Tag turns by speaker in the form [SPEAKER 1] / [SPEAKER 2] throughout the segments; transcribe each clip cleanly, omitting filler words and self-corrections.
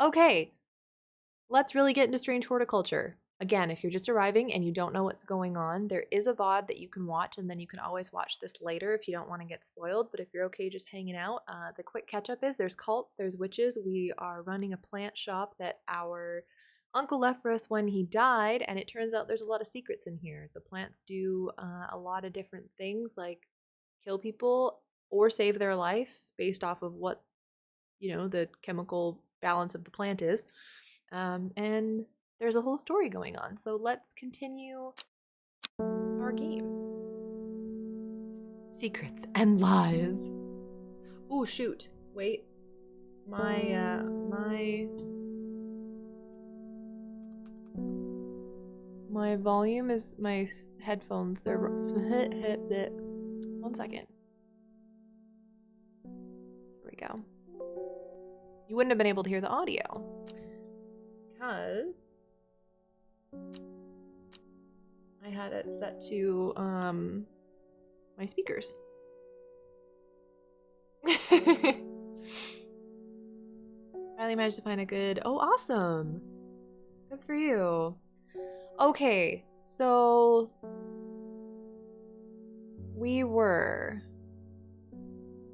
[SPEAKER 1] Okay, let's really get into strange horticulture. Again, if you're just arriving and you don't know what's going on, there is a VOD that you can watch, and then you can always watch this later if you don't want to get spoiled. But if you're okay just hanging out, the quick catch up is there's cults, there's witches. We are running a plant shop that our uncle left for us when he died, and it turns out there's a lot of secrets in here. The plants do a lot of different things, like kill people or save their life based off of what, the chemical balance of the plant is. And there's a whole story going on. So let's continue our game. Secrets and lies. Oh shoot. Wait. My volume is my headphones. They're one second. There we go. You wouldn't have been able to hear the audio because I had it set to my speakers. Finally managed to find a good. Oh, awesome. Good for you. Okay, so we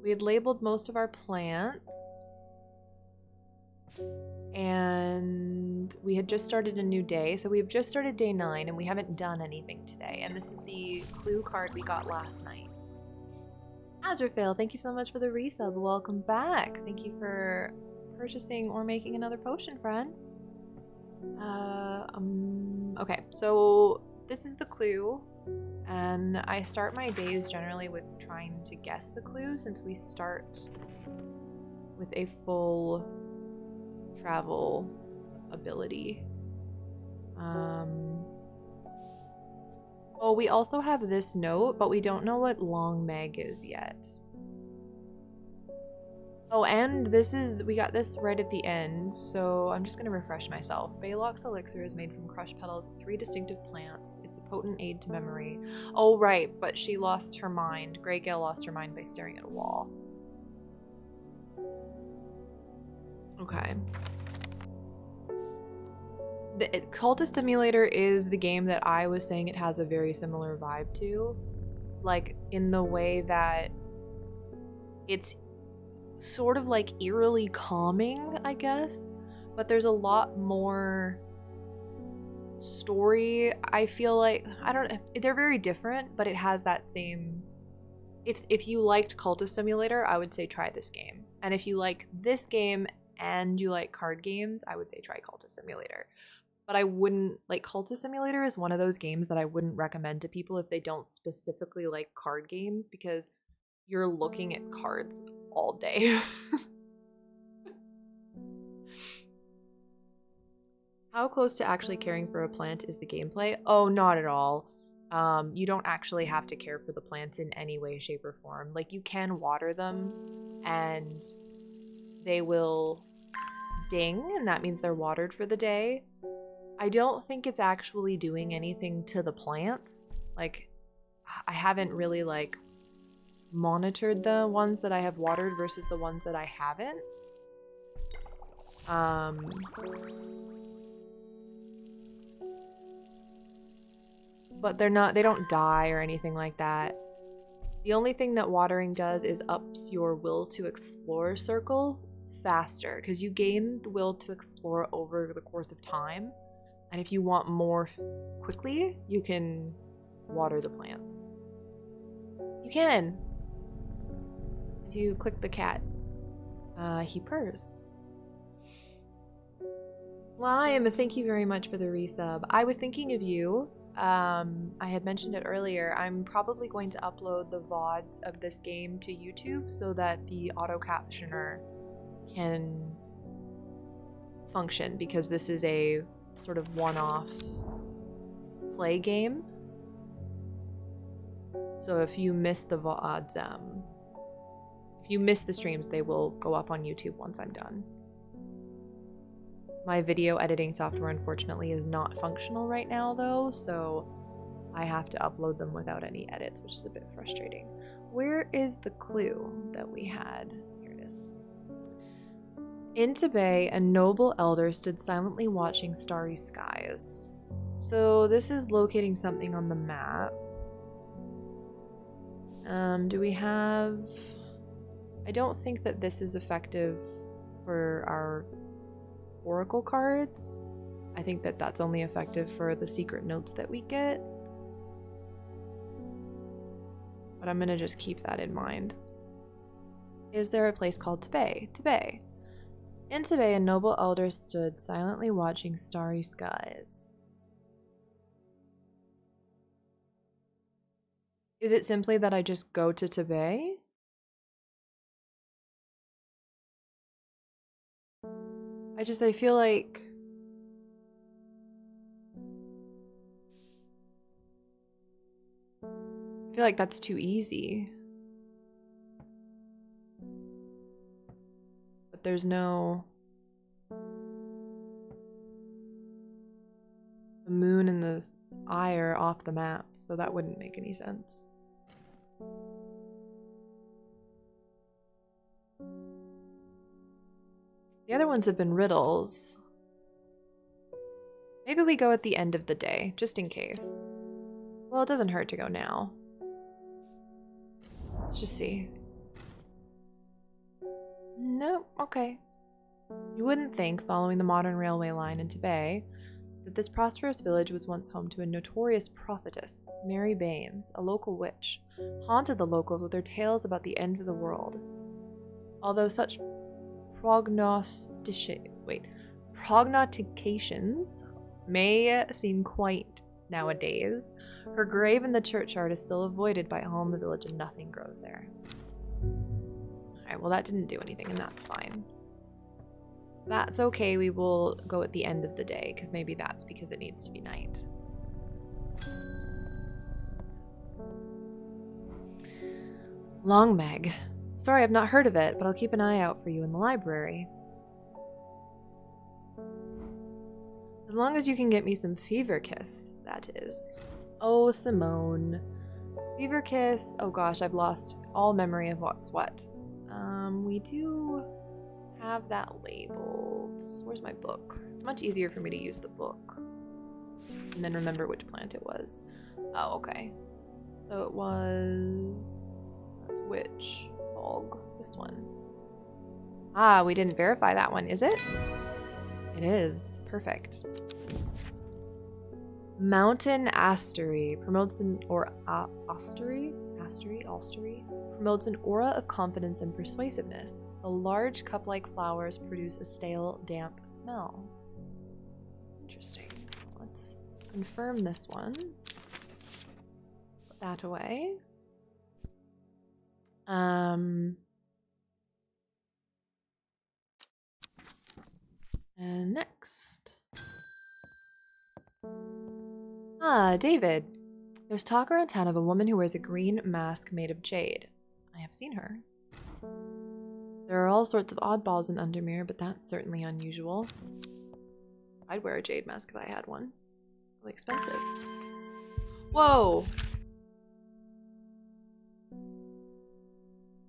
[SPEAKER 1] had labeled most of our plants, and we had just started a new day. So we've just started day 9 and we haven't done anything today. And this is the clue card we got last night. Azrafail, thank you so much for the resub. Welcome back. Thank you for purchasing or making another potion, friend. Okay, so this is the clue, and I start my days generally with trying to guess the clue, since we start with a full travel ability. Oh, we also have this note, but we don't know what Long Meg is yet. Oh, and we got this right at the end, so I'm just gonna refresh myself. Baylock's elixir is made from crushed petals of 3 distinctive plants. It's a potent aid to memory. Oh, right, but she lost her mind. Greygale lost her mind by staring at a wall. Okay. The Cultist Simulator is the game that I was saying it has a very similar vibe to. Like, in the way that it's sort of like eerily calming, I guess, but there's a lot more story. I feel like, they're very different, but it has that same. If you liked Cultist Simulator, I would say try this game. And if you like this game and you like card games, I would say try Cultist Simulator. But I wouldn't, like, Cultist Simulator is one of those games that I wouldn't recommend to people if they don't specifically like card games, because you're looking at cards all day. How close to actually caring for a plant is the gameplay? Oh, not at all. You don't actually have to care for the plants in any way, shape, or form. Like, you can water them and they will ding, and that means they're watered for the day. I don't think it's actually doing anything to the plants. Like, I haven't really, like, monitored the ones that I have watered versus the ones that I haven't. But they don't die or anything like that. The only thing that watering does is ups your will to explore circle faster, because you gain the will to explore over the course of time. And if you want more quickly, you can water the plants. You can. If you click the cat, he purrs. Lime, thank you very much for the resub. I was thinking of you. I had mentioned it earlier. I'm probably going to upload the VODs of this game to YouTube so that the auto captioner can function, because this is a sort of one-off play game. So if you miss the VODs, if you miss the streams, they will go up on YouTube once I'm done. My video editing software, unfortunately, is not functional right now, though, so I have to upload them without any edits, which is a bit frustrating. Where is the clue that we had? Here it is. In Tibet, a noble elder stood silently watching starry skies. So this is locating something on the map. Do we have... I don't think that this is effective for our oracle cards. I think that that's only effective for the secret notes that we get. But I'm gonna just keep that in mind. Is there a place called Tibet? Tibet. In Tibet, a noble elder stood silently watching starry skies. Is it simply that I just go to Tibet? I feel like... I feel like that's too easy. But there's no... The moon and the eye are off the map, so that wouldn't make any sense. The other ones have been riddles. Maybe we go at the end of the day, just in case. Well, it doesn't hurt to go now. Let's just see. Nope, okay. You wouldn't think, following the modern railway line in Tibet, that this prosperous village was once home to a notorious prophetess, Mary Baines, a local witch, haunted the locals with her tales about the end of the world. Although such prognostications may seem quaint nowadays, her grave in the churchyard is still avoided by all in the village and nothing grows there. Alright, well that didn't do anything and that's fine. That's okay, we will go at the end of the day, because maybe that's because it needs to be night. Long Meg. Sorry, I've not heard of it, but I'll keep an eye out for you in the library. As long as you can get me some Fever Kiss, that is. Oh, Simone. Fever Kiss. Oh gosh, I've lost all memory of what's what. We do have that labeled. Where's my book? It's much easier for me to use the book and then remember which plant it was. Oh, okay. So it was... That's witch. Fog. This one. Ah, we didn't verify that one, is it? It is. Perfect. Mountain Astery promotes an Astery promotes an aura of confidence and persuasiveness. The large cup-like flowers produce a stale, damp smell. Interesting. Let's confirm this one. Put that away. And next. Ah, David. There's talk around town of a woman who wears a green mask made of jade. I have seen her. There are all sorts of oddballs in Undermere, but that's certainly unusual. I'd wear a jade mask if I had one. Really expensive. Whoa!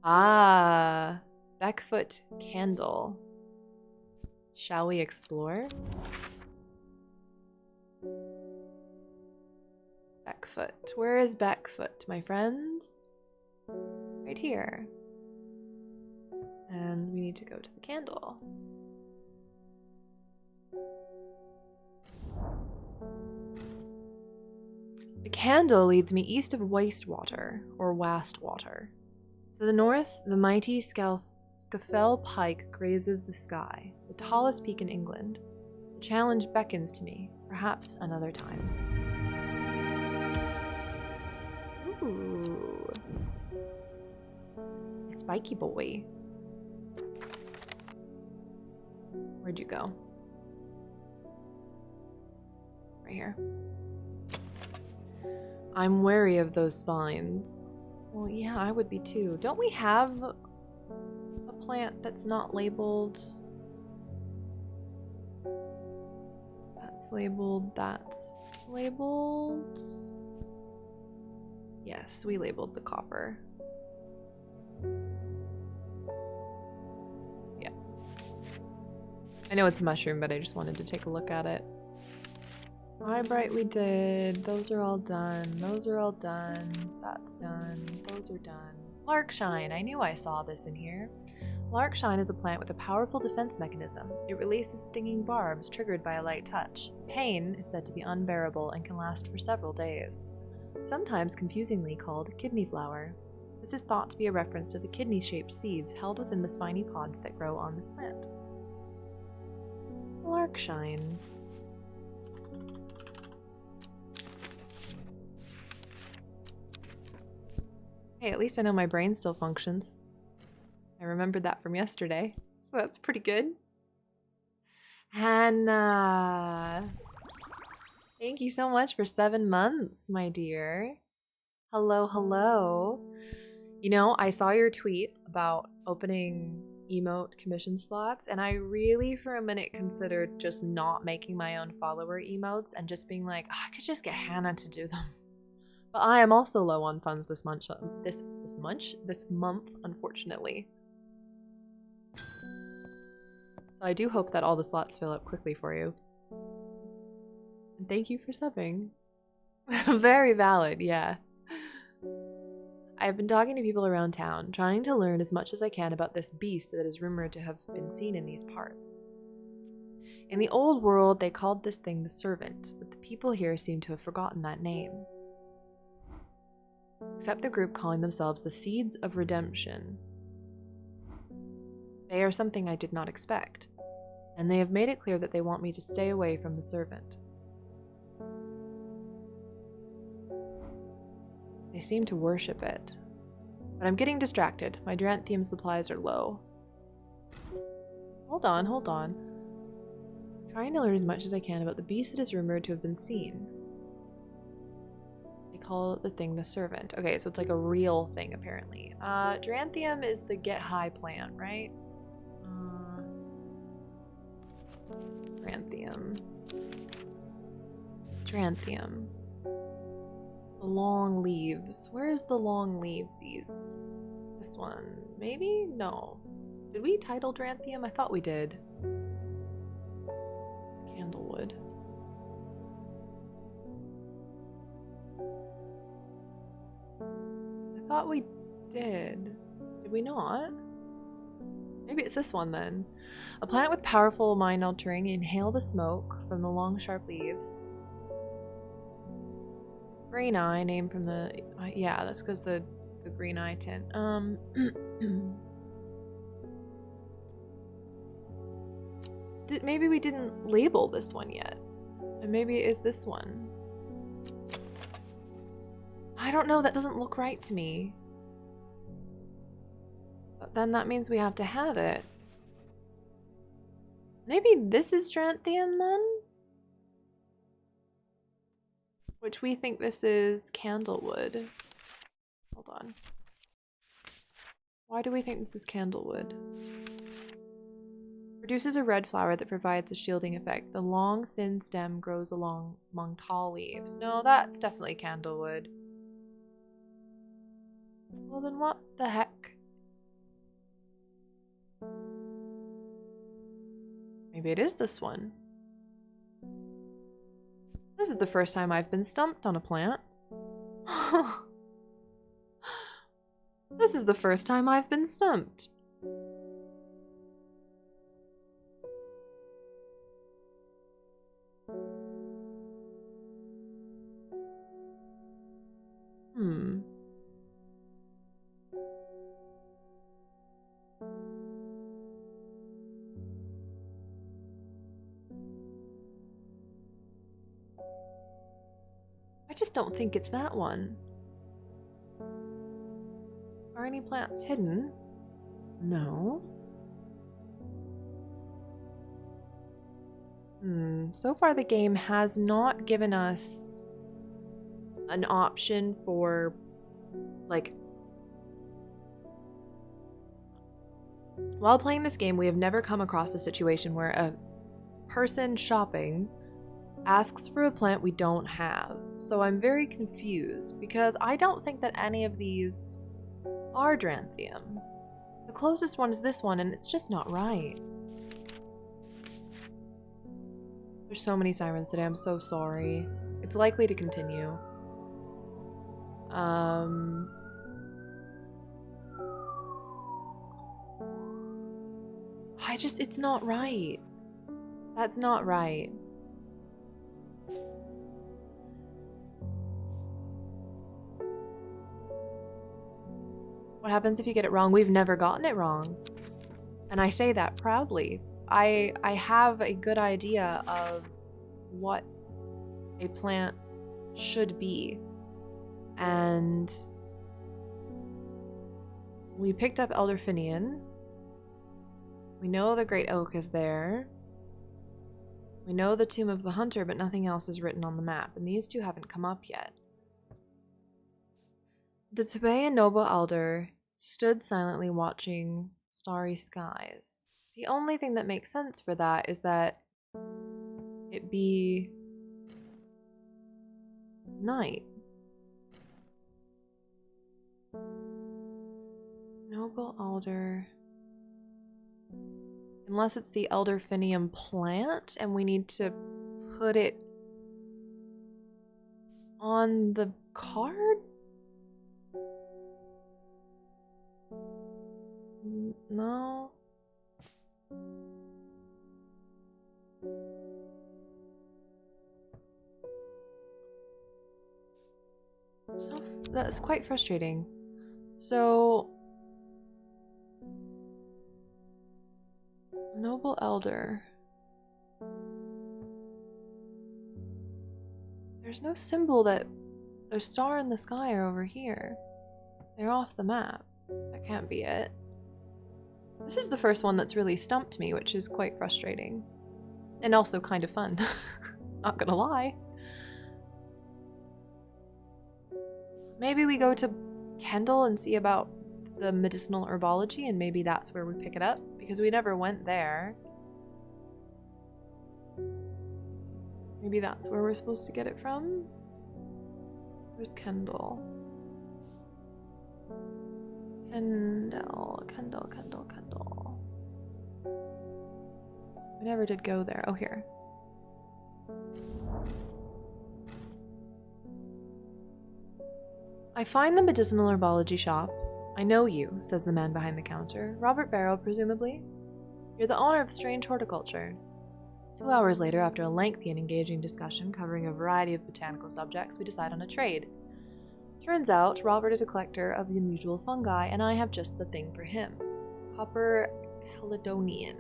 [SPEAKER 1] Ah, Backfoot candle. Shall we explore? Backfoot. Where is Backfoot, my friends? Right here. And we need to go to the candle. The candle leads me east of Wastewater, or Wastwater. To the north, the mighty Scafell Pike grazes the sky, the tallest peak in England. The challenge beckons to me, perhaps another time. Ooh. A spiky boy. Where'd you go? Right here. I'm wary of those spines. Well, yeah, I would be too. Don't we have a plant that's not labeled? That's labeled, that's labeled. Yes, we labeled the copper. Yeah. I know it's a mushroom, but I just wanted to take a look at it. Eyebright we did. Those are all done. Those are all done. That's done. Those are done. Larkshine. I knew I saw this in here. Larkshine is a plant with a powerful defense mechanism. It releases stinging barbs triggered by a light touch. Pain is said to be unbearable and can last for several days. Sometimes confusingly called kidney flower. This is thought to be a reference to the kidney-shaped seeds held within the spiny pods that grow on this plant. Larkshine. Hey, at least I know my brain still functions. I remembered that from yesterday, so that's pretty good. Hannah, thank you so much for 7 months, my dear. Hello, hello. You know, I saw your tweet about opening emote commission slots, and I really for a minute considered just not making my own follower emotes and just being like, oh, I could just get Hannah to do them. But I am also low on funds this month, unfortunately. So I do hope that all the slots fill up quickly for you. And thank you for subbing. Very valid, yeah. I have been talking to people around town, trying to learn as much as I can about this beast that is rumored to have been seen in these parts. In the old world, they called this thing the Servant, but the people here seem to have forgotten that name. Except the group calling themselves the Seeds of Redemption. They are something I did not expect, and they have made it clear that they want me to stay away from the Servant. They seem to worship it, but I'm getting distracted. My Dranthium supplies are low. Hold on, hold on. I'm trying to learn as much as I can about the beast that is rumored to have been seen. Call the thing the Servant. Okay, so it's like a real thing apparently. Dranthium is the get high plant, right? Dranthium. Dranthium. The long leaves. Where's the long leavesies? This one. Maybe? No. Did we title Dranthium? I thought we did. It's Candlewood. I thought we did. Did we not? Maybe it's this one then. A plant with powerful mind altering. Inhale the smoke from the long sharp leaves. Green eye, named from the... yeah, that's because the green eye tint. Maybe we didn't label this one yet. And maybe it is this one. I don't know, that doesn't look right to me. But then that means we have to have it. Maybe this is Dranthium then? Which we think this is Candlewood. Hold on. Why do we think this is Candlewood? Produces a red flower that provides a shielding effect. The long, thin stem grows among tall leaves. No, that's definitely Candlewood. Well then what the heck? Maybe it is this one. This is the first time I've been stumped on a plant. This is the first time I've been stumped. I just don't think it's that one. Are any plants hidden? No. So far the game has not given us an option for, like... While playing this game, we have never come across a situation where a person shopping asks for a plant we don't have. So I'm very confused because I don't think that any of these are Dranthium. The closest one is this one and it's just not right. There's so many sirens today. I'm so sorry. It's likely to continue. It's not right. That's not right. What happens if you get it wrong? We've never gotten it wrong. And I say that proudly. I have a good idea of what a plant should be. And we picked up Elder Finian. We know the Great Oak is there. We know the Tomb of the Hunter, but nothing else is written on the map, and these two haven't come up yet. The Tibetan noble elder stood silently watching starry skies. The only thing that makes sense for that is that it be night. Noble elder. Unless it's the Elder Finium plant and we need to put it on the card? No. So that's quite frustrating. So Noble Elder. There's no symbol that the star in the sky are over here. They're off the map. That can't be it. This is the first one that's really stumped me, which is quite frustrating. And also kind of fun. Not gonna lie. Maybe we go to Kendall and see about the medicinal herbology, and maybe that's where we pick it up, because we never went there. Maybe that's where we're supposed to get it from? Where's Kendall? Kendall. We never did go there. Oh, here. I find the medicinal herbology shop. I know you, says the man behind the counter. Robert Barrow, presumably. You're the owner of Strange Horticulture. 2 hours later, after a lengthy and engaging discussion covering a variety of botanical subjects, we decide on a trade. Turns out, Robert is a collector of unusual fungi, and I have just the thing for him. Copper Caledonian.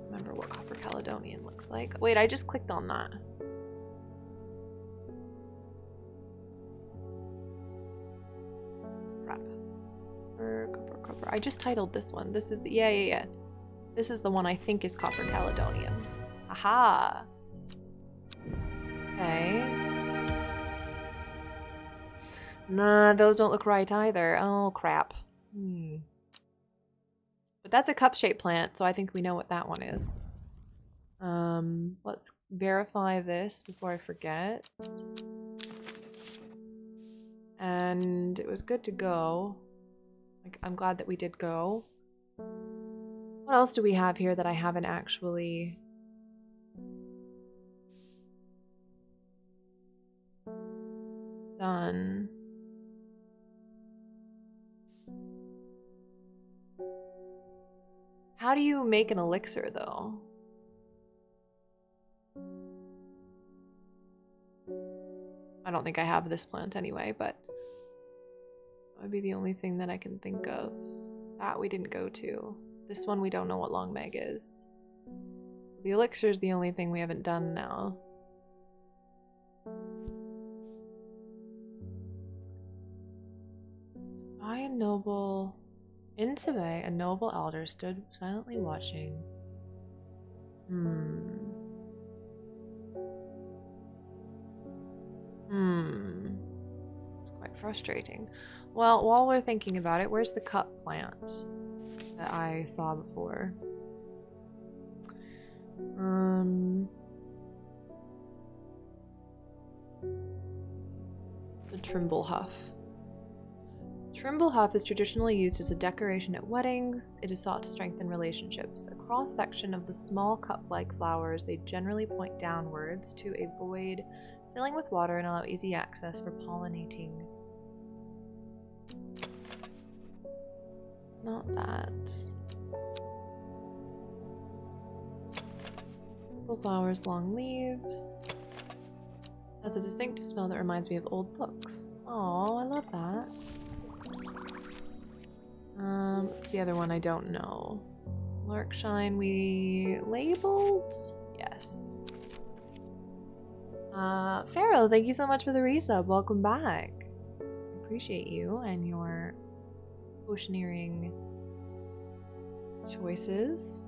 [SPEAKER 1] Remember what Copper Caledonian looks like. Wait, I just clicked on that. Crap. Copper. I just titled this one. This is the, yeah. This is the one I think is Copper Caledonian. Aha! Okay. Nah, those don't look right either. Oh, crap. But that's a cup-shaped plant, so I think we know what that one is. Let's verify this before I forget. And it was good to go. Like, I'm glad that we did go. What else do we have here that I haven't actually done? How do you make an elixir, though? I don't think I have this plant anyway, but that would be the only thing that I can think of. That we didn't go to. This one we don't know what long meg is. The elixir is the only thing we haven't done now. I a noble... In Tibet, a noble elder stood silently watching. It's quite frustrating. Well, while we're thinking about it, where's the cup plant that I saw before? The Trimble Huff. Trimblehuff is traditionally used as a decoration at weddings. It is sought to strengthen relationships. A cross-section of the small cup-like flowers, they generally point downwards to avoid filling with water and allow easy access for pollinating. It's not that. Purple flowers, long leaves. Has a distinctive smell that reminds me of old books. Oh, I love that. What's the other one? I don't know. Larkshine we labeled? Yes. Pharaoh, thank you so much for the resub. Welcome back. Appreciate you and your oceaneering choices.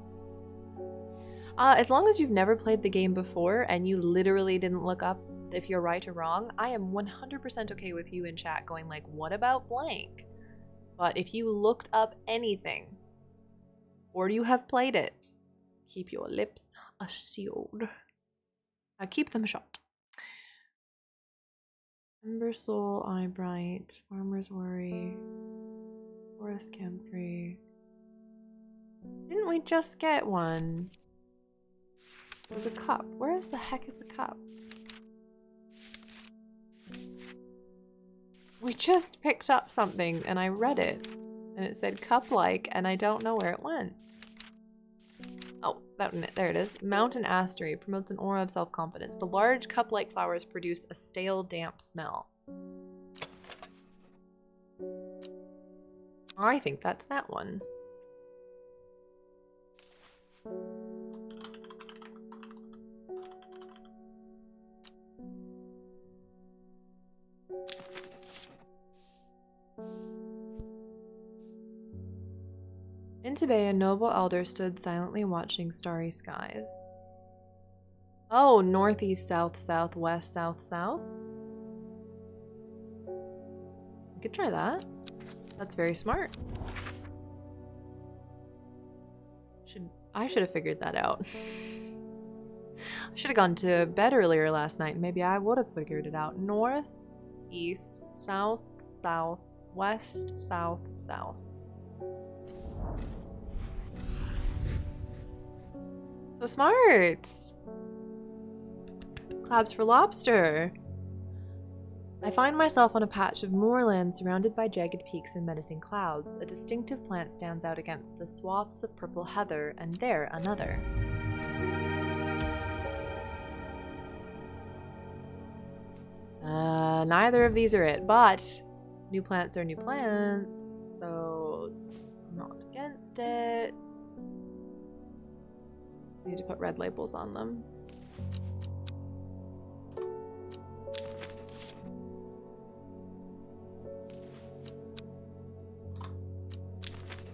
[SPEAKER 1] As long as you've never played the game before and you literally didn't look up if you're right or wrong, I am 100% okay with you in chat going like, what about blank? But if you looked up anything or you have played it, keep your lips sealed. Keep them shut. Ember Soul, Eyebright, Farmer's Worry, Forest Camphor. Didn't we just get one? It was a cup. Where the heck is the cup? We just picked up something and I read it and it said cup-like and I don't know where it went. Oh, there it is. Mountain Astery promotes an aura of self-confidence. The large cup-like flowers produce a stale, damp smell. I think that's that one. In Tibet, a noble elder stood silently watching starry skies. Oh, northeast, south, southwest, south, south. We could try that. That's very smart. I should have figured that out. I should have gone to bed earlier last night and maybe I would have figured it out. North, east, south, south, west, south, south. So smart! Claps for lobster. I find myself on a patch of moorland surrounded by jagged peaks and menacing clouds. A distinctive plant stands out against the swaths of purple heather, and there another. Neither of these are it, but new plants are new plants, so I'm not against it. I need to put red labels on them.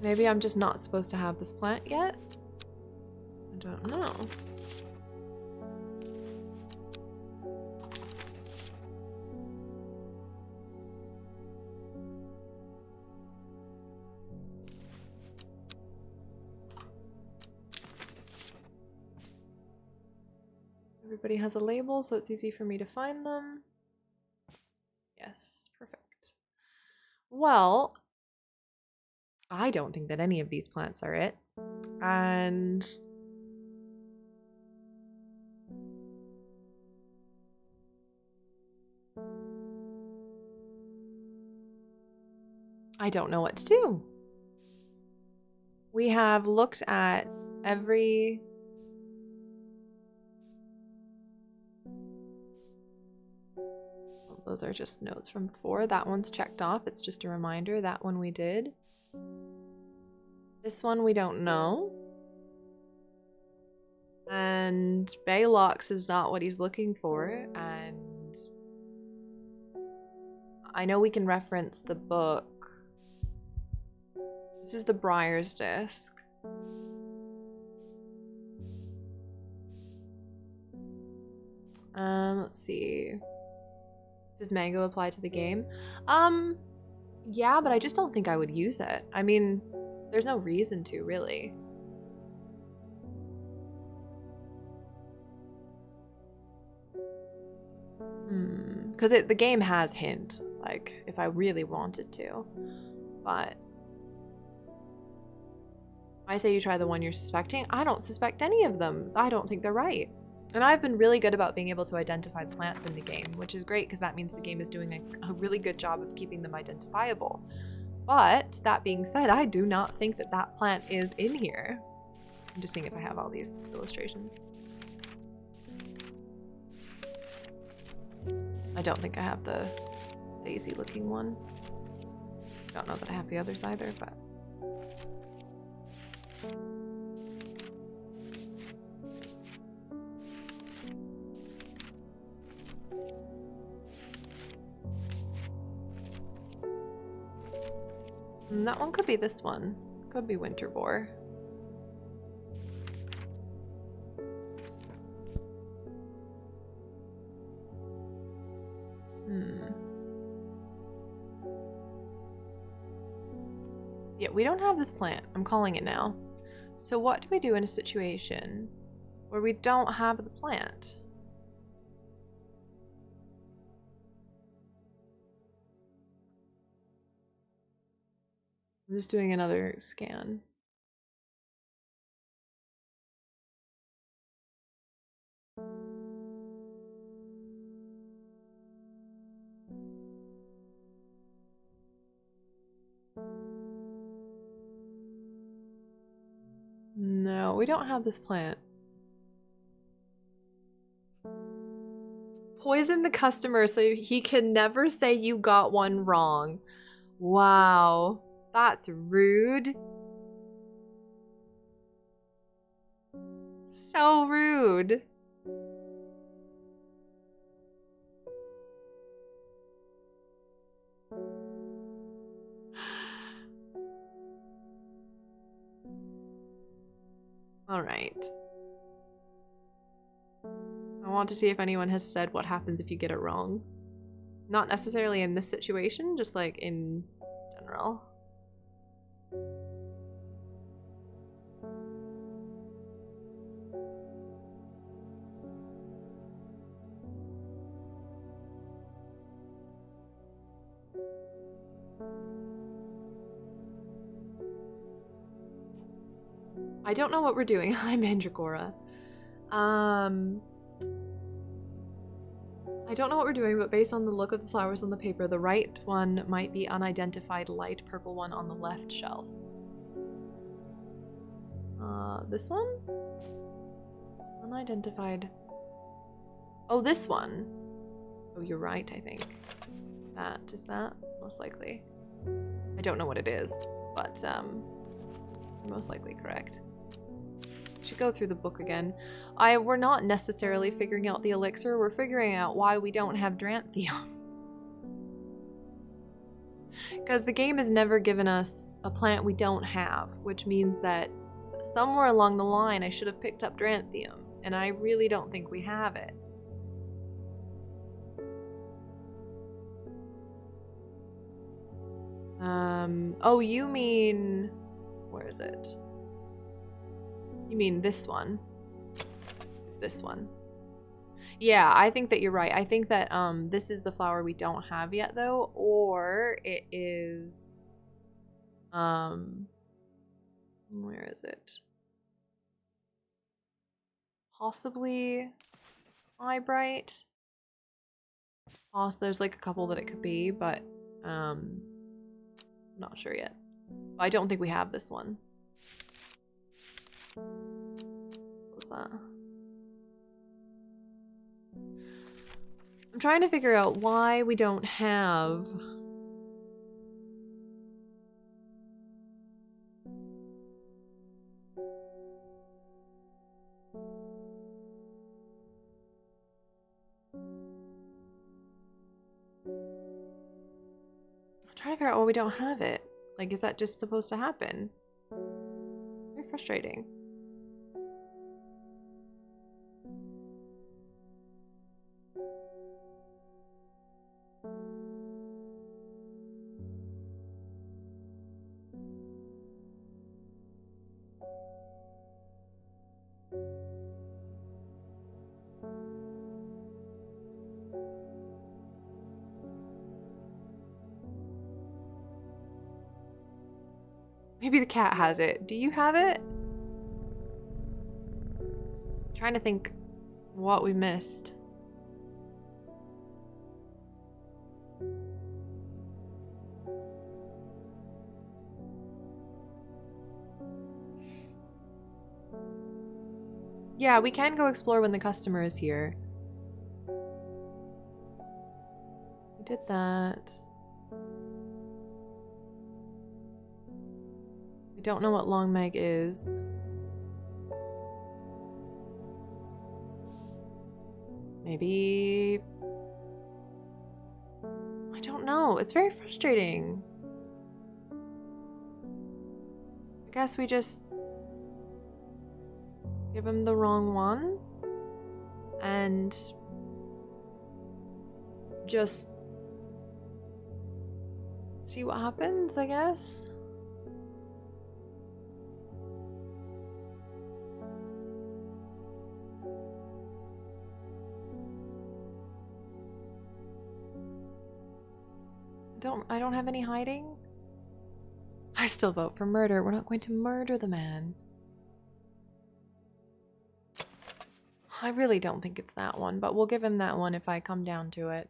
[SPEAKER 1] Maybe I'm just not supposed to have this plant yet? I don't know. Everybody has a label, so it's easy for me to find them. Yes, perfect. Well, I don't think that any of these plants are it. And I don't know what to do. We have looked at every... Those are just notes from before. That one's checked off. It's just a reminder. That one we did. This one we don't know. And Baylox is not what he's looking for. And I know we can reference the book. This is the Briar's Disc. Let's see. Does mango apply to the game? Yeah, but I just don't think I would use it. I mean, there's no reason to, really. Because the game has hint. like, if I really wanted to. But I say you try the one you're suspecting. I don't suspect any of them. I don't think they're right. And I've been really good about being able to identify the plants in the game, which is great because that means the game is doing a really good job of keeping them identifiable. But that being said, I do not think that that plant is in here. I'm just seeing if I have all these illustrations. I don't think I have the daisy looking one. Don't know that I have the others either, but. That one could be this one. Could be winter boar. Yeah, we don't have this plant. I'm calling it now. So what do we do in a situation where we don't have the plant? I'm just doing another scan. No, we don't have this plant. Poison the customer so he can never say you got one wrong. Wow, that's rude. So rude. All right. I want to see if anyone has said what happens if you get it wrong. Not necessarily in this situation, just like in general. I don't know what we're doing. Hi, Mandragora. I don't know what we're doing, but based on the look of the flowers on the paper, the right one might be unidentified light purple one on the left shelf. This one? Unidentified. Oh, this one. Oh, you're right, I think. That is that, most likely. I don't know what it is, but most likely correct. Should go through the book again. We're not necessarily figuring out the elixir, we're figuring out why we don't have Dranthium. Because the game has never given us a plant we don't have, which means that somewhere along the line I should have picked up Dranthium, and I really don't think we have it. Oh, you mean, where is it? You mean this one? It's this one. Yeah, I think that you're right. I think that this is the flower we don't have yet though, or it is where is it? Possibly Eyebright. Also, there's like a couple that it could be, but not sure yet. I don't think we have this one. What's that? I'm trying to figure out why we don't have trying to figure out why we don't have it. Like, is that just supposed to happen? Very frustrating. Maybe the cat has it. Do you have it? I'm trying to think what we missed. Yeah, we can go explore when the customer is here. We did that. I don't know what Long Meg is. Maybe... I don't know. It's very frustrating. I guess we just give him the wrong one and just see what happens, I guess. I don't have any hiding. I still vote for murder. We're not going to murder the man. I really don't think it's that one, but we'll give him that one if I come down to it.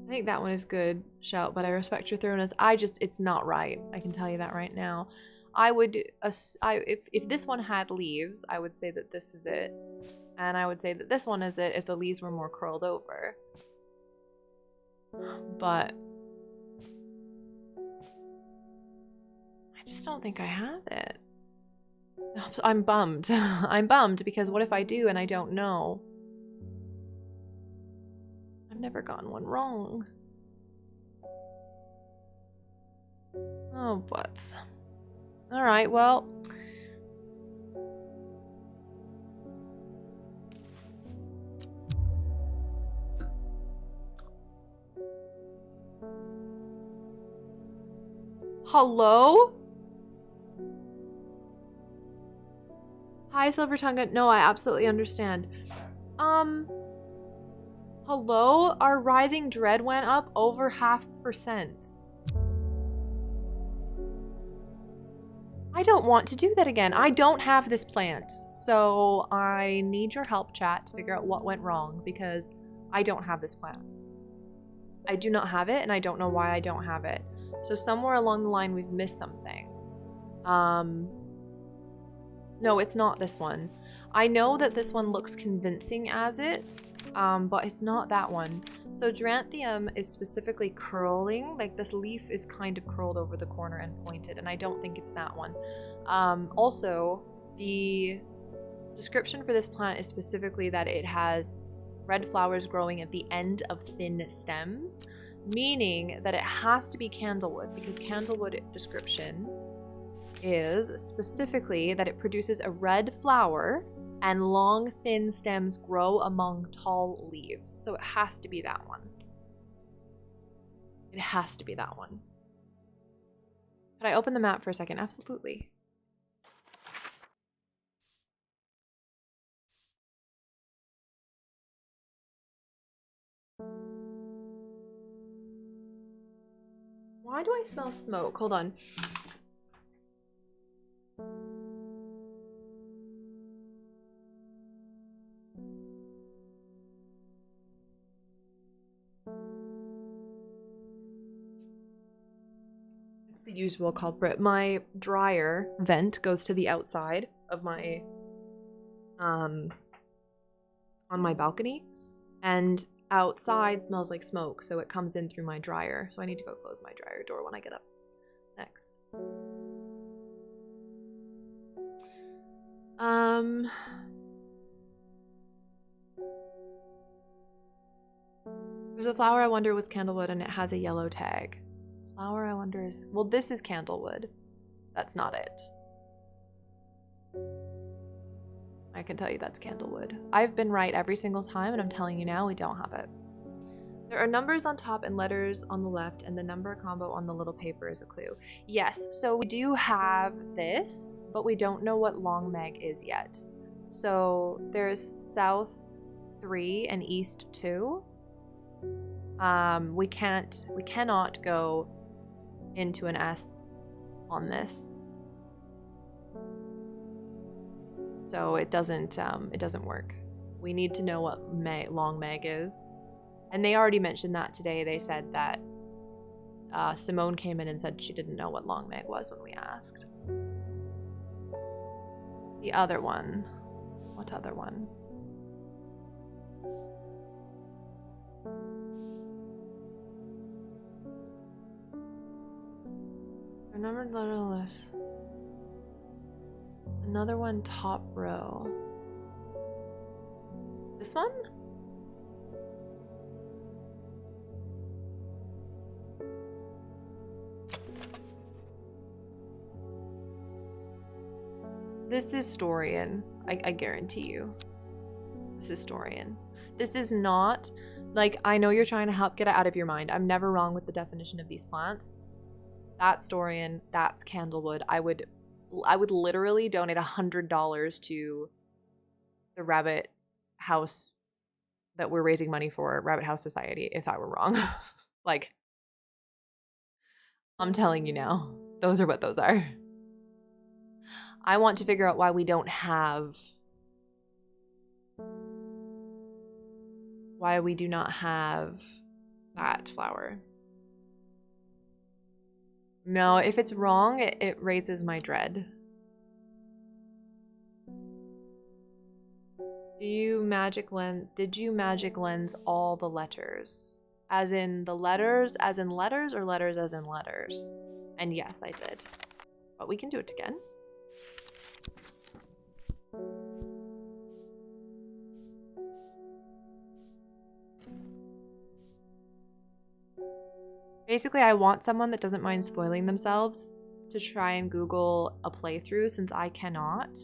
[SPEAKER 1] I think that one is good, Shout, but I respect your thoroughness. It's not right. I can tell you that right now. I would, if this one had leaves, I would say that this is it. And I would say that this one is it if the leaves were more curled over. But I just don't think I have it. I'm bummed. I'm bummed because what if I do and I don't know? I've never gotten one wrong. Oh, butts. All right, well. Hello? Hi, Silver Tongue. No, I absolutely understand. Hello? Our rising dread went up over 0.5%. I don't want to do that again. I don't have this plant. So I need your help, chat, to figure out what went wrong because I don't have this plant. I do not have it and I don't know why I don't have it. So somewhere along the line we've missed something. No, it's not this one. I know that this one looks convincing as it, but it's not that one. So Duranthium is specifically curling, like this leaf is kind of curled over the corner and pointed, and I don't think it's that one. Also, the description for this plant is specifically that it has red flowers growing at the end of thin stems, meaning that it has to be candlewood, because candlewood description is specifically that it produces a red flower and long thin stems grow among tall leaves. So it has to be that one. It has to be that one. Could I open the map for a second? Absolutely. Why do I smell smoke? Hold on. The usual culprit. My dryer vent goes to the outside of my on my balcony, and outside smells like smoke, so it comes in through my dryer. So I need to go close my dryer door when I get up next. There's a flower I wonder was candlewood and it has a yellow tag. Flower I wonder is, well, this is candlewood. That's not it. I can tell you that's candlewood. I've been right every single time, and I'm telling you now, we don't have it. There are numbers on top and letters on the left, and the number combo on the little paper is a clue. Yes, so we do have this, but we don't know what long meg is yet. So there's south 3 and east 2. We cannot go into an S on this. So it doesn't work. We need to know what long meg is. And they already mentioned that today. They said that Simone came in and said she didn't know what long meg was when we asked. The other one. What other one? Numbered letter list. Another one top row. This one? This is Historian. I guarantee you. This is Historian. This is not, like, I know you're trying to help get it out of your mind. I'm never wrong with the definition of these plants. That's Historian. That's Candlewood. I would literally donate $100 to the rabbit house that we're raising money for, Rabbit House Society, if I were wrong. Like, I'm telling you now, those are what those are. I want to figure out why we don't have, why we do not have that flower. No, if it's wrong, it raises my dread. Did you magic lens all the letters? As in the letters as in letters, or letters as in letters? And yes, I did. But we can do it again. Basically, I want someone that doesn't mind spoiling themselves to try and Google a playthrough, since I cannot.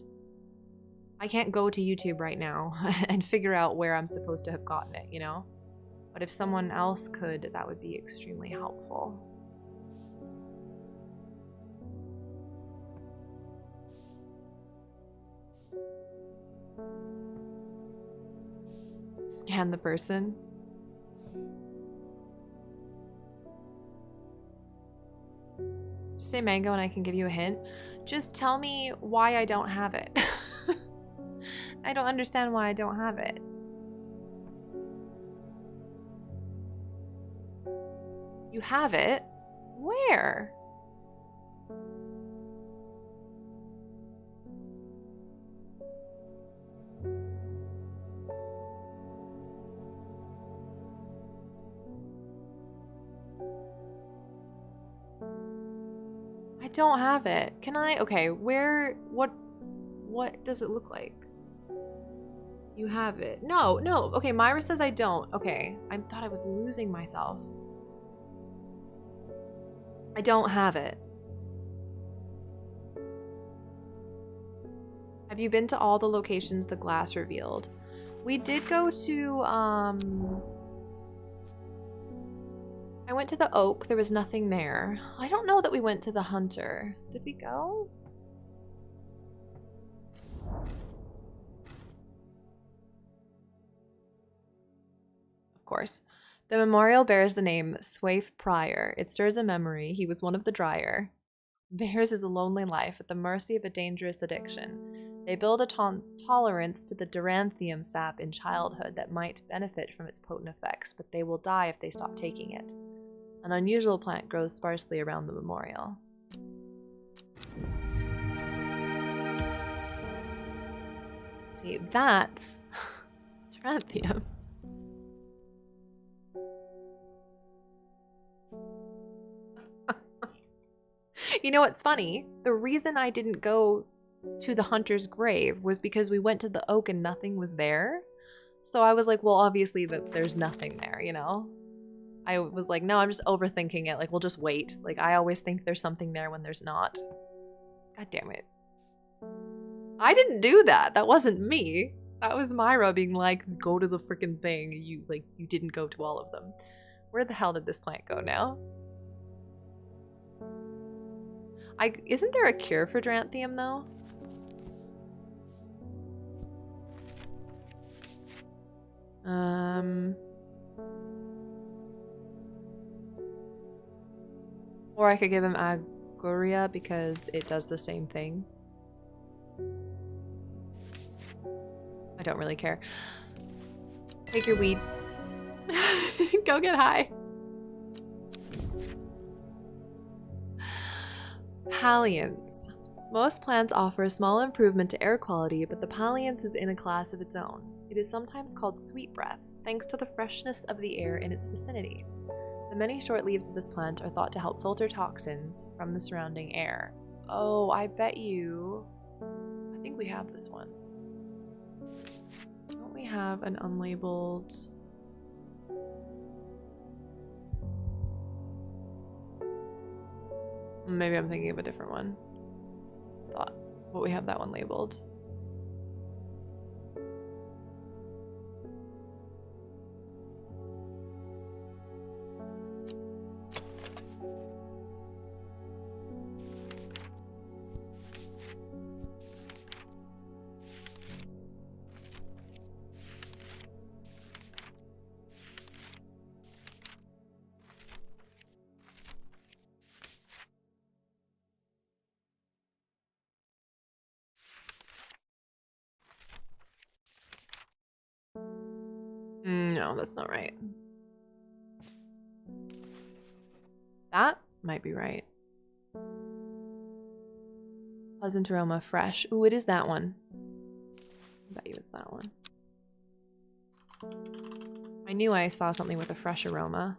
[SPEAKER 1] I can't go to YouTube right now and figure out where I'm supposed to have gotten it, you know? But if someone else could, that would be extremely helpful. Scan the person. Just say mango and I can give you a hint. Just tell me why I don't have it. I don't understand why I don't have it. You have it? Where? I don't have it. Can I? Okay, where? What does it look like? You have it. No. Okay, Myra says I don't. Okay, I thought I was losing myself. I don't have it. Have you been to all the locations the glass revealed? We did go to, I went to the Oak. There was nothing there. I don't know that we went to the Hunter. Did we go? Of course. The memorial bears the name Swaif Prior. It stirs a memory. He was one of the Dryer. Theirs is a lonely life at the mercy of a dangerous addiction. They build a tolerance to the Duranthium sap in childhood that might benefit from its potent effects, but they will die if they stop taking it. An unusual plant grows sparsely around the memorial. See, that's Duranthium. You know what's funny? The reason I didn't go to the Hunter's grave was because we went to the Oak and nothing was there. So I was like, well, obviously that there's nothing there, you know? I was like, no, I'm just overthinking it. Like, we'll just wait. Like, I always think there's something there when there's not. God damn it. I didn't do that. That wasn't me. That was Myra being like, go to the freaking thing. You didn't go to all of them. Where the hell did this plant go now? Isn't there a cure for Dranthium though? Or I could give him Aguria because it does the same thing. I don't really care. Take your weed. Go get high. Palliance. Most plants offer a small improvement to air quality, but the palliance is in a class of its own. It is sometimes called sweet breath, thanks to the freshness of the air in its vicinity. The many short leaves of this plant are thought to help filter toxins from the surrounding air. Oh, I bet you... I think we have this one. Don't we have an unlabeled... Maybe I'm thinking of a different one. But we have that one labeled. No, that's not right. That might be right. Pleasant aroma, fresh. Ooh, it is that one. I bet you it's that one. I knew I saw something with a fresh aroma.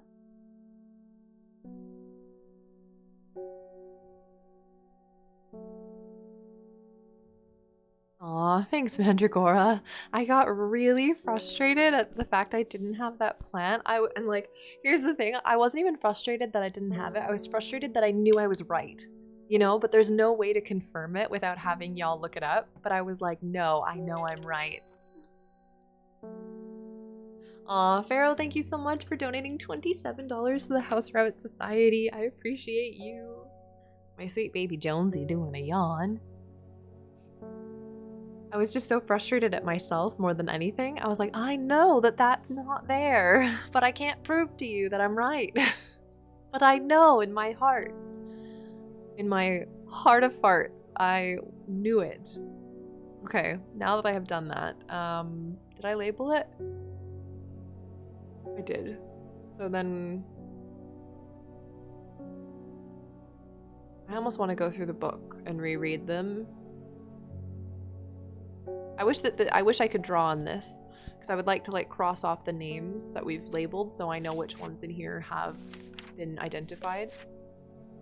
[SPEAKER 1] Aw, thanks, Mandragora. I got really frustrated at the fact I didn't have that plant. And like, here's the thing. I wasn't even frustrated that I didn't have it. I was frustrated that I knew I was right. You know, but there's no way to confirm it without having y'all look it up. But I was like, no, I know I'm right. Aw, Pharaoh, thank you so much for donating $27 to the House Rabbit Society. I appreciate you. My sweet baby Jonesy doing a yawn. I was just so frustrated at myself more than anything. I was like, I know that that's not there, but I can't prove to you that I'm right. But I know in my heart. In my heart of farts, I knew it. Okay, now that I have done that, did I label it? I did. So then... I almost want to go through the book and reread them. I wish I could draw on this, because I would like to like cross off the names that we've labeled so I know which ones in here have been identified.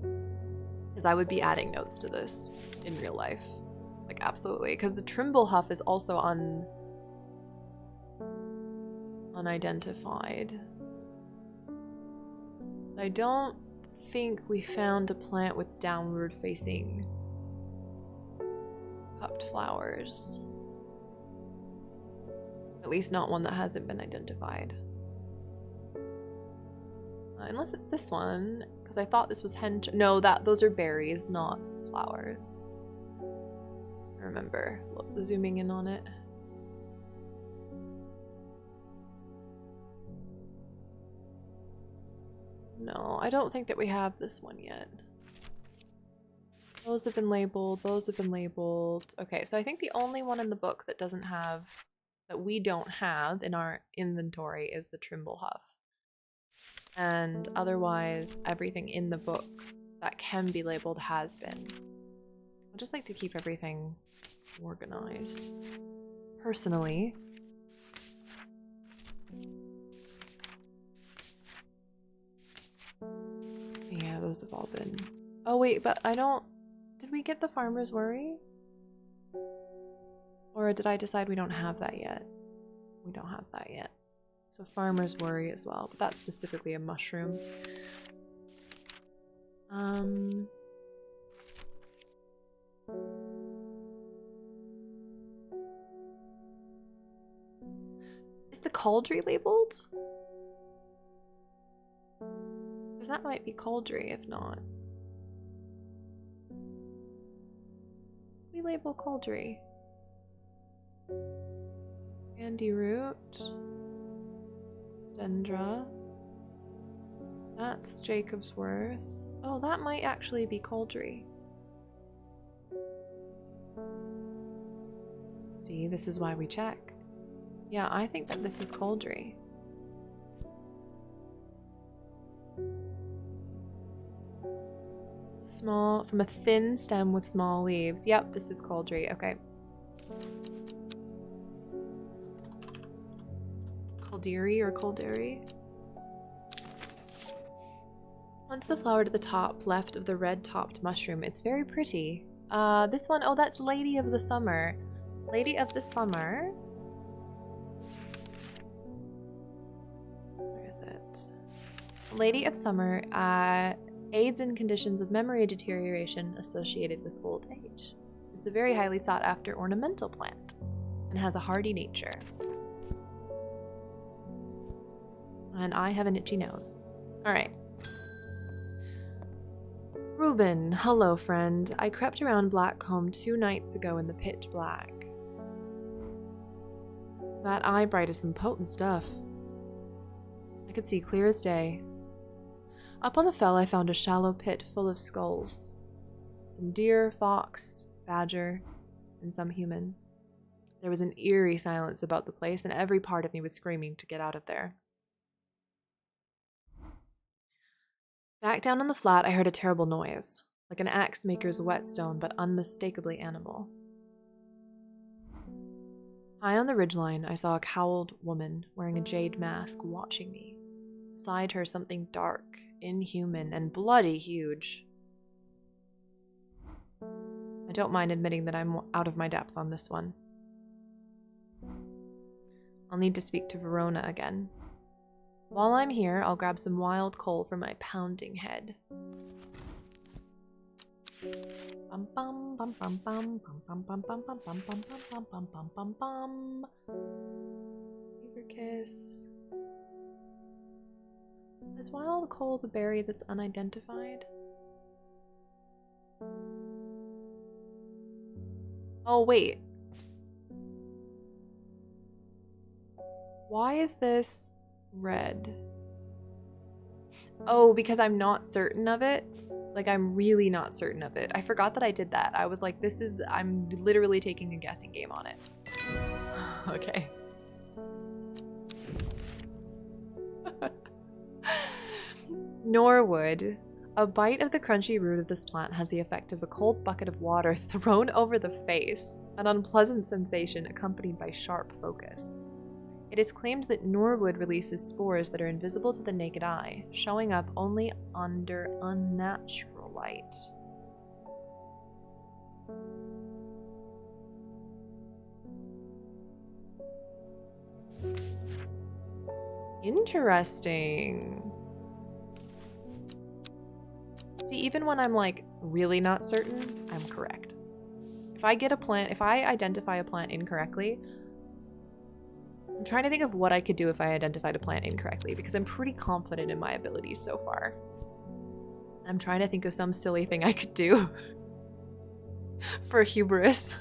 [SPEAKER 1] Because I would be adding notes to this in real life. Like, absolutely. Because the Trimblehuff is also unidentified. I don't think we found a plant with downward facing cupped flowers. At least not one that hasn't been identified. Unless it's this one, because I thought this was no, those are berries, not flowers. I remember zooming in on it. No, I don't think that we have this one yet. Those have been labeled, those have been labeled. Okay, so I think the only one in the book that doesn't have, that we don't have in our inventory is the Trimblehuff. And otherwise, everything in the book that can be labeled has been. I just like to keep everything organized. Personally. Yeah, those have all been... Oh wait, but I don't... Did we get the Farmer's Worry? Or did I decide we don't have that yet? We don't have that yet. So Farmer's Worry as well, but that's specifically a mushroom. cauldry labeled? Because that might be cauldry if not. We label cauldry. Candy root. Dendra. That's Jacob's Worth. Oh, that might actually be cauldry. See, this is why we check. Yeah, I think that this is cauldry. Small, from a thin stem with small leaves. Yep, this is cauldry. Okay. Calderi or Calderi. Once the flower to the top left of the red-topped mushroom, it's very pretty. This one, oh, that's Lady of the Summer. Lady of the Summer. Where is it? Lady of Summer aids in conditions of memory deterioration associated with old age. It's a very highly sought after ornamental plant and has a hardy nature. And I have an itchy nose. All right. Reuben, hello friend. I crept around Blackcomb 2 nights ago in the pitch black. That eye bright is some potent stuff. I could see clear as day. Up on the fell I found a shallow pit full of skulls. Some deer, fox, badger, and some human. There was an eerie silence about the place and every part of me was screaming to get out of there. Back down on the flat, I heard a terrible noise, like an axe maker's whetstone, but unmistakably animal. High on the ridgeline, I saw a cowled woman wearing a jade mask watching me. Beside her, something dark, inhuman, and bloody huge. I don't mind admitting that I'm out of my depth on this one. I'll need to speak to Verona again. While I'm here, I'll grab some wild coal for my pounding head. Bum bum bum bum bum bum bum bum bum bum bum bum bum bum bum bum. Fever kiss. Is wild coal the berry that's unidentified? Oh wait. Why is this red? Oh, because I'm not certain of it. Like, I'm really not certain of it. I forgot that I did that. I was like, I'm literally taking a guessing game on it. Okay. Norwood. A bite of the crunchy root of this plant has the effect of a cold bucket of water thrown over the face, an unpleasant sensation accompanied by sharp focus. It is claimed that Norwood releases spores that are invisible to the naked eye, showing up only under unnatural light. Interesting. See, even when I'm like really not certain, I'm correct. If I identify a plant incorrectly, I'm trying to think of what I could do if I identified a plant incorrectly, because I'm pretty confident in my abilities so far. I'm trying to think of some silly thing I could do for hubris.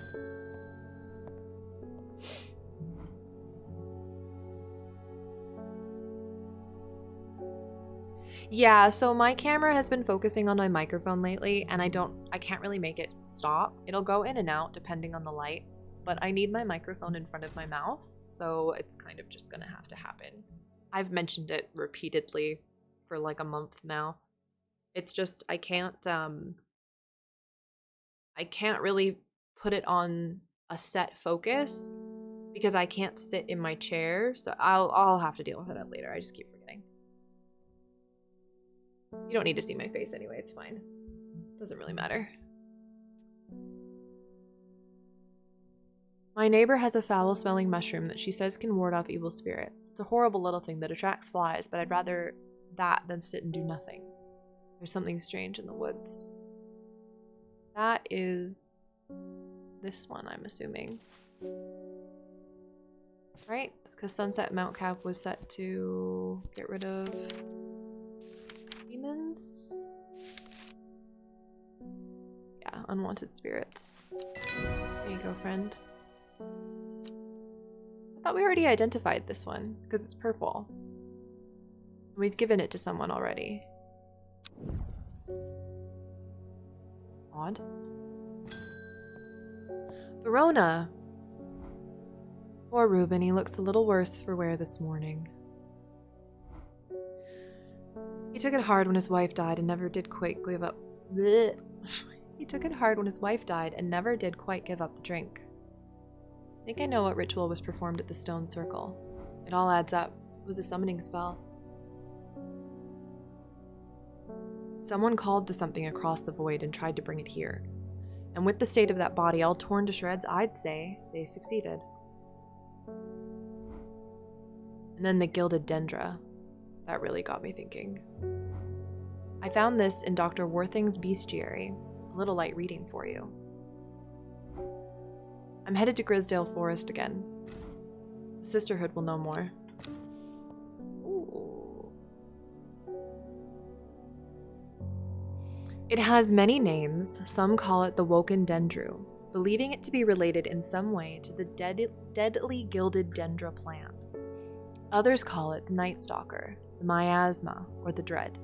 [SPEAKER 1] Yeah, so my camera has been focusing on my microphone lately, and I can't really make it stop. It'll go in and out depending on the light. But I need my microphone in front of my mouth, so it's kind of just gonna have to happen. I've mentioned it repeatedly for like a month now. It's just I can't really put it on a set focus because I can't sit in my chair, so I'll have to deal with it later. I just keep forgetting. You don't need to see my face anyway, it's fine. Doesn't really matter. My neighbor has a foul-smelling mushroom that she says can ward off evil spirits. It's a horrible little thing that attracts flies, but I'd rather that than sit and do nothing. There's something strange in the woods. That is this one, I'm assuming. Right? It's because Sunset Mount Cap was set to get rid of demons. Yeah, unwanted spirits. There you go, friend. I thought we already identified this one because it's purple. We've given it to someone already. Odd. Verona. Poor Reuben, he looks a little worse for wear this morning. He took it hard when his wife died and never did quite give up. Blech. He took it hard when his wife died and never did quite give up the drink. I think I know what ritual was performed at the stone circle. It all adds up. It was a summoning spell. Someone called to something across the void and tried to bring it here. And with the state of that body all torn to shreds, I'd say they succeeded. And then the gilded dendra. That really got me thinking. I found this in Dr. Worthing's bestiary. A little light reading for you. I'm headed to Grisdale Forest again. The Sisterhood will know more. Ooh. It has many names. Some call it the Woken Dendru, believing it to be related in some way to the deadly gilded dendra plant. Others call it the Night Stalker, the Miasma, or the Dread.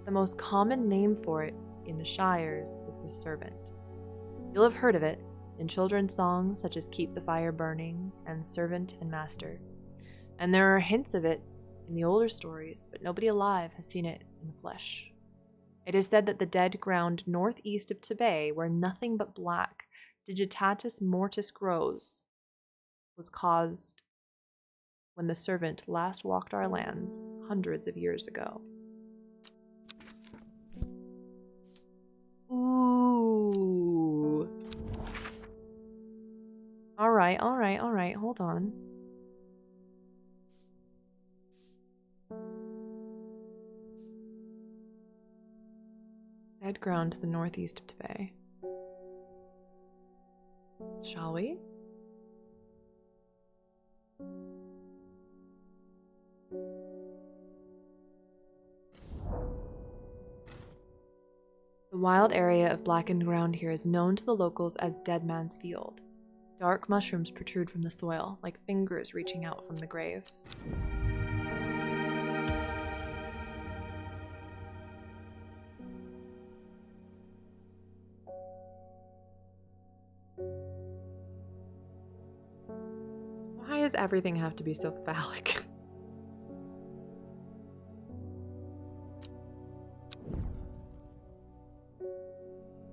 [SPEAKER 1] The most common name for it in the Shires is the Servant. You'll have heard of it in children's songs such as Keep the Fire Burning and Servant and Master. And there are hints of it in the older stories, but nobody alive has seen it in the flesh. It is said that the dead ground northeast of Tibet, where nothing but black Digitatus mortis grows, was caused when the Servant last walked our lands hundreds of years ago. Ooh. All right, hold on. Dead ground to the northeast of Tibet. Shall we? The wild area of blackened ground here is known to the locals as Dead Man's Field. Dark mushrooms protrude from the soil, like fingers reaching out from the grave. Why does everything have to be so phallic?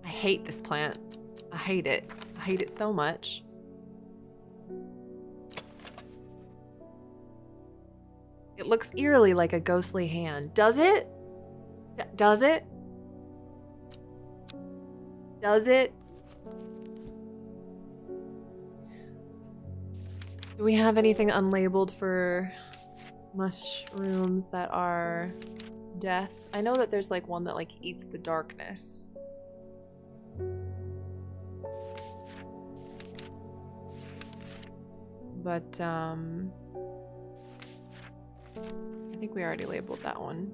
[SPEAKER 1] I hate this plant. I hate it. I hate it so much. It looks eerily like a ghostly hand. Does it? Does it? Does it? Do we have anything unlabeled for mushrooms that are death? I know that there's like one that like eats the darkness. But I think we already labeled that one.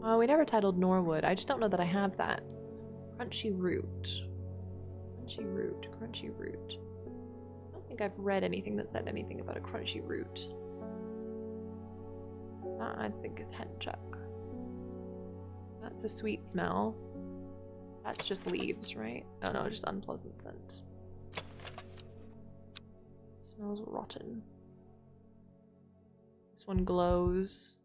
[SPEAKER 1] Oh, we never titled Norwood. I just don't know that I have that. Crunchy root. Crunchy root. Crunchy root. I don't think I've read anything that said anything about a crunchy root. I think it's henchuck. That's a sweet smell. That's just leaves, right? Oh no, just unpleasant scent. Smells rotten. This one glows.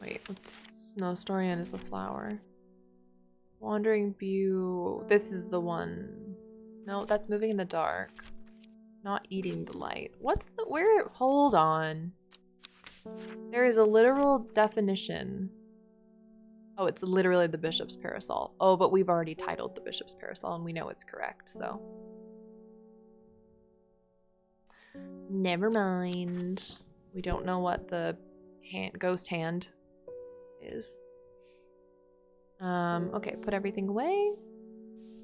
[SPEAKER 1] Wait, what's... No, Storian is the flower. Wandering Bew... This is the one... No, that's moving in the dark. Not eating the light. What's the... Where... Hold on. There is a literal definition Oh, it's literally the bishop's parasol. Oh, but we've already titled the bishop's parasol and we know it's correct, so. Never mind. We don't know what the ghost hand is. Okay, put everything away.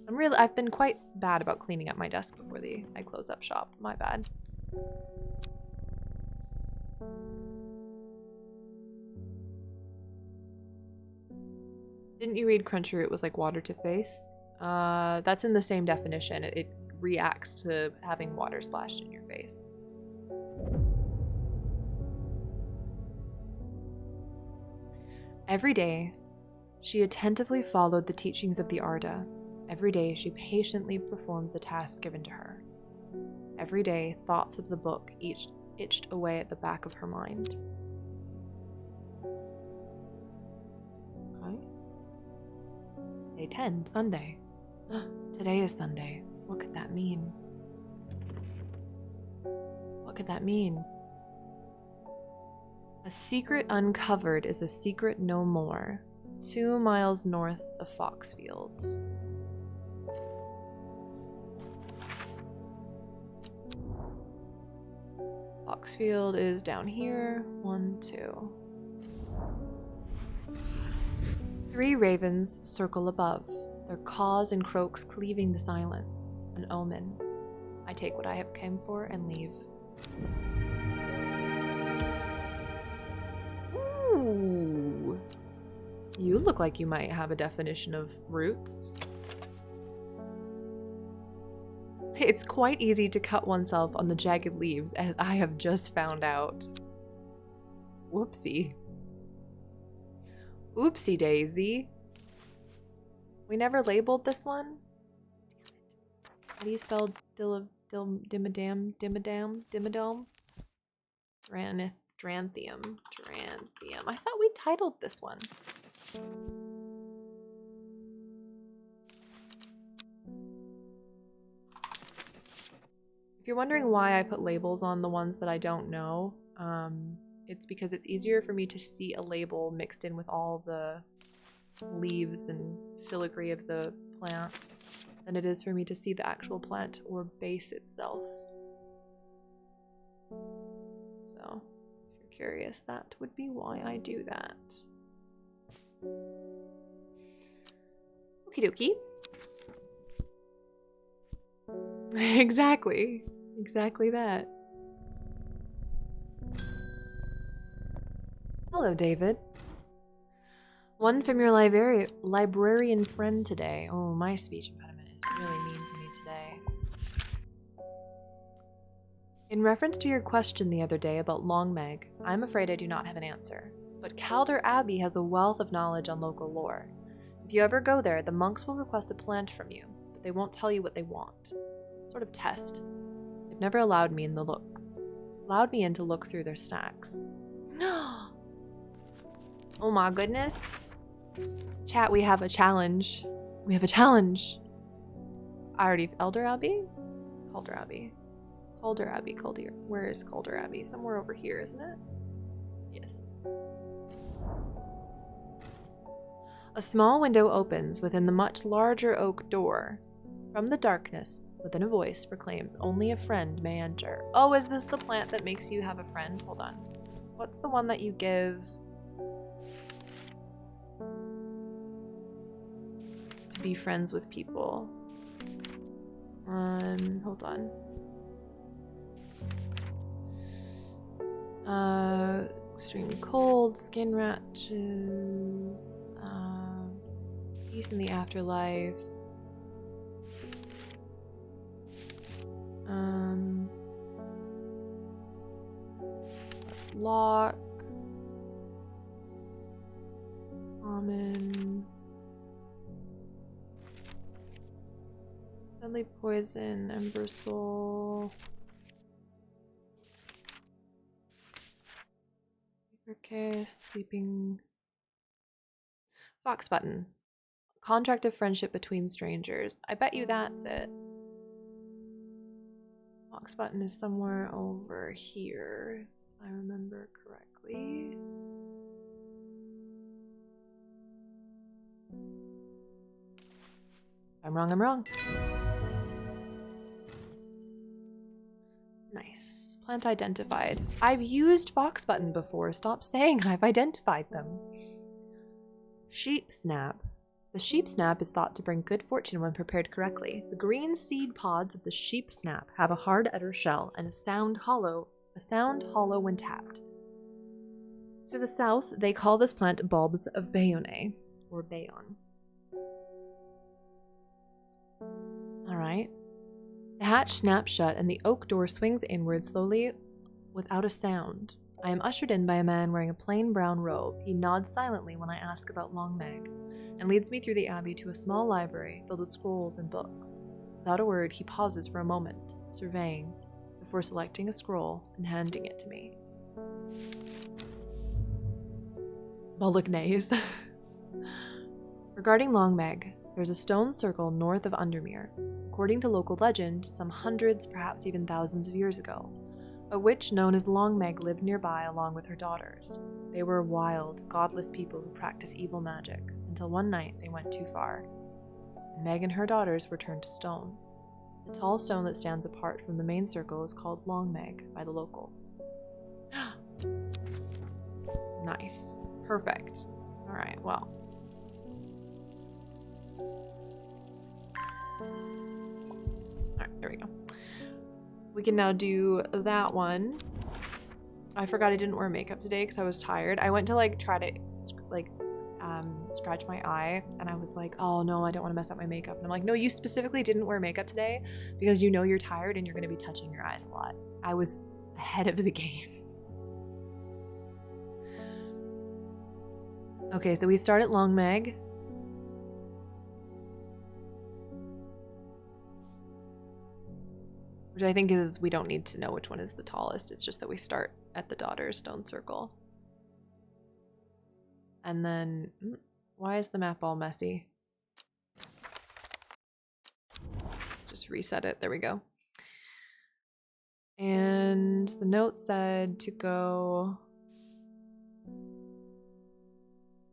[SPEAKER 1] I've been quite bad about cleaning up my desk before I close up shop. My bad. Didn't you read Crunchyroll? It was like water to face. That's in the same definition. It reacts to having water splashed in your face. Every day, she attentively followed the teachings of the Arda. Every day, she patiently performed the tasks given to her. Every day, thoughts of the book itched away at the back of her mind. Okay. Day 10, Sunday. Today is Sunday. What could that mean? What could that mean? A secret uncovered is a secret no more. 2 miles north of Foxfields. Foxfield is down here. 1, 2. 3 ravens circle above, their caws and croaks cleaving the silence. An omen. I take what I have come for and leave. Ooh. You look like you might have a definition of roots. It's quite easy to cut oneself on the jagged leaves, as I have just found out. Whoopsie. Oopsie daisy. We never labeled this one? How do you spell dimmadam? Dranthium. I thought we titled this one. If you're wondering why I put labels on the ones that I don't know, it's because it's easier for me to see a label mixed in with all the leaves and filigree of the plants than it is for me to see the actual plant or base itself. So, if you're curious, that would be why I do that. Okie dokie. Exactly that. Hello, David. One from your librarian friend today. Oh, my speech impediment is really mean to me today. In reference to your question the other day about Long Meg, I'm afraid I do not have an answer. But Calder Abbey has a wealth of knowledge on local lore. If you ever go there, the monks will request a plant from you, but they won't tell you what they want. Sort of test. They've never allowed me in to look through their stacks. Oh my goodness. Chat, we have a challenge. Elder Abbey? Calder Abbey. Where is Calder Abbey? Somewhere over here, isn't it? Yes. A small window opens within the much larger oak door. From the darkness, within a voice proclaims, only a friend may enter. Oh, is this the plant that makes you have a friend? Hold on. What's the one that you give to be friends with people? Hold on. Extreme cold, skin rashes, peace in the afterlife. Lock. Common. Deadly poison, ember soul. Case, sleeping. Fox button. Contract of friendship between strangers. I bet you that's it. Fox button is somewhere over here, if I remember correctly. If I'm wrong, I'm wrong. Nice. Plant identified. I've used Fox button before. Stop saying I've identified them. Sheep snap. The sheep snap is thought to bring good fortune when prepared correctly. The green seed pods of the sheep snap have a hard outer shell and a sound hollow when tapped. To the south, they call this plant bulbs of Bayonne, or Bayon. Alright. The hatch snaps shut and the oak door swings inward slowly without a sound. I am ushered in by a man wearing a plain brown robe. He nods silently when I ask about Long Meg, and leads me through the abbey to a small library filled with scrolls and books. Without a word, he pauses for a moment, surveying, before selecting a scroll and handing it to me. Bolognese. Regarding Long Meg, there's a stone circle north of Undermere. According to local legend, some hundreds, perhaps even thousands of years ago, a witch known as Long Meg lived nearby along with her daughters. They were wild, godless people who practiced evil magic, until one night they went too far, and Meg and her daughters were turned to stone. The tall stone that stands apart from the main circle is called Long Meg by the locals. Nice. Perfect. Alright, well. Alright, there we go. We can now do that one. I forgot I didn't wear makeup today because I was tired. I went to try to scratch my eye, and I was like, oh no, I don't want to mess up my makeup. And I'm like, no, you specifically didn't wear makeup today because you know you're tired and you're going to be touching your eyes a lot. I was ahead of the game. Okay, so we start at Long Meg. Which I think is, we don't need to know which one is the tallest. It's just that we start at the daughter's stone circle. And then, why is the map all messy? Just reset it. There we go. And the note said to go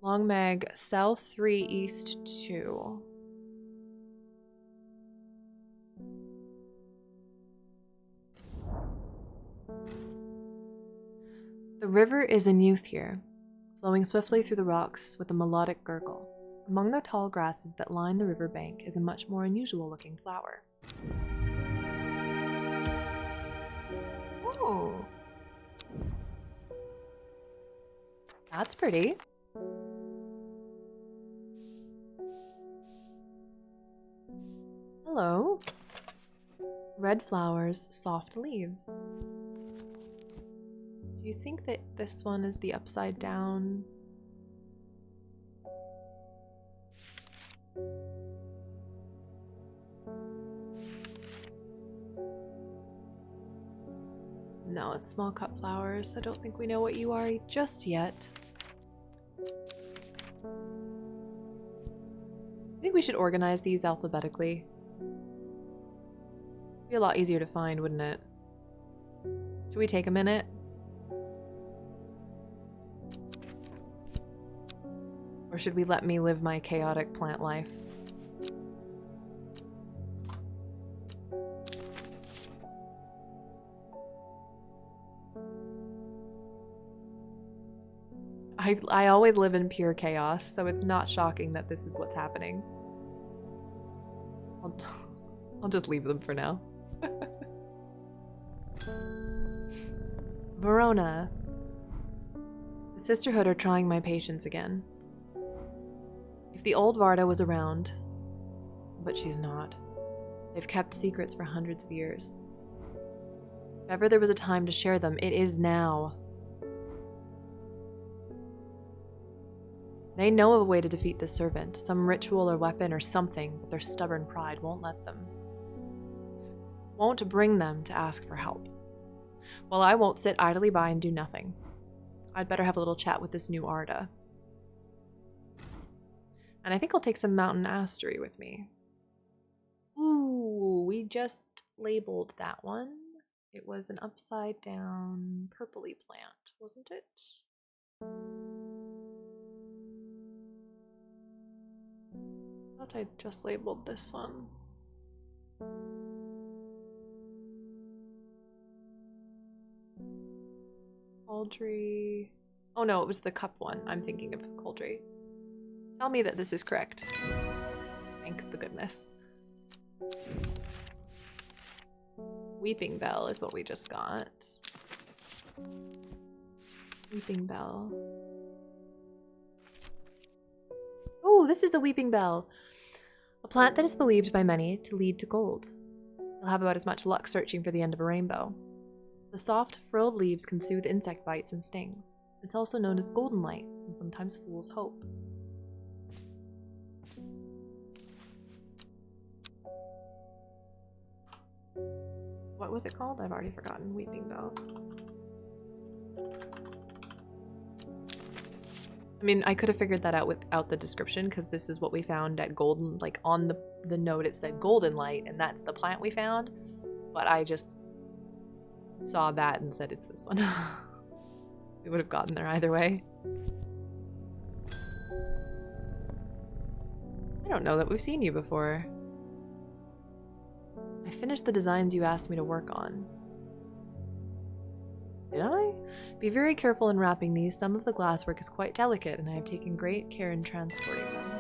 [SPEAKER 1] Long Meg, south 3, east 2. The river is in youth here, flowing swiftly through the rocks with a melodic gurgle. Among the tall grasses that line the river bank is a much more unusual looking flower. Ooh. That's pretty. Hello. Red flowers, soft leaves. Do you think that this one is the upside down? No, it's small cut flowers. I don't think we know what you are just yet. I think we should organize these alphabetically. Be a lot easier to find, wouldn't it? Should we take a minute? Or should we let me live my chaotic plant life? I always live in pure chaos, so it's not shocking that this is what's happening. I'll just leave them for now. Verona. The Sisterhood are trying my patience again. If the old Varda was around, but she's not. They've kept secrets for hundreds of years. If ever there was a time to share them, it is now. They know of a way to defeat this servant, some ritual or weapon or something, but their stubborn pride won't let them. Won't bring them to ask for help. Well, I won't sit idly by and do nothing. I'd better have a little chat with this new Arda. And I think I'll take some mountain astery with me. Ooh, we just labeled that one. It was an upside down purpley plant, wasn't it? I thought I just labeled this one. Cauldry. Oh no, it was the cup one. I'm thinking of Cauldry. Tell me that this is correct. Thank the goodness. Weeping Bell is what we just got. Weeping Bell. Oh, this is a Weeping Bell. A plant that is believed by many to lead to gold. You'll have about as much luck searching for the end of a rainbow. The soft, frilled leaves can soothe insect bites and stings. It's also known as golden light and sometimes fool's hope. What was it called? I've already forgotten. Weeping Bell. I mean, I could have figured that out without the description because this is what we found at Golden, like on the note it said golden light and that's the plant we found. But I just saw that and said it's this one. We would have gotten there either way. I don't know that we've seen you before. I finished the designs you asked me to work on. Did I? Be very careful in wrapping these. Some of the glasswork is quite delicate and I have taken great care in transporting them.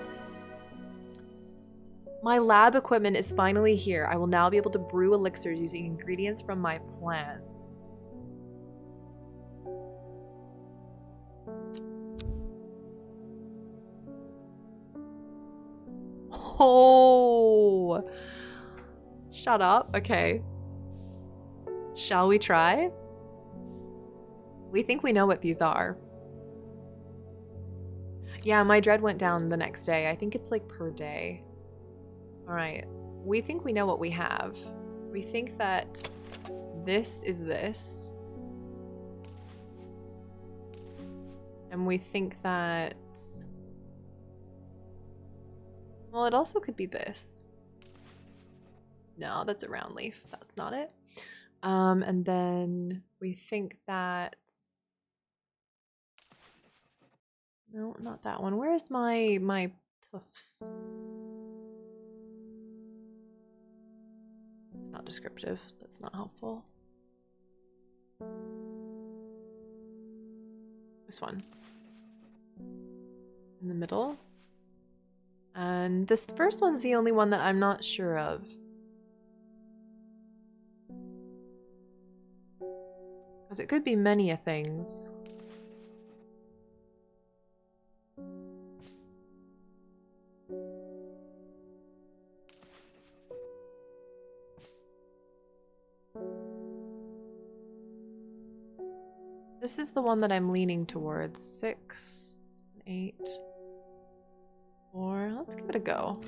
[SPEAKER 1] My lab equipment is finally here. I will now be able to brew elixirs using ingredients from my plants. Oh! Shut up. Okay. Shall we try? We think we know what these are. Yeah, my dread went down the next day. I think it's like per day. All right. We think we know what we have. We think that this is this. And we think that... Well, it also could be this. No, that's a round leaf. That's not it. And then we think that... No, not that one. Where is my tufts? It's not descriptive. That's not helpful. This one. In the middle. And this first one's the only one that I'm not sure of. Because it could be many a things. This is the one that I'm leaning towards. 6, 8, 4. Let's give it a go.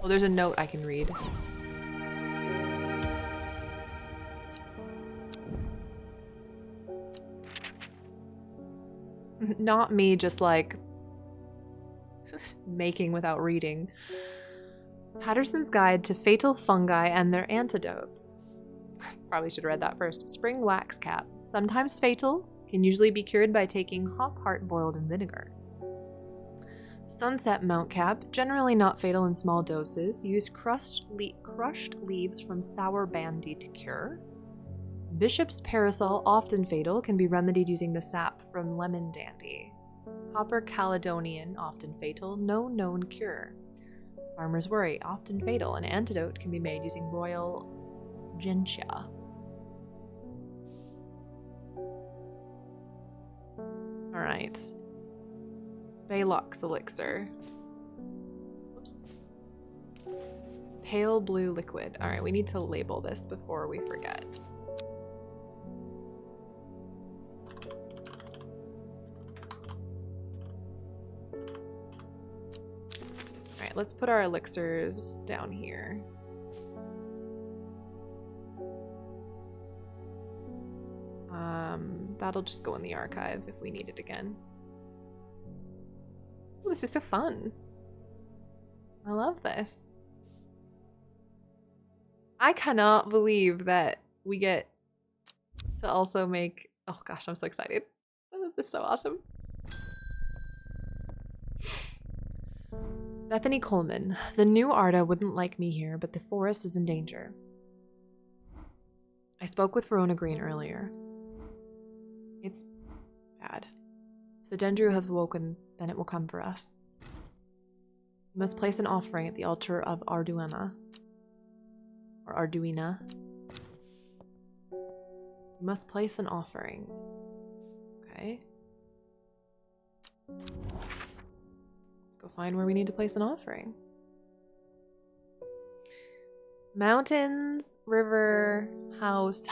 [SPEAKER 1] Oh, there's a note I can read. Not me just like making without reading. Patterson's Guide to Fatal Fungi and Their Antidotes. Probably should have read that first. Spring wax cap. Sometimes fatal, can usually be cured by taking hop heart boiled in vinegar. Sunset mount cap, generally not fatal in small doses. Use crushed leaves from sour bandy to cure. Bishop's parasol, often fatal, can be remedied using the sap from lemon dandy. Copper Caledonian, often fatal, no known cure. Farmer's worry, often fatal. An antidote can be made using royal gentian. Alright. Baylock's elixir. Oops. Pale blue liquid. Alright, we need to label this before we forget. Alright, let's put our elixirs down here. That'll just go in the archive if we need it again. Ooh, this is so fun. I love this. I cannot believe that we get to also make... Oh gosh, I'm so excited. This is so awesome. Bethany Coleman. The new Arda wouldn't like me here, but the forest is in danger. I spoke with Verona Green earlier. It's bad. If the Dendru have woken, then it will come for us. You must place an offering at the altar of Arduina. Or Arduina. You must place an offering. Okay. Let's go find where we need to place an offering. Mountains, river, house.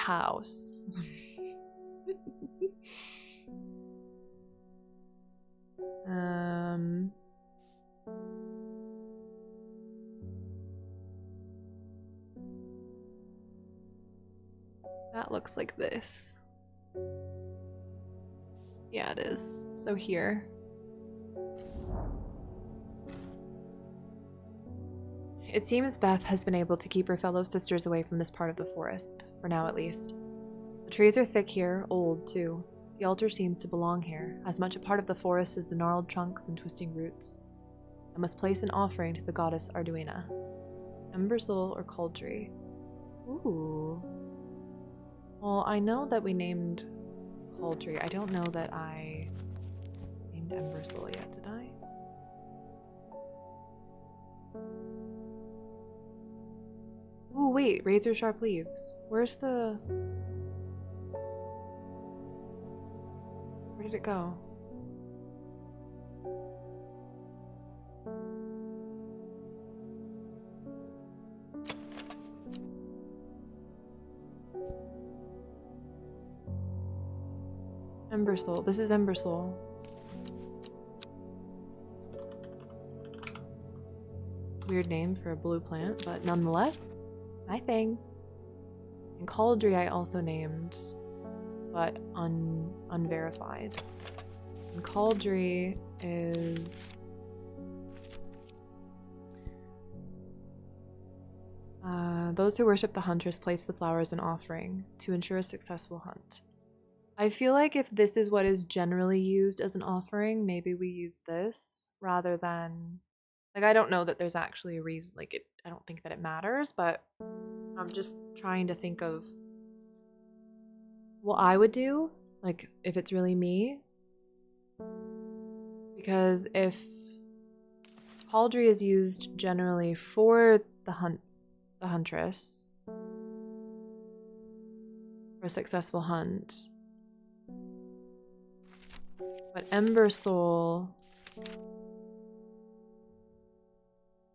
[SPEAKER 1] That looks like this. Yeah, it is. So here. It seems Beth has been able to keep her fellow sisters away from this part of the forest, for now at least. The trees are thick here, old too. The altar seems to belong here, as much a part of the forest as the gnarled trunks and twisting roots. I must place an offering to the goddess Arduina. Embersoul or Cauldry? Ooh. Well, I know that we named Cauldry. I don't know that I named Embersoul yet, did I? Ooh, wait, razor sharp leaves. Where's the... Where did it go? Embersoul. This is Embersoul. Weird name for a blue plant, but nonetheless, my thing. And Cauldry I also named, but unverified. And Cauldry is... those who worship the huntress place the flowers in offering to ensure a successful hunt. I feel like if this is what is generally used as an offering, maybe we use this rather than... Like, I don't know that there's actually a reason, like, I don't think that it matters, but I'm just trying to think of what I would do, like, if it's really me. Because if Cauldry is used generally for the huntress, for a successful hunt, but Embersoul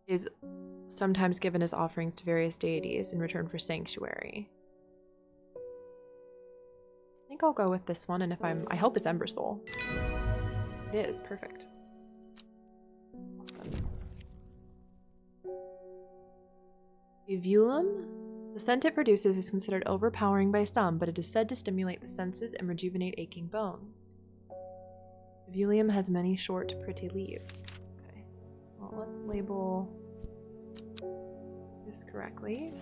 [SPEAKER 1] is sometimes given as offerings to various deities in return for sanctuary. I think I'll go with this one, and if I hope it's Embersoul. It is, perfect. Awesome. Vivulum? The scent it produces is considered overpowering by some, but it is said to stimulate the senses and rejuvenate aching bones. Vivulum has many short, pretty leaves. Okay, well, let's label this correctly.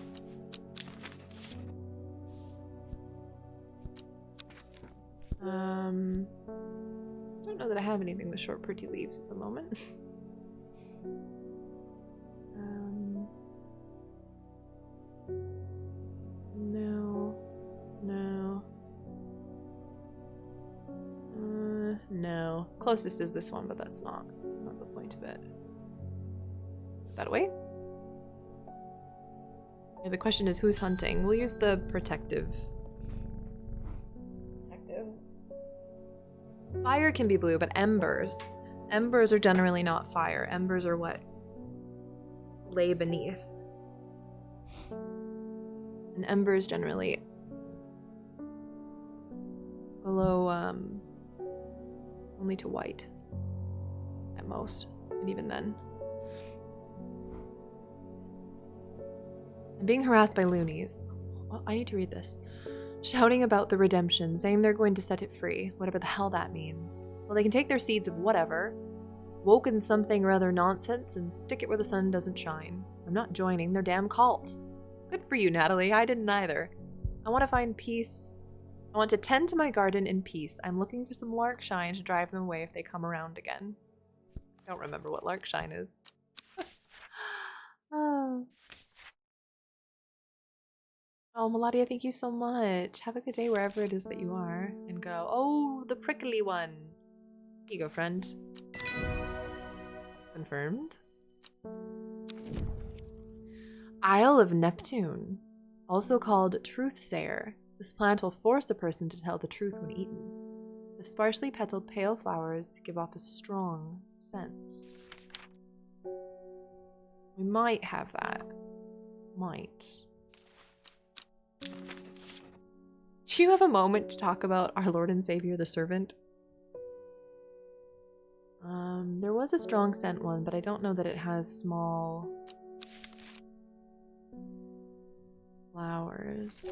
[SPEAKER 1] I don't know that I have anything with short, pretty leaves at the moment. No. Closest is this one, but that's not the point of it. Put that away. Yeah, the question is who's hunting? We'll use the protective. Fire can be blue, but embers. Embers are generally not fire. Embers are what lay beneath. And embers generally glow only to white at most, and even then. I'm being harassed by loonies. Oh, I need to read this. Shouting about the redemption, saying they're going to set it free, whatever the hell that means. Well, they can take their seeds of whatever, woken something or other nonsense, and stick it where the sun doesn't shine. I'm not joining their damn cult. Good for you, Natalie. I didn't either. I want to find peace. I want to tend to my garden in peace. I'm looking for some lark shine to drive them away if they come around again. I don't remember what lark shine is. Oh. Oh, Meladia, thank you so much. Have a good day wherever it is that you are. And go, oh, the prickly one. Here you go, friend. Confirmed. Isle of Neptune. Also called Truthsayer. This plant will force a person to tell the truth when eaten. The sparsely petaled pale flowers give off a strong scent. We might have that. Might. Do you have a moment to talk about our Lord and Savior, the servant? There was a strong scent one, but I don't know that it has small flowers.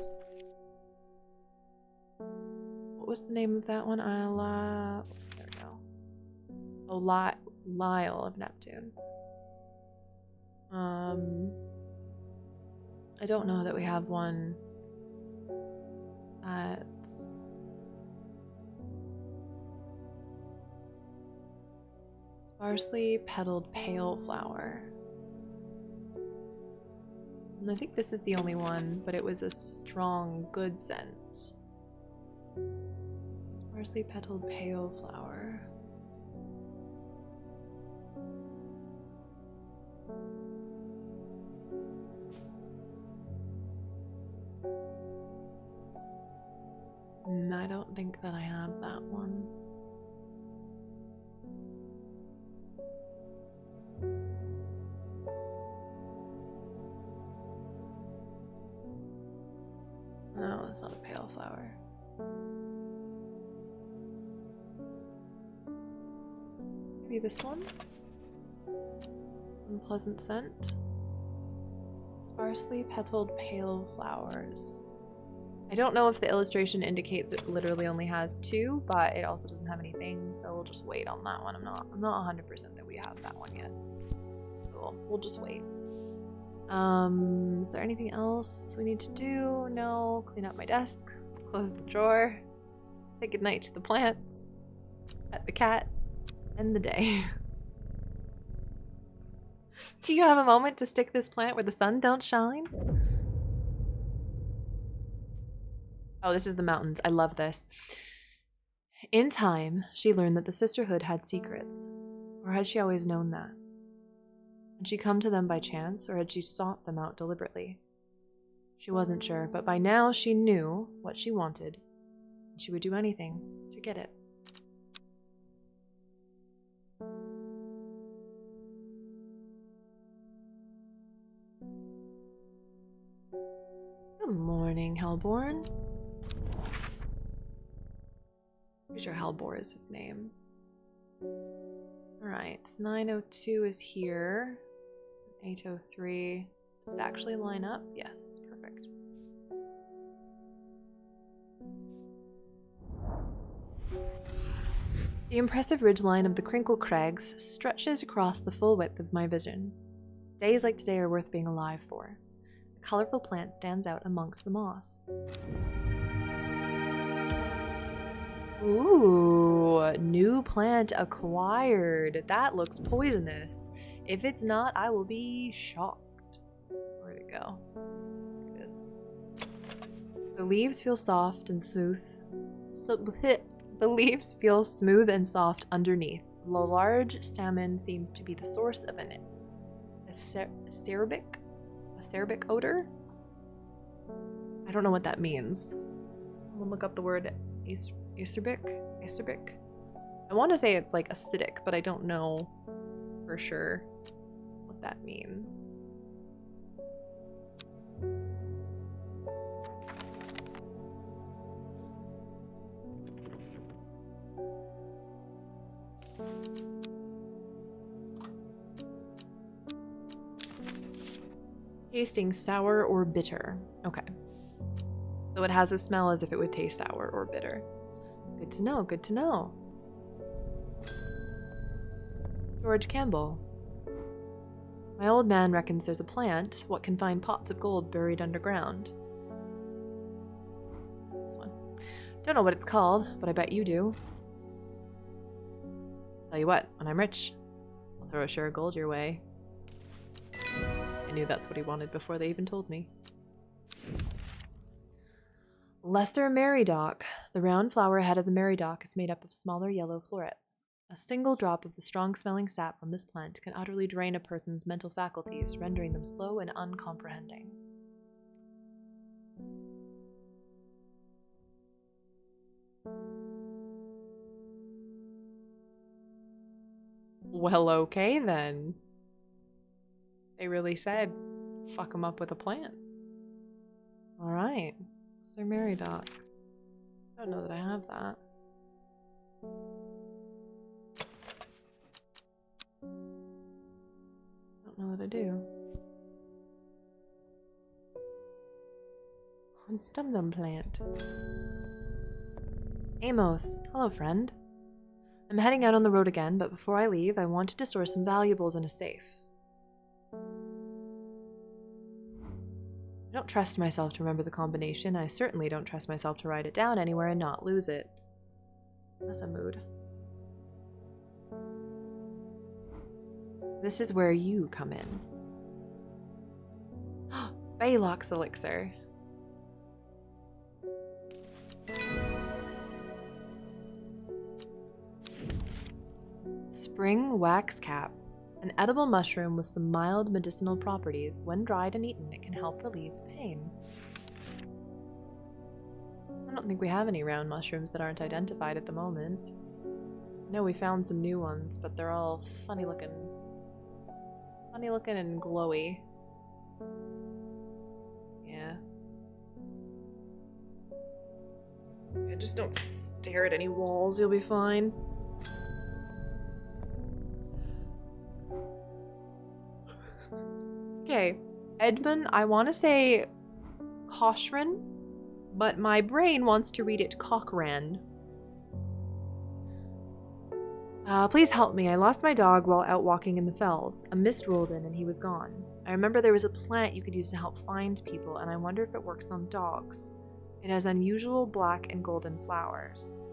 [SPEAKER 1] What was the name of that one? There we go. Oh, Lyle of Neptune. I don't know that we have one that's sparsely petaled pale flower. And I think this is the only one, but it was a strong, good scent. Sparsely petaled pale flower. I don't think that I have that one. No, it's not a pale flower. Maybe this one? Unpleasant scent. Sparsely petaled pale flowers. I don't know if the illustration indicates it literally only has two, but it also doesn't have anything, so we'll just wait on that one. I'm not 100% that we have that one yet. So we'll just wait. Is there anything else we need to do? No. Clean up my desk. Close the drawer. Say goodnight to the plants. Pet the cat. End the day. Do you have a moment to stick this plant where the sun don't shine? Oh, this is the mountains. I love this. In time, she learned that the sisterhood had secrets. Or had she always known that? Had she come to them by chance, or had she sought them out deliberately? She wasn't sure, but by now she knew what she wanted, and she would do anything to get it. Good morning, Hellborn. Pretty sure Hellbor is his name. Alright, 902 is here. 803. Does it actually line up? Yes, perfect. The impressive ridgeline of the Crinkle Crags stretches across the full width of my vision. Days like today are worth being alive for. A colorful plant stands out amongst the moss. Ooh, new plant acquired. That looks poisonous. If it's not, I will be shocked. Where'd it go? There it is. The leaves feel soft and smooth. The leaves feel smooth and soft underneath. The large stamen seems to be the source of an acerbic odor? I don't know what that means. Someone look up the word acerbic. I want to say it's like acidic, but I don't know for sure what that means. Tasting sour or bitter. Okay. So it has a smell as if it would taste sour or bitter. Good to know, good to know. George Campbell. My old man reckons there's a plant what can find pots of gold buried underground. This one. Don't know what it's called, but I bet you do. Tell you what, when I'm rich, I'll throw a share of gold your way. I knew that's what he wanted before they even told me. Lesser Meridoc. The round flower head of the Meridoc is made up of smaller yellow florets. A single drop of the strong-smelling sap from this plant can utterly drain a person's mental faculties, rendering them slow and uncomprehending. Well, okay then. They really said, fuck them up with a plant. Alright. Sir Meridoc. Don't know that I have that. Don't know that I do. Dum-dum plant. Amos. Hello, friend. I'm heading out on the road again, but before I leave, I wanted to store some valuables in a safe. I don't trust myself to remember the combination. I certainly don't trust myself to write it down anywhere and not lose it. That's a mood. This is where you come in. Baylock's elixir. Spring wax cap. An edible mushroom with some mild medicinal properties. When dried and eaten, it can help relieve pain. I don't think we have any round mushrooms that aren't identified at the moment. I know we found some new ones, but they're all funny looking. Funny looking and glowy. Yeah. Yeah, just don't stare at any walls, you'll be fine. Okay, Edmund, I want to say Cochran, but my brain wants to read it Cochran. Please help me. I lost my dog while out walking in the fells. A mist rolled in and he was gone. I remember there was a plant you could use to help find people, and I wonder if it works on dogs. It has unusual black and golden flowers.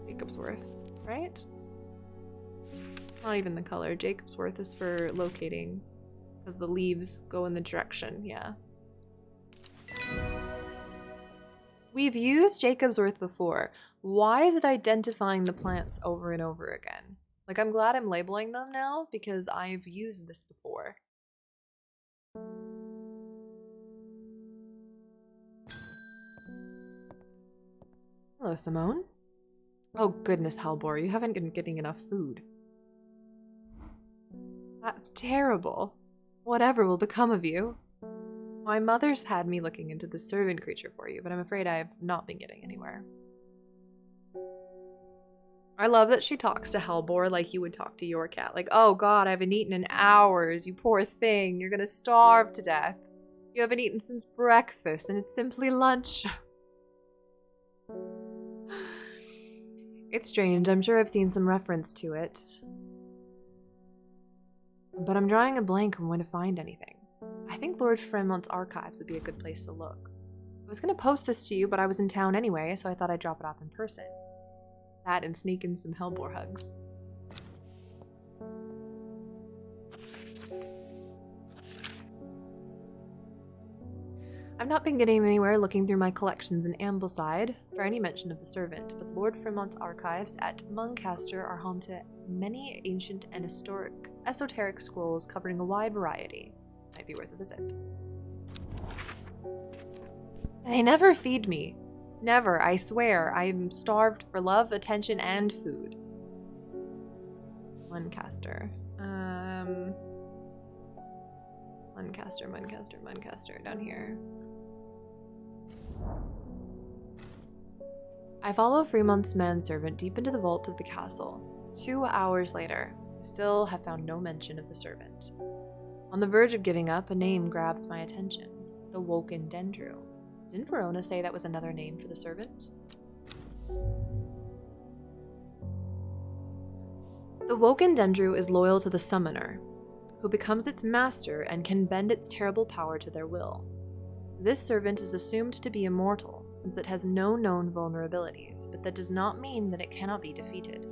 [SPEAKER 1] Jacobsworth, right? Not even the color. Jacobsworth is for locating, because the leaves go in the direction, yeah. We've used Jacobsworth before. Why is it identifying the plants over and over again? Like, I'm glad I'm labeling them now, because I've used this before. Hello, Simone. Oh goodness, Halbor, you haven't been getting enough food. That's terrible. Whatever will become of you? My mother's had me looking into the servant creature for you, but I'm afraid I have not been getting anywhere. I love that she talks to Halbor like you would talk to your cat. Like, oh god, I haven't eaten in hours, you poor thing. You're gonna starve to death. You haven't eaten since breakfast, and it's simply lunch. It's strange, I'm sure I've seen some reference to it. But I'm drawing a blank on when to find anything. I think Lord Fremont's archives would be a good place to look. I was going to post this to you, but I was in town anyway, so I thought I'd drop it off in person. That and sneak in some Halbor hugs. I've not been getting anywhere looking through my collections in Ambleside for any mention of the servant, but Lord Fremont's archives at Muncaster are home to many ancient and esoteric scrolls covering a wide variety. Might be worth a visit. They never feed me. Never, I swear. I'm starved for love, attention, and food. Muncaster. Muncaster, down here. I follow Fremont's manservant deep into the vaults of the castle. 2 hours later, I still have found no mention of the servant. On the verge of giving up, a name grabs my attention. The Woken Dendru. Didn't Verona say that was another name for the servant? The Woken Dendru is loyal to the summoner, who becomes its master and can bend its terrible power to their will. This servant is assumed to be immortal, since it has no known vulnerabilities, but that does not mean that it cannot be defeated.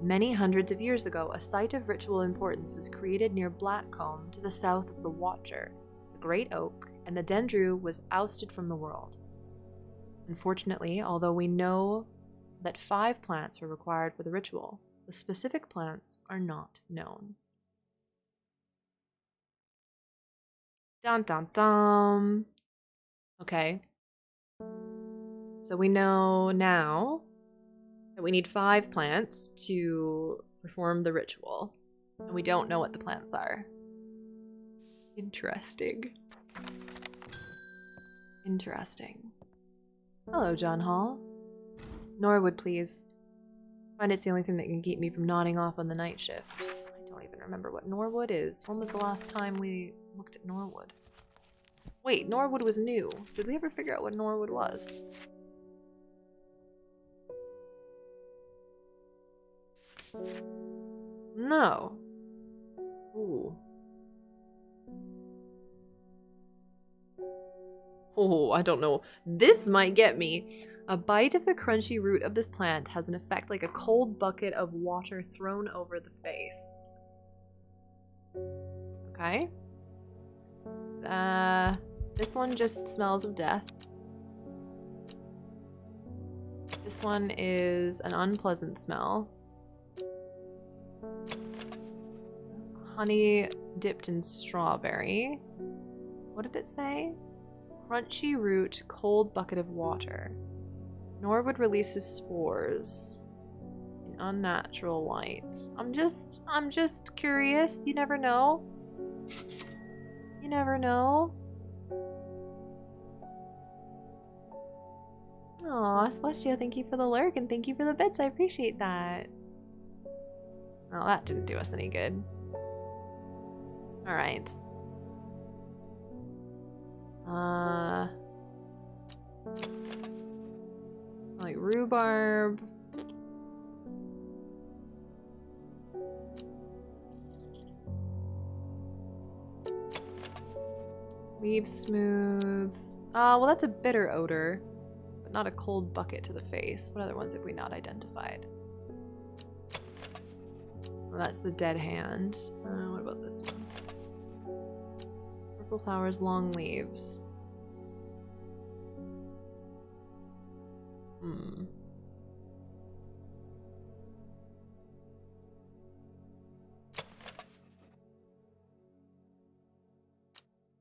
[SPEAKER 1] Many hundreds of years ago, a site of ritual importance was created near Blackcomb to the south of the Watcher, the Great Oak, and the Dendrew was ousted from the world. Unfortunately, although we know that 5 plants were required for the ritual, the specific plants are not known. Dun dun dun. Okay. So we know now that we need 5 plants to perform the ritual, and we don't know what the plants are. Interesting. Interesting. Hello, John Hall. Norwood, please. I find it's the only thing that can keep me from nodding off on the night shift. I don't even remember what Norwood is. When was the last time we looked at Norwood? Wait, Norwood was new. Did we ever figure out what Norwood was? No. Ooh. Oh, I don't know. This might get me. A bite of the crunchy root of this plant has an effect like a cold bucket of water thrown over the face. Okay. This one just smells of death. This one is an unpleasant smell. Honey dipped in strawberry. What did it say? Crunchy root, cold bucket of water. Norwood releases spores in unnatural light. I'm just curious. You never know. You never know. Aw, Celestia, thank you for the lurk and thank you for the bits. I appreciate that. Oh, that didn't do us any good. Alright. Like rhubarb. Leave smooth. Well, that's a bitter odor, but not a cold bucket to the face. What other ones have we not identified? Well, that's the dead hand. What about this one? Purple flowers, long leaves.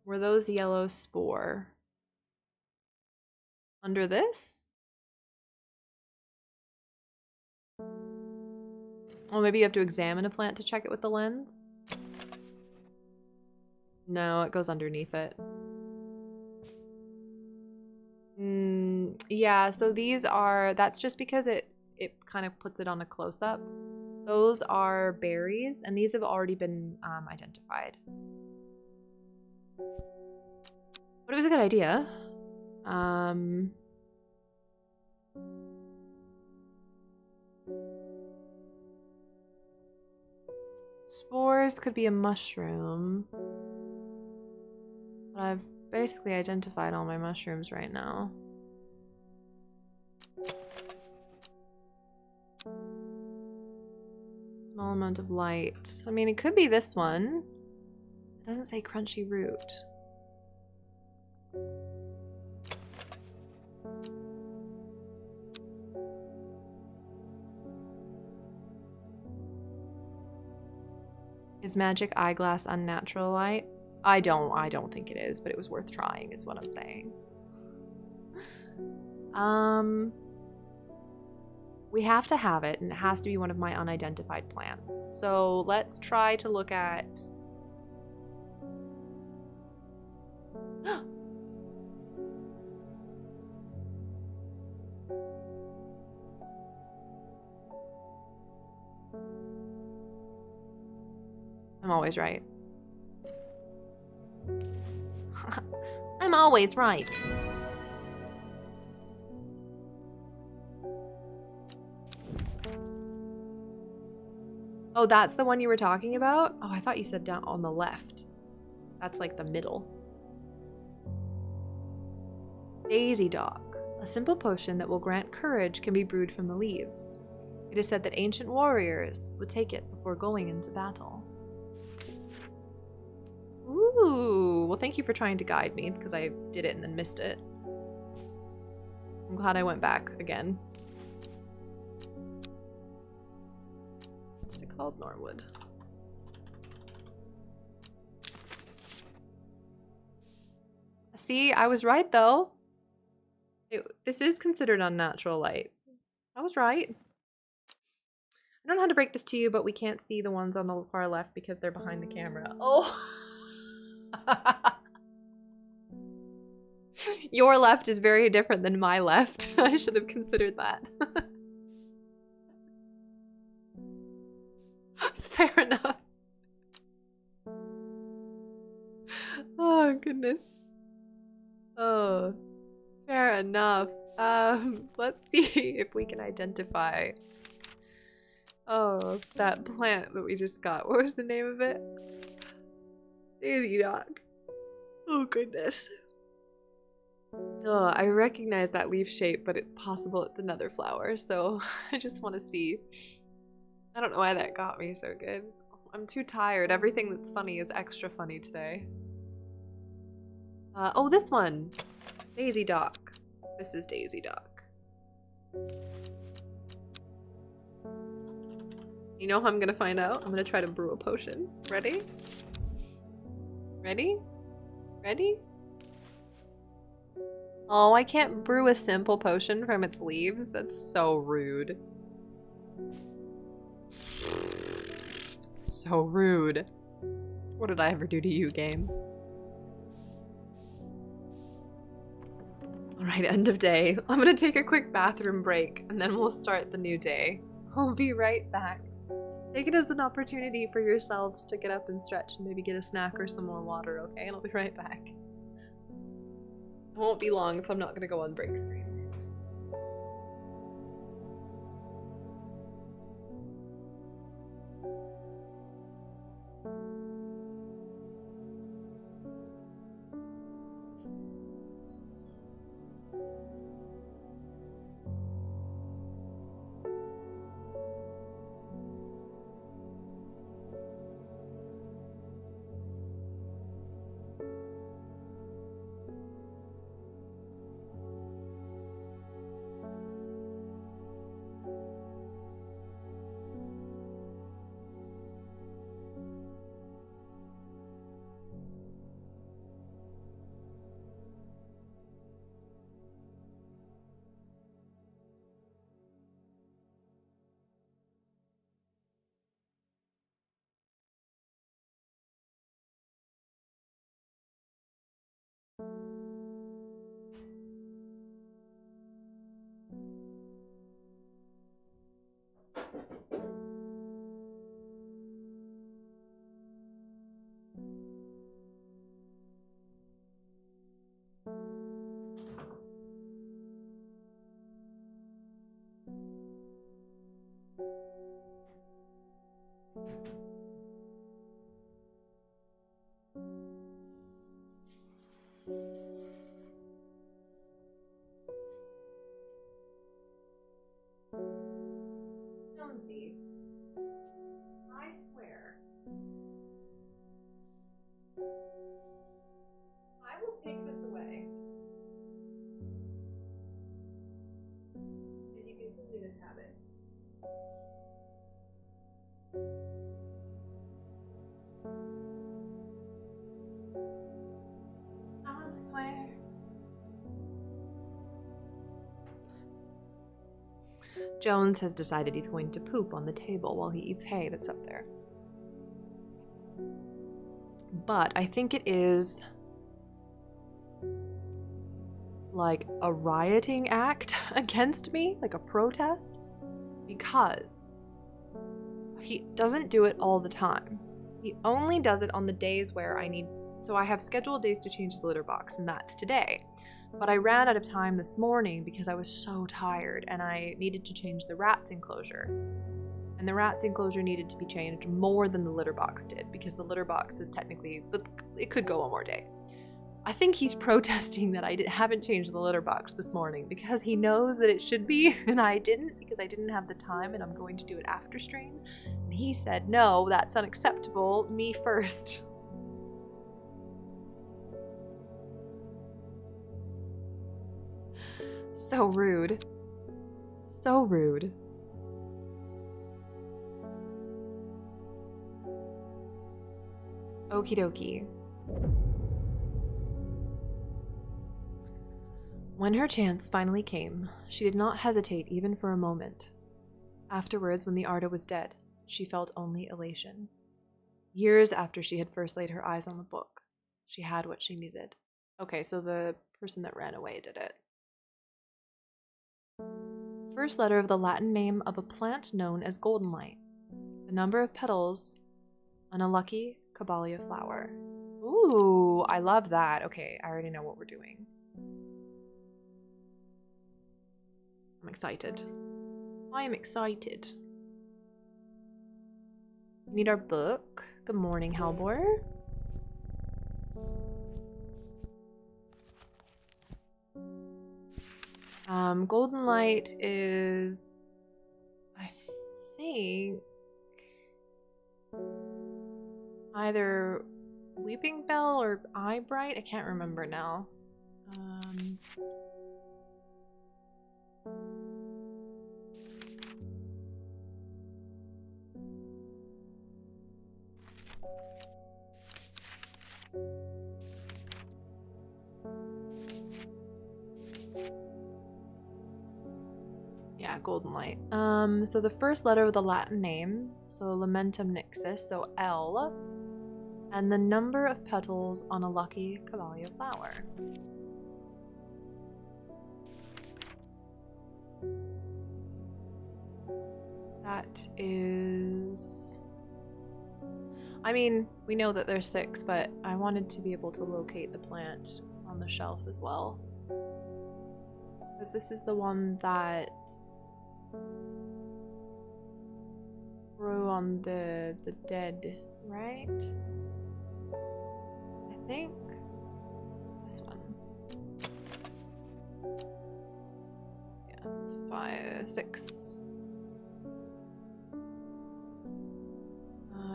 [SPEAKER 1] Were those yellow spore? Under this? Well, maybe you have to examine a plant to check it with the lens? No, it goes underneath it. Yeah, so these are, that's just because it kind of puts it on a close-up. Those are berries, and these have already been identified. But it was a good idea. Spores could be a mushroom. But I've basically identified all my mushrooms right now. Small amount of light. I mean, it could be this one. It doesn't say crunchy root. Is magic eyeglass unnatural light? I don't think it is, but it was worth trying, is what I'm saying. We have to have it, and it has to be one of my unidentified plants. So let's try to look at... I'm always right. I'm always right. Oh, that's the one you were talking about? Oh, I thought you said down on the left. That's like the middle. Daisy Dock. A simple potion that will grant courage can be brewed from the leaves. It It is said that ancient warriors would take it before going into battle. Ooh, well, thank you for trying to guide me, because I did it and then missed it. I'm glad I went back again. What's it called? Norwood. See, I was right, though. This is considered unnatural light. I was right. I don't know how to break this to you, but we can't see the ones on the far left because they're behind the camera. Oh! Your left is very different than my left. I should have considered that. Fair enough. Oh, goodness. Oh, fair enough. Let's see if we can identify. Oh, that plant that we just got. What was the name of it? Daisy dog. Oh, goodness. Oh, I recognize that leaf shape, but it's possible it's another flower, so I just want to see. I don't know why that got me so good. I'm too tired. Everything that's funny is extra funny today. Oh, this one. Daisy Dock. This is Daisy Dock. You know how I'm gonna find out? I'm gonna try to brew a potion. Ready? Ready? Ready? Oh, I can't brew a simple potion from its leaves? That's so rude. So rude. What did I ever do to you, game? Alright, end of day. I'm gonna take a quick bathroom break and then we'll start the new day. I'll be right back. Take it as an opportunity for yourselves to get up and stretch and maybe get a snack or some more water, okay? And I'll be right back. It won't be long, so I'm not gonna go on break screen. Jonesy, I swear, I will take this away. And you can clean it have it. I swear. Jones has decided he's going to poop on the table while he eats hay that's up there. But I think it is like a rioting act against me, like a protest, because he doesn't do it all the time. He only does it on the days where I need. So I have scheduled days to change his litter box, and that's today. But I ran out of time this morning because I was so tired and I needed to change the rat's enclosure. And the rat's enclosure needed to be changed more than the litter box did because the litter box is technically, it could go one more day. I think he's protesting that I haven't changed the litter box this morning because he knows that it should be and I didn't because I didn't have the time and I'm going to do it after stream. And he said, no, that's unacceptable. Me first. So rude. So rude. Okie dokie. When her chance finally came, she did not hesitate even for a moment. Afterwards, when the Arda was dead, she felt only elation. Years after she had first laid her eyes on the book, she had what she needed. Okay, so the person that ran away did it. First letter of the Latin name of a plant known as golden light. The number of petals on a lucky Caballia flower. Ooh, I love that. Okay, I already know what we're doing. I'm excited. I am excited. We need our book. Good morning, Halbor. Golden light is, I think, either Weeping Bell or Eye Bright. I can't remember now. Yeah, golden light. So the first letter of the Latin name, so Lamentum Nixis, so L, and the number of petals on a lucky Caballia flower. That is... I mean, we know that there's 6, but I wanted to be able to locate the plant on the shelf as well. Because this is the one that grew on the dead, right? I think this one. Yeah, it's 5, 6.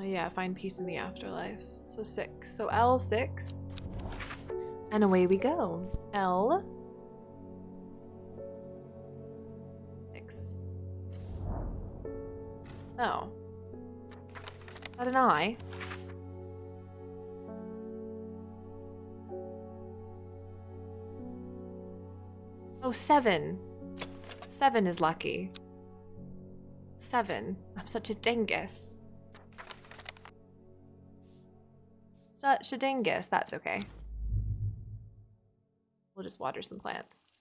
[SPEAKER 1] Yeah, find peace in the afterlife. So 6. So L6. And away we go. L. 6. Oh. Is that an I? Oh, 7. 7 is lucky. 7. I'm such a dingus. Such a dingus. That's okay. We'll just water some plants.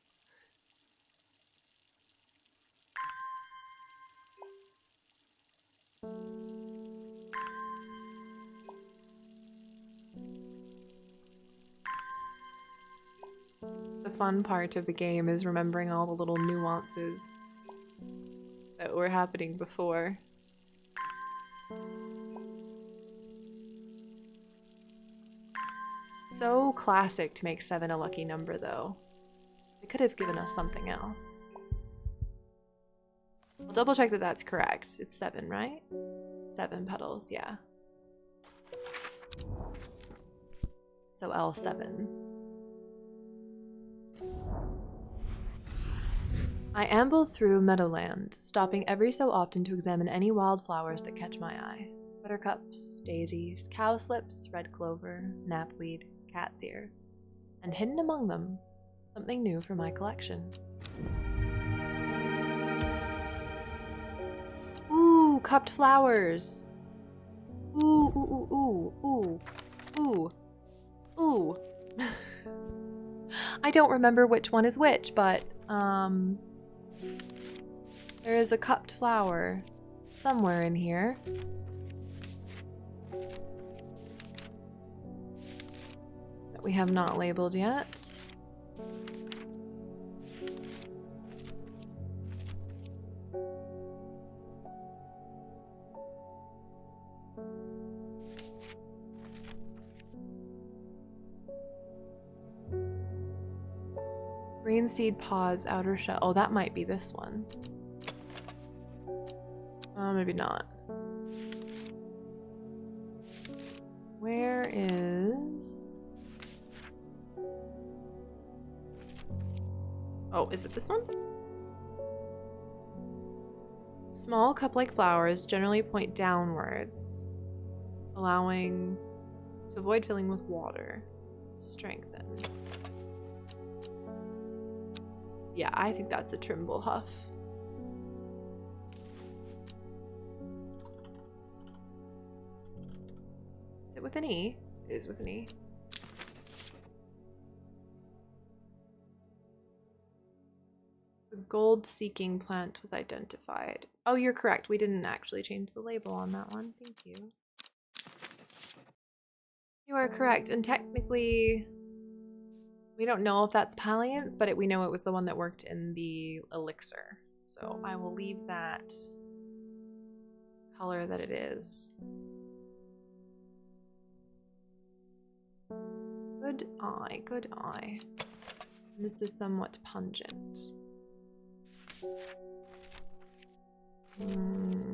[SPEAKER 1] The fun part of the game is remembering all the little nuances that were happening before. So classic to make 7 a lucky number, though. They could have given us something else. We'll double check that that's correct. It's 7, right? 7 petals, yeah. So L7. I amble through meadowland, stopping every so often to examine any wildflowers that catch my eye. Buttercups, daisies, cowslips, red clover, knapweed, cat's ear. And hidden among them, something new for my collection. Ooh, cupped flowers! Ooh, ooh, ooh, ooh, ooh, ooh, ooh. I don't remember which one is which, but, there is a cupped flower somewhere in here. That we have not labeled yet. Green seed pods, outer shell. Oh, that might be this one. Maybe not. Where is... Oh, is it this one? Small cup-like flowers generally point downwards, allowing to avoid filling with water. Strengthen. Yeah, I think that's a Trimble Huff. Is it with an E? It is with an E. The gold-seeking plant was identified. Oh, you're correct. We didn't actually change the label on that one. Thank you. You are correct. And technically, we don't know if that's Palliance, but we know it was the one that worked in the elixir. So I will leave that color that it is. Good eye, good eye. This is somewhat pungent.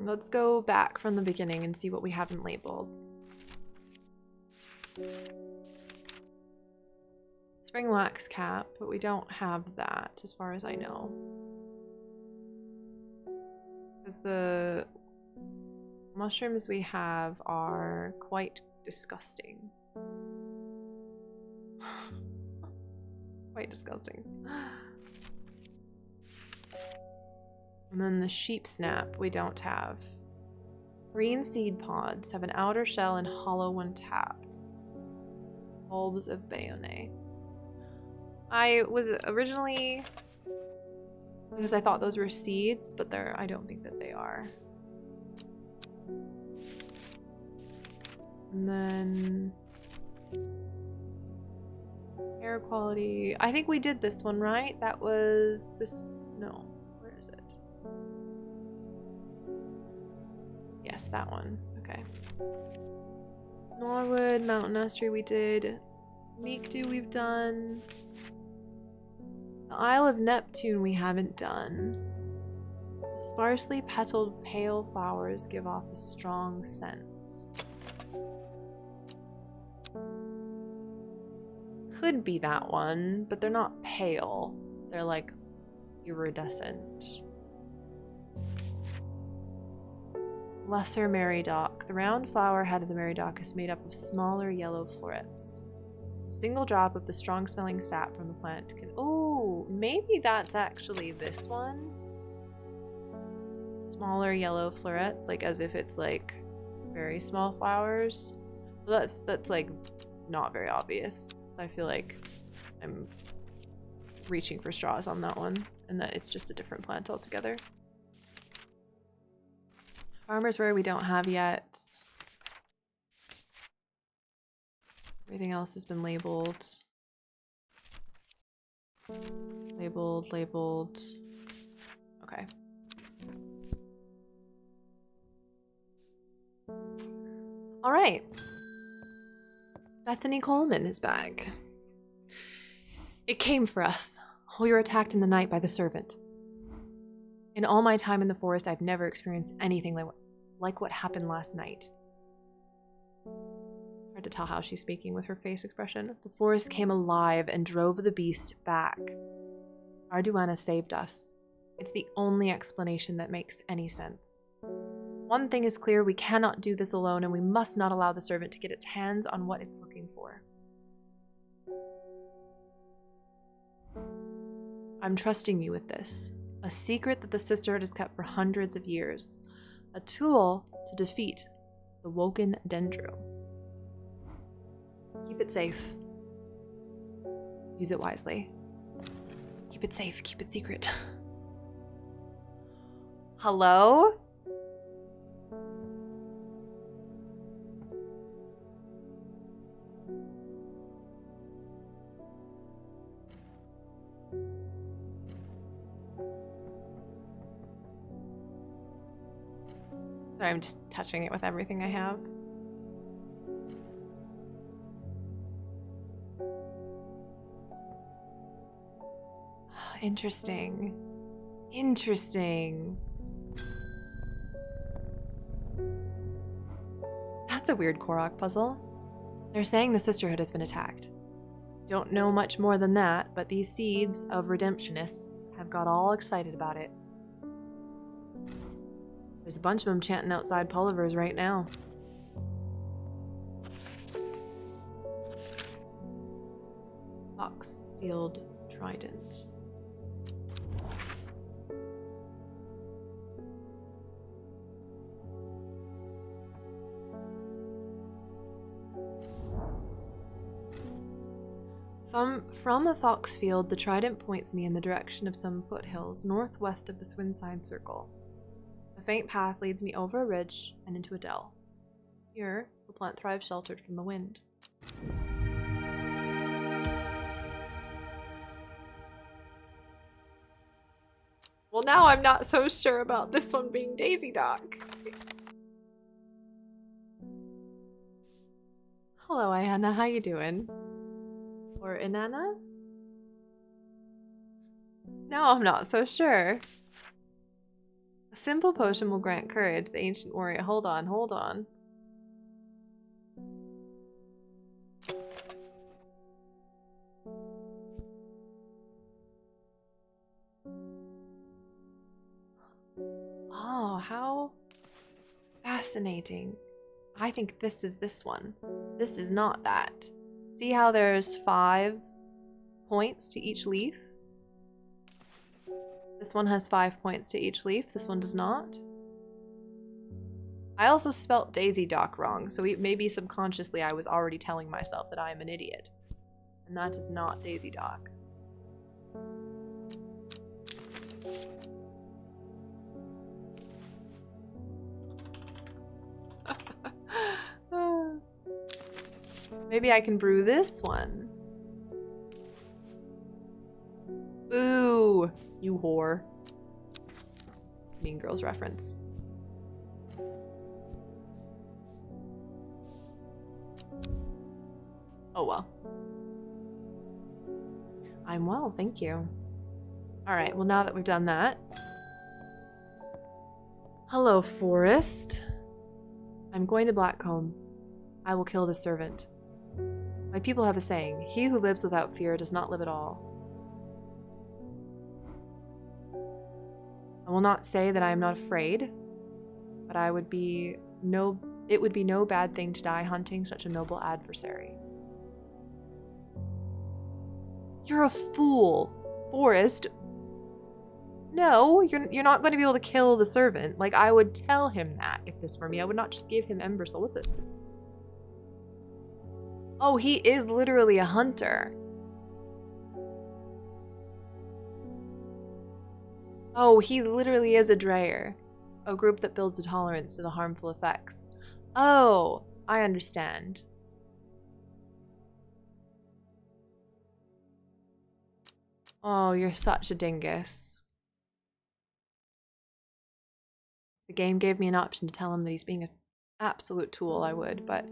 [SPEAKER 1] Let's go back from the beginning and see what we haven't labeled. Spring wax cap, but we don't have that as far as I know. Because the mushrooms we have are quite disgusting. Quite disgusting. And then the sheep snap we don't have. Green seed pods have an outer shell and hollow when tapped. Bulbs of bayonet. I was originally, because I thought those were seeds, but I don't think that they are. And then air quality. I think we did this one, right? That was this. No, where is it? Yes, that one. Okay. Norwood, Mountain Astery we did. Meekdew we've done. The Isle of Neptune we haven't done. The sparsely petaled pale flowers give off a strong scent. Could be that one, but they're not pale. They're like iridescent. Lesser Marydock. The round flower head of the Marydock is made up of smaller yellow florets. A single drop of the strong smelling sap from the plant can... Oh, maybe that's actually this one. Smaller yellow florets, like as if it's like very small flowers. Well, that's like not very obvious. So I feel like I'm reaching for straws on that one, and that it's just a different plant altogether. Farmer's Rare we don't have yet. Everything else has been labeled. Labeled. Okay. All right. Bethany Coleman is back. It came for us. We were attacked in the night by the servant. In all my time in the forest, I've never experienced anything like what happened last night. Hard to tell how she's speaking with her face expression. The forest came alive and drove the beast back. Arduana saved us. It's the only explanation that makes any sense. One thing is clear, we cannot do this alone, and we must not allow the servant to get its hands on what it's looking for. I'm trusting you with this. A secret that the sisterhood has kept for hundreds of years. A tool to defeat the Woken Dendro. Keep it safe. Use it wisely. Keep it safe. Keep it secret. Hello? Sorry, I'm just touching it with everything I have. Interesting. Interesting. That's a weird Korok puzzle. They're saying the Sisterhood has been attacked. Don't know much more than that, but these seeds of redemptionists have got all excited about it. There's a bunch of them chanting outside Pulliver's right now. Foxfield Trident. From a fox field, the trident points me in the direction of some foothills northwest of the Swinside Circle. A faint path leads me over a ridge and into a dell. Here, the plant thrives sheltered from the wind. Well, now I'm not so sure about this one being Daisy Dock. Hello, Ayana. How you doing? Or Inanna? Now I'm not so sure. A simple potion will grant courage, the ancient warrior. Hold on, hold on. Oh, how fascinating. I think this is this one. This is not that. See how there's 5 points to each leaf? This one has 5 points to each leaf. This one does not. I also spelt Daisy Dock wrong, so maybe subconsciously I was already telling myself that I am an idiot. And that is not Daisy Dock. Maybe I can brew this one. Ooh, you whore. Mean Girls reference. Oh well. I'm well, thank you. Alright, well now that we've done that. Hello, Forest. I'm going to Blackcomb. I will kill the servant. My people have a saying, he who lives without fear does not live at all. I will not say that I am not afraid, but it would be no bad thing to die hunting such a noble adversary. You're a fool, Forest. No, you're not going to be able to kill the servant. Like, I would tell him that if this were me. I would not just give him Ember Soul. What's this? Oh, he is literally a hunter. Oh, he literally is a Dreyer. A group that builds a tolerance to the harmful effects. Oh, I understand. Oh, you're such a dingus. If the game gave me an option to tell him that he's being an absolute tool, I would, but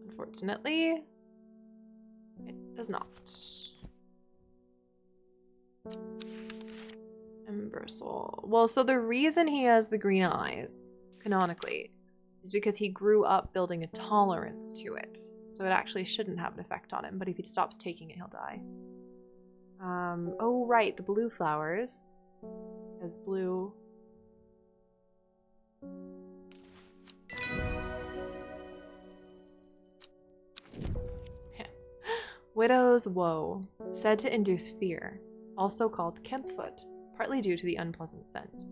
[SPEAKER 1] unfortunately, it does not. Ember Soul. Well, so the reason he has the green eyes, canonically, is because he grew up building a tolerance to it. So it actually shouldn't have an effect on him, but if he stops taking it, he'll die. Oh, right, the blue flowers. As blue. Widow's Woe, said to induce fear, also called Kempfoot, partly due to the unpleasant scent.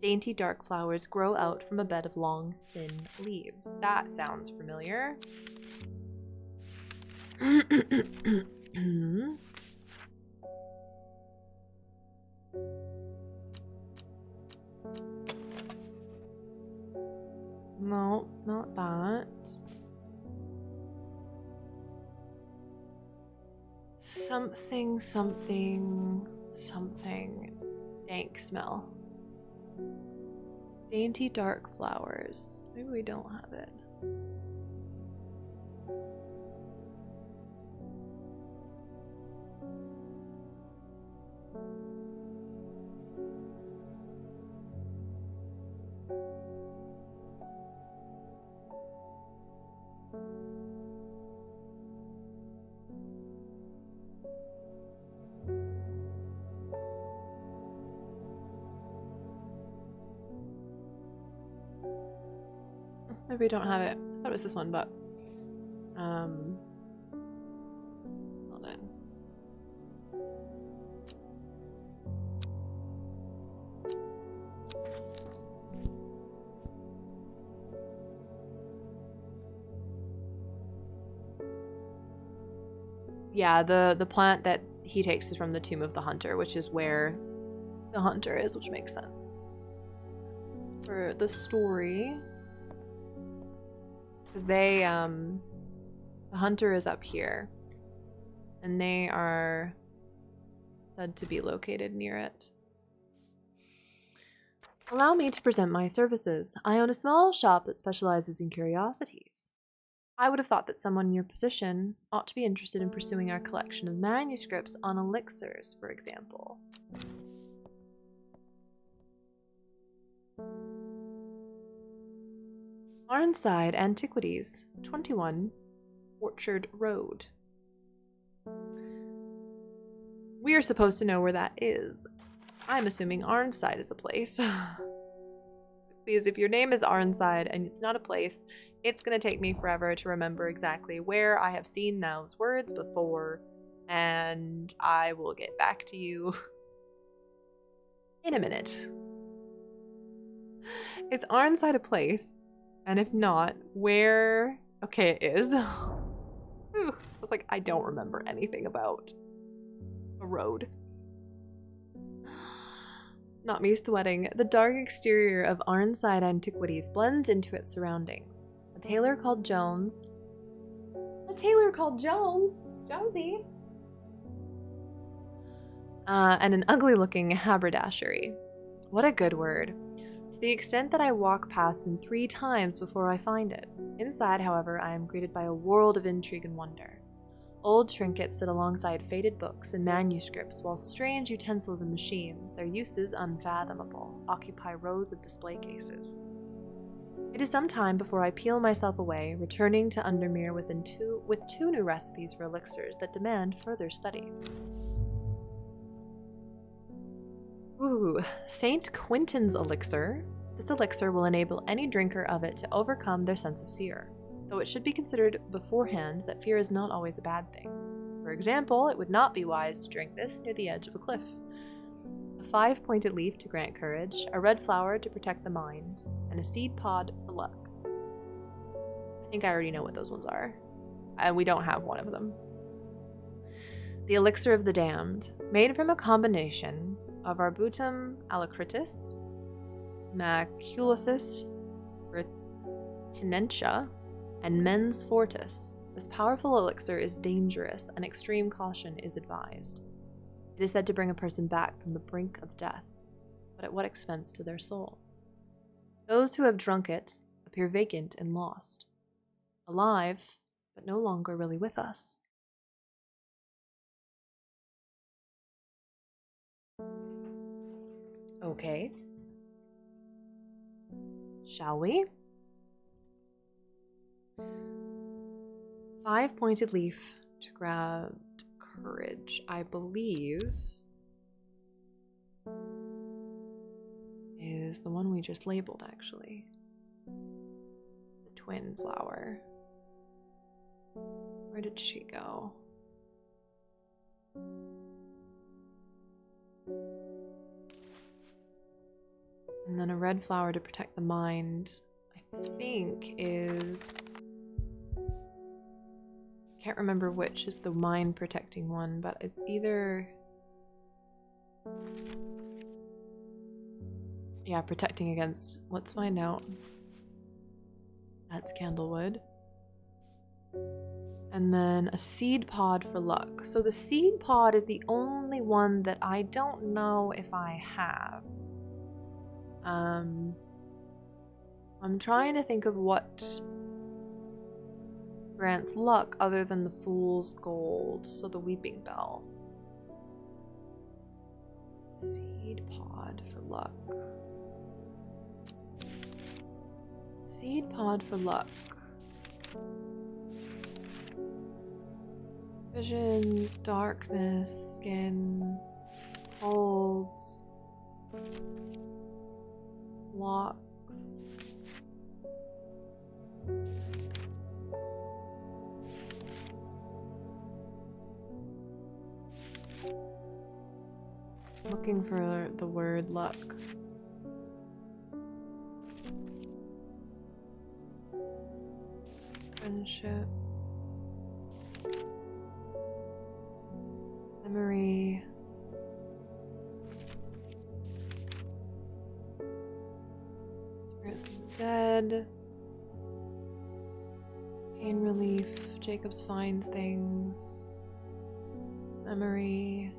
[SPEAKER 1] Dainty dark flowers grow out from a bed of long, thin leaves. That sounds familiar. No, not that. Something, something, something. Dank smell. Dainty dark flowers. Maybe we don't have it. maybe I don't have it. I thought it was this one, but it's not it. Yeah, the plant that he takes is from the Tomb of the Hunter, which is where the hunter is, which makes sense for the story. Because they, the hunter is up here, and they are said to be located near it. Allow me to present my services. I own a small shop that specializes in curiosities. I would have thought that someone in your position ought to be interested in pursuing our collection of manuscripts on elixirs, for example. Arnside Antiquities, 21 Orchard Road. We are supposed to know where that is. I'm assuming Arnside is a place. Because if your name is Arnside and it's not a place, it's going to take me forever to remember exactly where I have seen those words before, and I will get back to you in a minute. Is Arnside a place? And if not, where? Okay, it is. Ooh, I was like, I don't remember anything about a road. Not me sweating. The dark exterior of Arnside Antiquities blends into its surroundings. A tailor called Jones. A tailor called Jones? Jonesy? And an ugly-looking haberdashery. What a good word. To the extent that I walk past him 3 times before I find it. Inside, however, I am greeted by a world of intrigue and wonder. Old trinkets sit alongside faded books and manuscripts, while strange utensils and machines, their uses unfathomable, occupy rows of display cases. It is some time before I peel myself away, returning to Undermere with 2 new recipes for elixirs that demand further study. Ooh, St. Quintin's elixir. This elixir will enable any drinker of it to overcome their sense of fear, though it should be considered beforehand that fear is not always a bad thing. For example, it would not be wise to drink this near the edge of a cliff. A 5-pointed leaf to grant courage, a red flower to protect the mind, and a seed pod for luck. I think I already know what those ones are, and we don't have one of them. The elixir of the damned, made from a combination of Arbutum alacritus, Maculosis retinentia, and Mens Fortis. This powerful elixir is dangerous, and extreme caution is advised. It is said to bring a person back from the brink of death, but at what expense to their soul? Those who have drunk it appear vacant and lost, alive, but no longer really with us. Okay. Shall we? 5-pointed leaf to grab courage, I believe, is the one we just labeled, actually. The twin flower. Where did she go? And then a red flower to protect the mind, I think is... Can't remember which is the mind protecting one, but it's either... Yeah, protecting against... Let's find out. That's Candlewood. And then a seed pod for luck. So the seed pod is the only one that I don't know if I have. I'm trying to think of what grants luck other than the Fool's Gold. So the Weeping Bell. Seed pod for luck. Seed pod for luck. Visions, darkness, skin, colds, locks. Looking for the word luck. Friendship. Memory. Spirits of the dead. Pain relief. Jacobs finds things. Memory.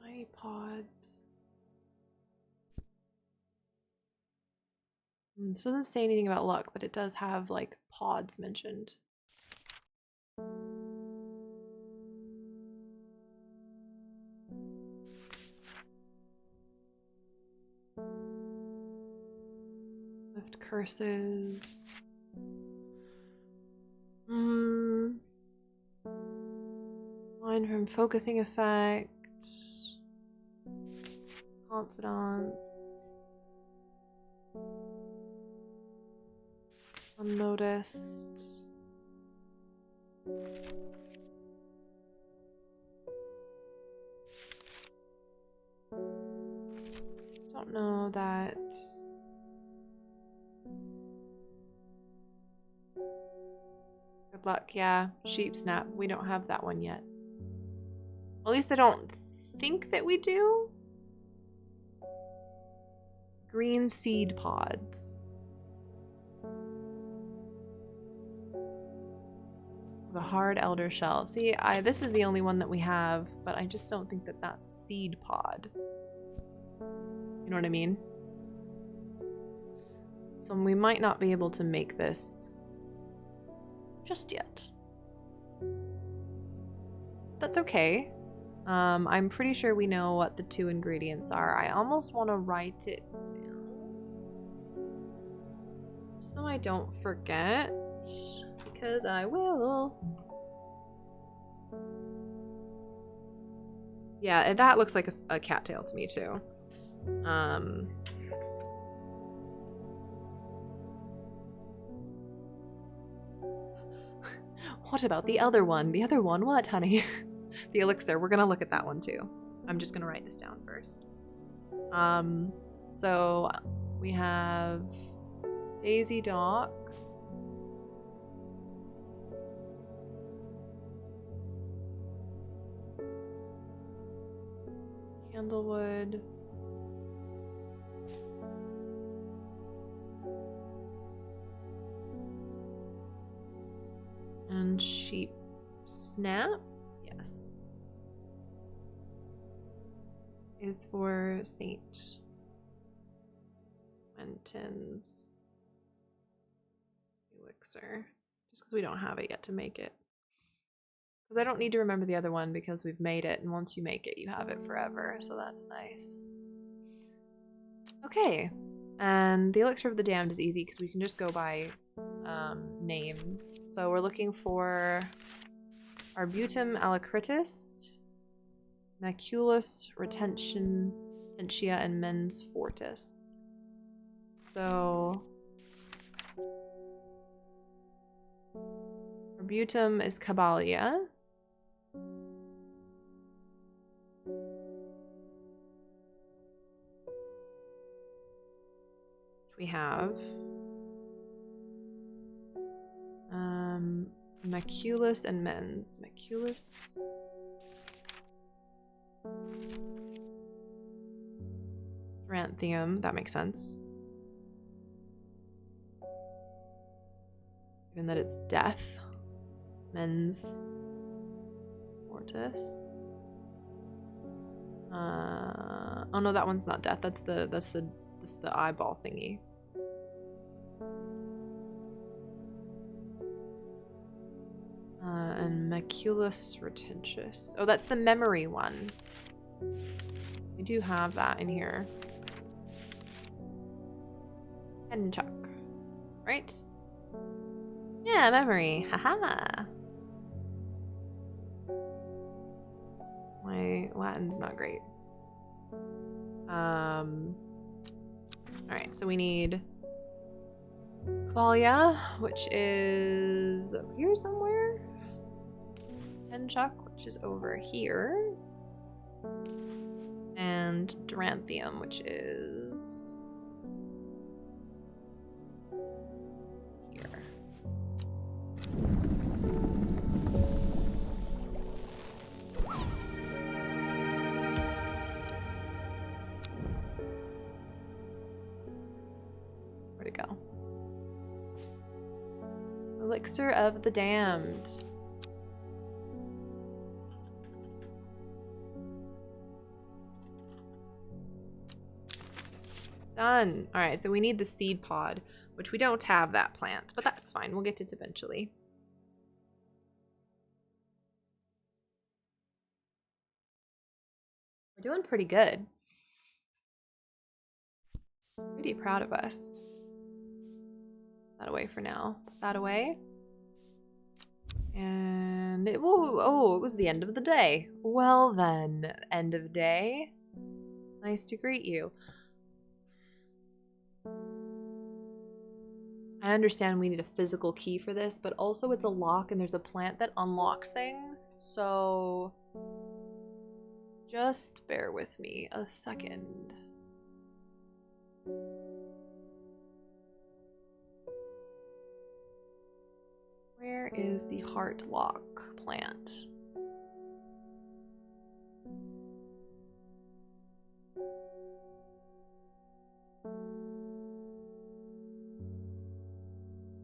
[SPEAKER 1] Tiny pods. This doesn't say anything about luck, but it does have like pods mentioned. Lift curses. Line from focusing effect. Confidence. Unnoticed. Don't know that. Good luck, yeah. Sheep snap. We don't have that one yet. At least I don't think that we do. Green seed pods. The hard elder shell. See, this is the only one that we have, but I just don't think that that's a seed pod. You know what I mean? So we might not be able to make this just yet. That's okay. I'm pretty sure we know what the 2 ingredients are. I almost want to write it down so I don't forget, because I will. Yeah, that looks like a cattail to me too. What about the other one? The other one, what, honey? The elixir, we're gonna look at that one too. I'm just gonna write this down first. So we have Daisy Dock. Candlewood. And sheep snap. Yes. Is for Saint Quentin's elixir. Just because we don't have it yet to make it. Because I don't need to remember the other one because we've made it, and once you make it, you have it forever, so that's nice. Okay, and the elixir of the damned is easy because we can just go by names. So we're looking for Arbutum alacritus, Maculus retentia, and Mens fortis. So Arbutum is Caballia. Which we have. Maculus and Mens. Maculus. Ranthium, that makes sense. Given that it's death. Mens fortis. Oh no, that one's not death. That's the eyeball thingy. And Maculus retentious. Oh, that's the memory one. We do have that in here. And Chuck, right? Yeah, memory. Haha. My Latin's not great. Alright, so we need Qualia, which is up here somewhere. Henchuck, which is over here. And Drampium, which is here. Where'd it go? Elixir of the Damned. Done. All right, so we need the seed pod, which we don't have that plant, but that's fine. We'll get it eventually. We're doing pretty good. Pretty proud of us. Put that away for now. Put that away. And it, oh, it was the end of the day. Well then, end of day. Nice to greet you. I understand we need a physical key for this, but also it's a lock and there's a plant that unlocks things, so just bear with me a second. Where is the heart lock plant?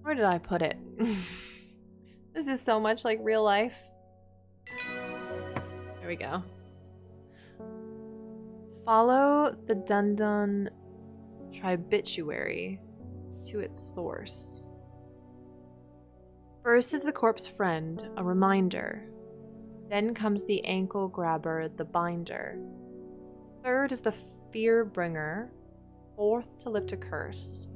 [SPEAKER 1] Where did I put it? This is so much like real life. There we go. Follow the Dundun tribituary to its source. First is the corpse friend, a reminder. Then comes the ankle grabber, the binder. Third is the fear bringer. Fourth to lift a curse.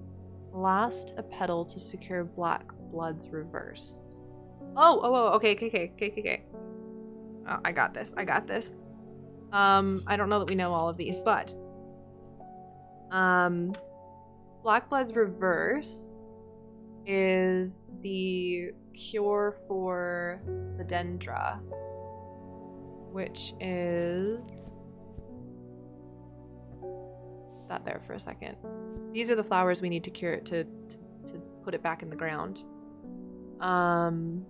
[SPEAKER 1] Last, a pedal to secure black blood's reverse. Okay. Oh, I got this. I don't know that we know all of these, but black blood's reverse is the cure for the dendra, which is that there for a second. These are the flowers we need to cure it to put it back in the ground. And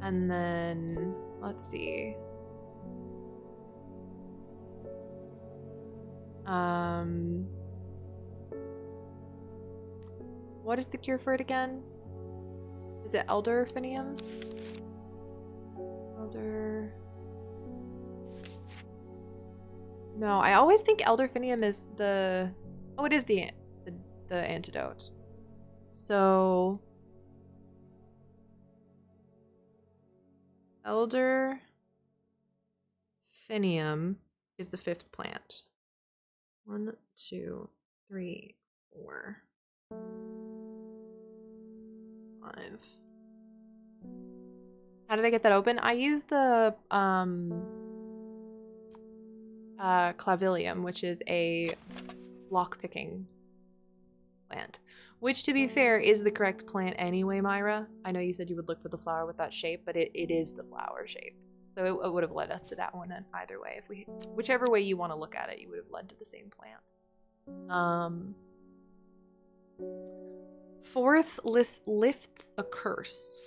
[SPEAKER 1] then let's see. What is the cure for it again? Is it elderfinium? Elder. No, I always think elderfinium is the. Oh, it is the antidote. So elderfinium is the 5th plant. 1, 2, 3, 4, 5. How did I get that open? I used the clavilium, which is a lock-picking plant. Which, to be fair, is the correct plant anyway, Myra. I know you said you would look for the flower with that shape, but it is the flower shape. So it would have led us to that one either way. If whichever way you want to look at it, you would have led to the same plant. 4th lifts a curse.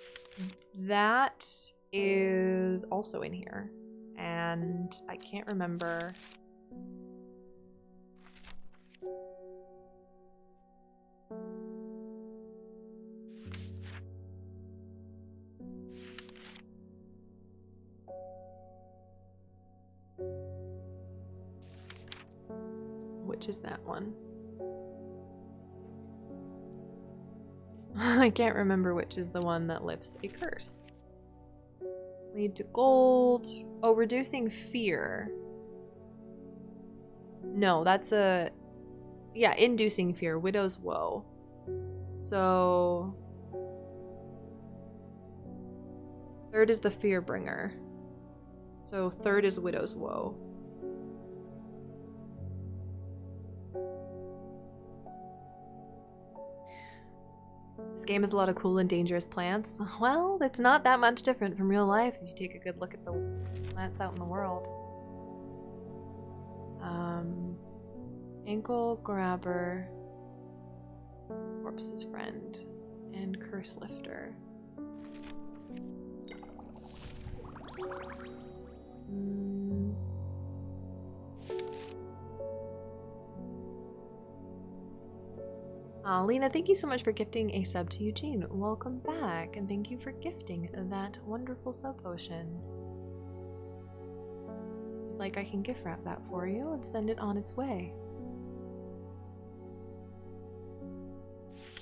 [SPEAKER 1] That is also in here. And I can't remember. Which is that one? I can't remember which is the one that lifts a curse. Lead to gold. Oh, reducing fear. No, that's a... Yeah, inducing fear. Widow's woe. So... 3rd is the fear bringer. So 3rd is widow's woe. This game has a lot of cool and dangerous plants. Well, it's not that much different from real life if you take a good look at the plants out in the world. Ankle grabber, corpse's friend, and curse lifter. Lena, thank you so much for gifting a sub to Eugene. Welcome back, and thank you for gifting that wonderful sub potion. Like, I can gift wrap that for you and send it on its way.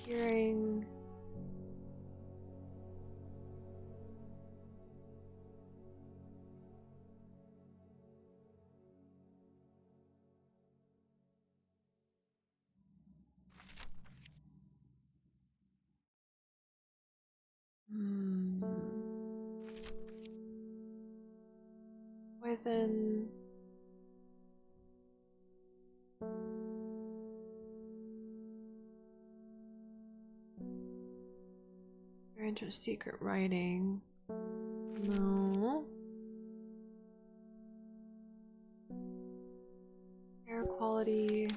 [SPEAKER 1] Hearing. Poison. You're into secret writing. No. Air quality.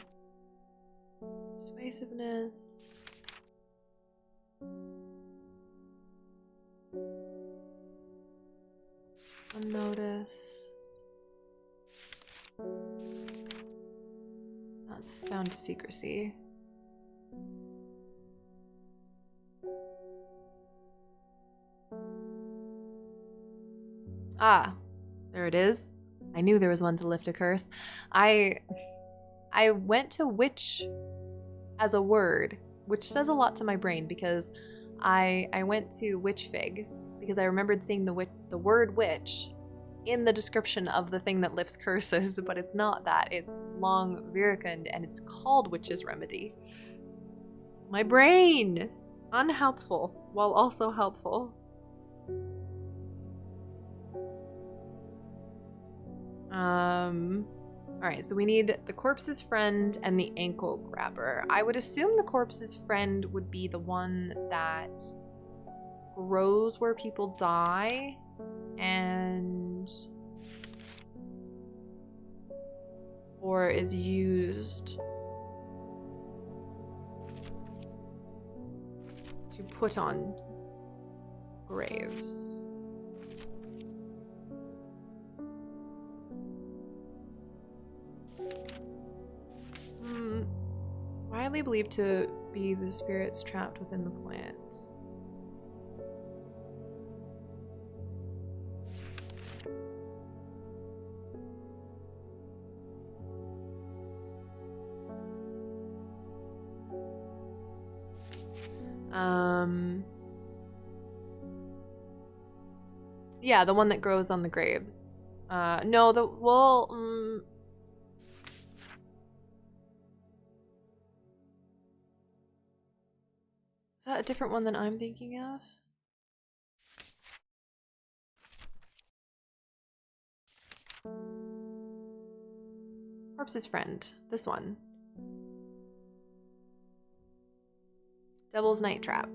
[SPEAKER 1] Persuasiveness. Unnoticed. That's bound to secrecy. Ah, there it is. I knew there was one to lift a curse. I went to witch as a word, which says a lot to my brain because I went to witch fig because I remembered seeing the word witch in the description of the thing that lifts curses, but it's not that. It's long virukund and it's called witch's remedy. My brain! Unhelpful, while also helpful. Alright, so we need the corpse's friend and the ankle grabber. I would assume the corpse's friend would be the one that grows where people die and or is used to put on graves. Widely believed to be the spirits trapped within the plants. Yeah, the one that grows on the graves. No, is that a different one than I'm thinking of? Corpse's friend. This one. Devil's night trap.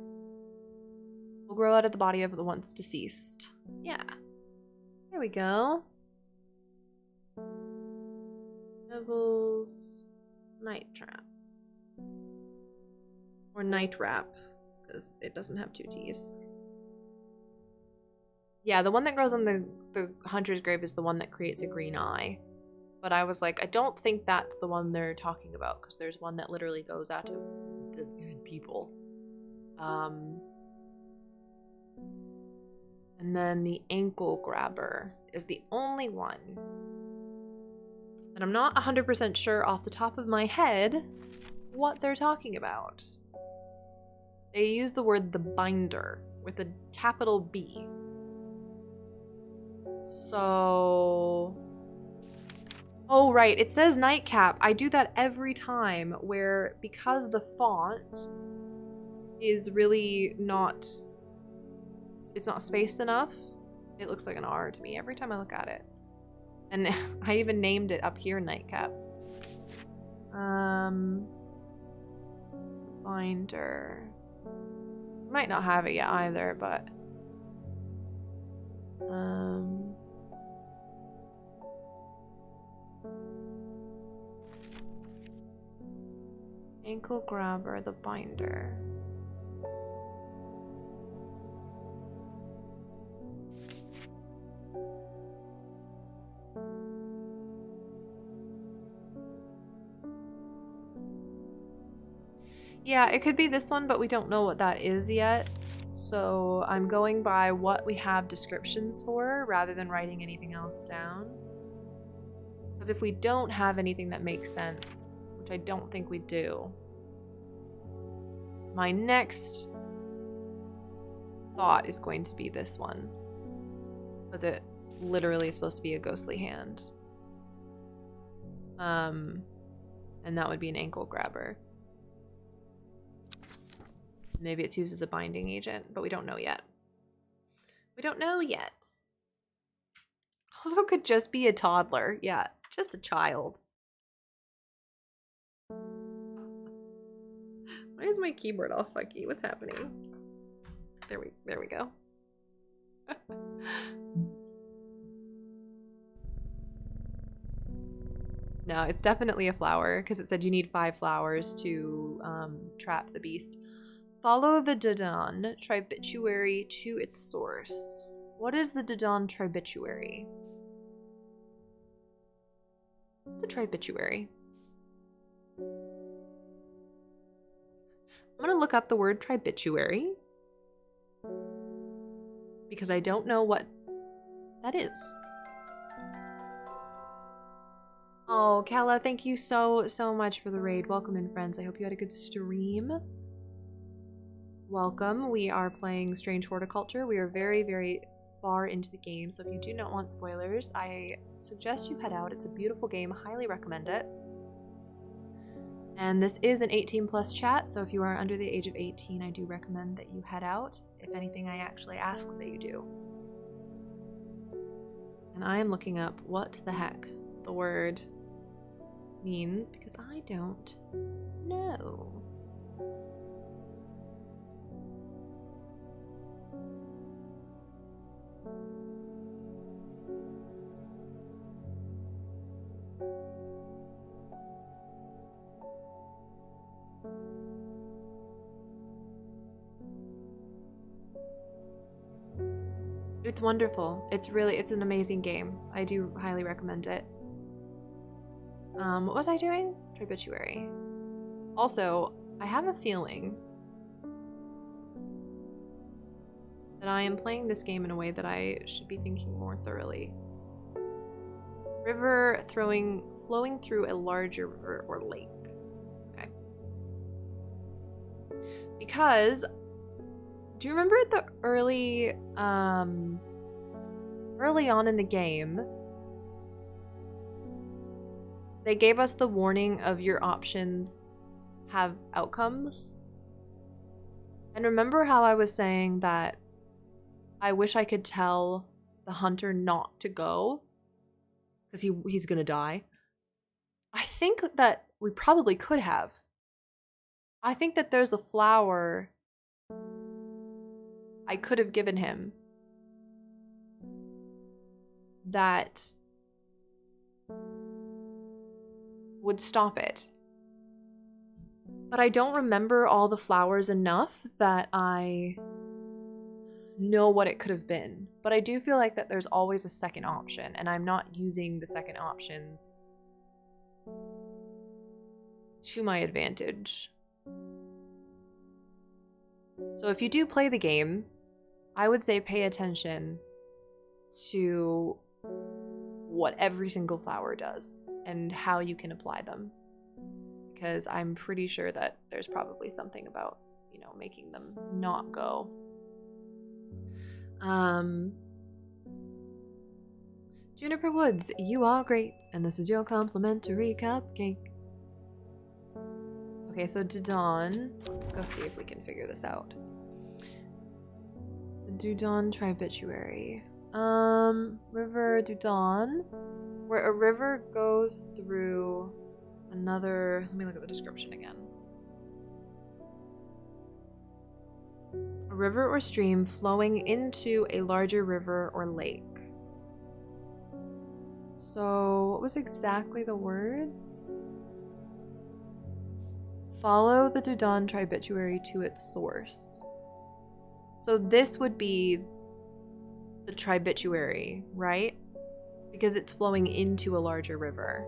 [SPEAKER 1] Will grow out of the body of the once deceased. Yeah. There we go. Devil's night trap. Or night wrap, because it doesn't have two T's. Yeah, the one that grows on the hunter's grave is the one that creates a green eye. But I was like, I don't think that's the one they're talking about, because there's one that literally goes out of the people. And then the ankle grabber is the only one that I'm not 100% sure off the top of my head what they're talking about. They use the word the binder with a capital B. So... Oh, right. It says nightcap. I do that every time where, because the font is really not... It's not spaced enough. It looks like an R to me every time I look at it. And I even named it up here nightcap. Binder. Might not have it yet either, but ankle grabber, the binder. Yeah, it could be this one, but we don't know what that is yet. So I'm going by what we have descriptions for rather than writing anything else down. Because if we don't have anything that makes sense, which I don't think we do, my next thought is going to be this one. Because it literally is supposed to be a ghostly hand. And that would be an ankle grabber. Maybe it's used as a binding agent, but we don't know yet. We don't know yet. Also could just be a toddler. Yeah, just a child. Why is my keyboard all fucky? What's happening? There we go. No, it's definitely a flower because it said you need 5 flowers to trap the beast. Follow the Dodon tribituary to its source. What is the Dodon tribituary? What's a tribituary? I'm gonna look up the word tribituary because I don't know what that is. Oh, Kala, thank you so much for the raid. Welcome in, friends. I hope you had a good stream. Welcome. We are playing Strange Horticulture. We are very far into the game, so if you do not want spoilers, I suggest you head out. It's a beautiful game. Highly recommend it. And this is an 18+ chat, so if you are under the age of 18, I do recommend that you head out. If anything, I actually ask that you do. And I am looking up what the heck the word means because I don't know. It's wonderful. It's an amazing game. I do highly recommend it. What was I doing? Tribituary. Also, I have a feeling that I am playing this game in a way that I should be thinking more thoroughly. River flowing through a larger river or lake. Okay. Because do you remember at the early on in the game, they gave us the warning of your options have outcomes? And remember how I was saying that I wish I could tell the hunter not to go because he's gonna die? I think that we probably could have. I think that there's a flower I could have given him that would stop it. But I don't remember all the flowers enough that I know what it could have been. But I do feel like that there's always a second option, and I'm not using the second options to my advantage. So if you do play the game, I would say pay attention to what every single flower does and how you can apply them. Because I'm pretty sure that there's probably something about, you know, making them not go. Juniper Woods, you are great, and this is your complimentary cupcake. Okay, so Dodon, let's go see if we can figure this out. The Dodon tribituary. River Dodon, where a river goes through another, let me look at the description again. river or stream flowing into a larger river or lake. So, what was exactly the words? Follow the Dudon tributary to its source. So this would be the tributary, right? Because it's flowing into a larger river.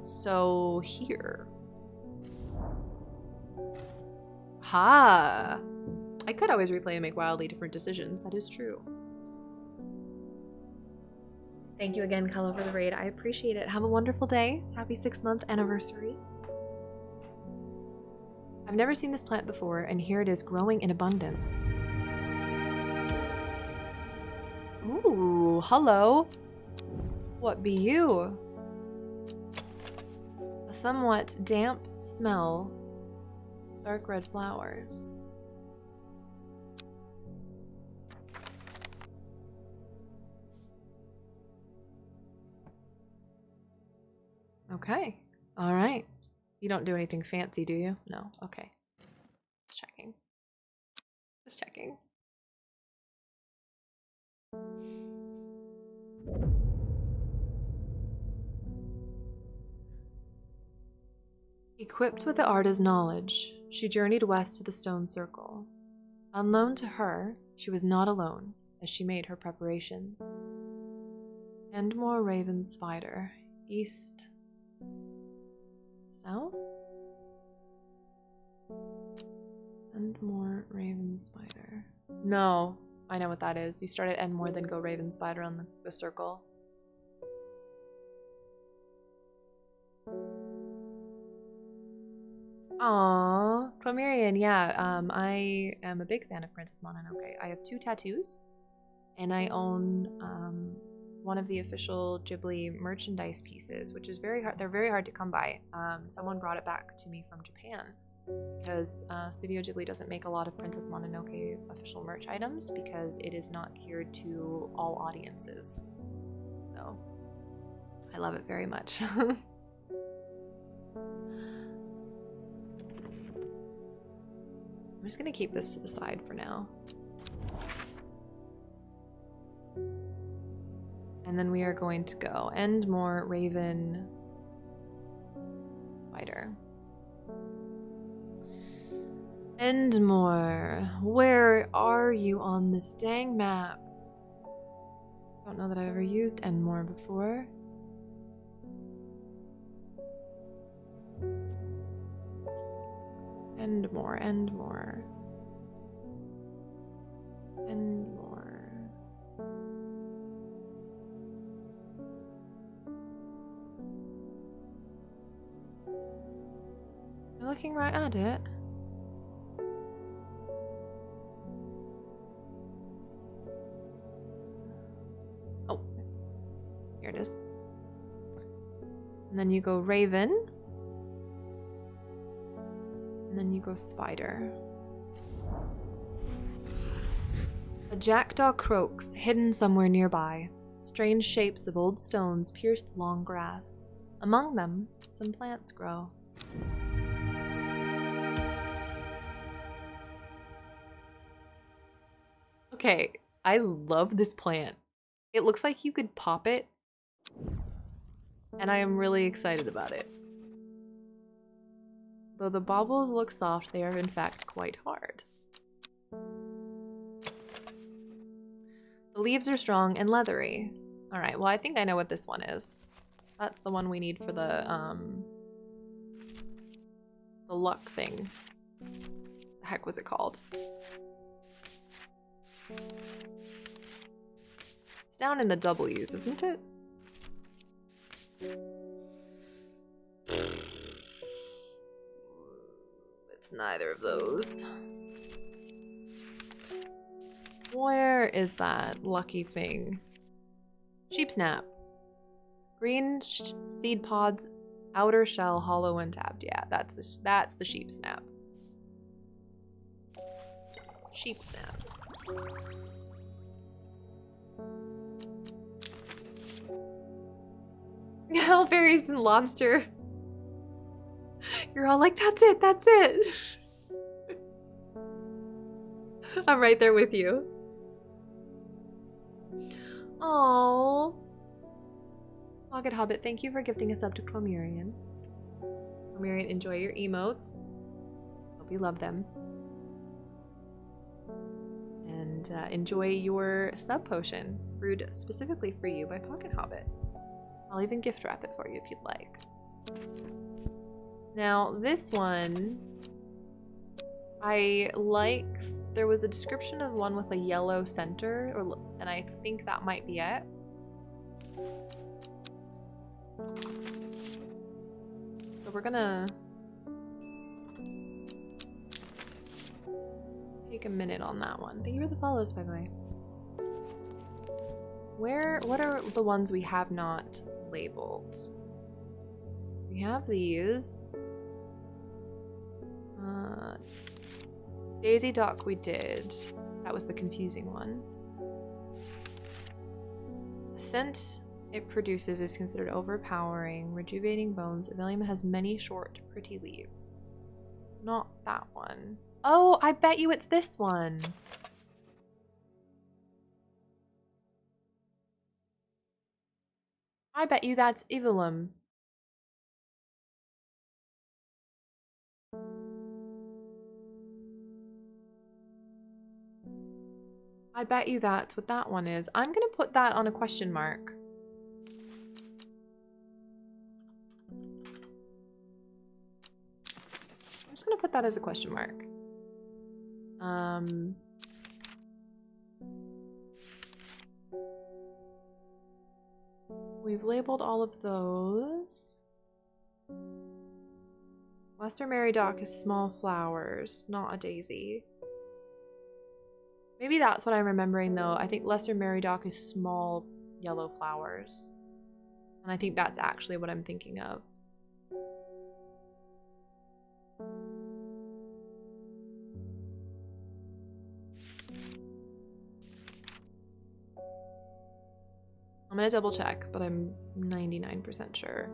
[SPEAKER 1] So here. Ha! I could always replay and make wildly different decisions. That is true. Thank you again, Kala, for the raid. I appreciate it. Have a wonderful day. Happy 6-month anniversary. I've never seen this plant before, and here it is growing in abundance. Ooh, hello. What be you? A somewhat damp smell. Dark red flowers. Okay. All right. You don't do anything fancy, do you? No. Okay. Just checking. Just checking. Equipped with the Arda's knowledge, she journeyed west to the stone circle. Unknown to her, she was not alone as she made her preparations. Endmore Raven Spider. East. South? Endmore Raven Spider. No, I know what that is. You start at Endmore, then go Raven Spider on the circle. Aww, Clomerian, yeah. I am a big fan of Princess Mononoke. I have 2 tattoos, and I own one of the official Ghibli merchandise pieces, which is very hard. They're very hard to come by. Someone brought it back to me from Japan because Studio Ghibli doesn't make a lot of Princess Mononoke official merch items because it is not geared to all audiences. So I love it very much. I'm just gonna keep this to the side for now. And then we are going to go Endmore Raven Spider. Endmore, where are you on this dang map? Don't know that I've ever used Endmore before. Endmore, Endmore. Endmore. I'm looking right at it. Oh, here it is. And then you go Raven. And then you go Spider. A jackdaw croaks, hidden somewhere nearby. Strange shapes of old stones pierce the long grass. Among them, some plants grow. Okay, I love this plant. It looks like you could pop it, and I am really excited about it. Though the baubles look soft, they are in fact quite hard. The leaves are strong and leathery. Alright, well I think I know what this one is. That's the one we need for the luck thing. The heck was it called? It's down in the W's, isn't it? It's neither of those. Where is that lucky thing? Sheep snap. Green seed pods, outer shell, hollow and tabbed. Yeah, that's the sheep snap. Sheep snap. Hellberries and lobster. You're all like, that's it, that's it. I'm right there with you. Oh, Pocket Hobbit, thank you for gifting us up to Chromurian. Chromurian, enjoy your emotes. Hope you love them. And enjoy your sub potion, brewed specifically for you by Pocket Hobbit. I'll even gift wrap it for you if you'd like. Now, this one, I like, there was a description of one with a yellow center, and I think that might be it. So we're gonna take a minute on that one. Thank you for the follows, by the way. What are the ones we have not labeled? We have these. Daisy Dock we did. That was the confusing one. The scent it produces is considered overpowering, rejuvenating bones. Evelium has many short, pretty leaves. Not that one. Oh, I bet you it's this one. I bet you that's Evelium. I bet you that's what that one is. I'm gonna put that on a question mark. I'm just gonna put that as a question mark. We've labeled all of those. Lesser Mary Dock is small flowers, not a daisy. Maybe that's what I'm remembering though. I think Lesser Mary Dock is small yellow flowers. And I think that's actually what I'm thinking of. I'm gonna double check, but I'm 99% sure.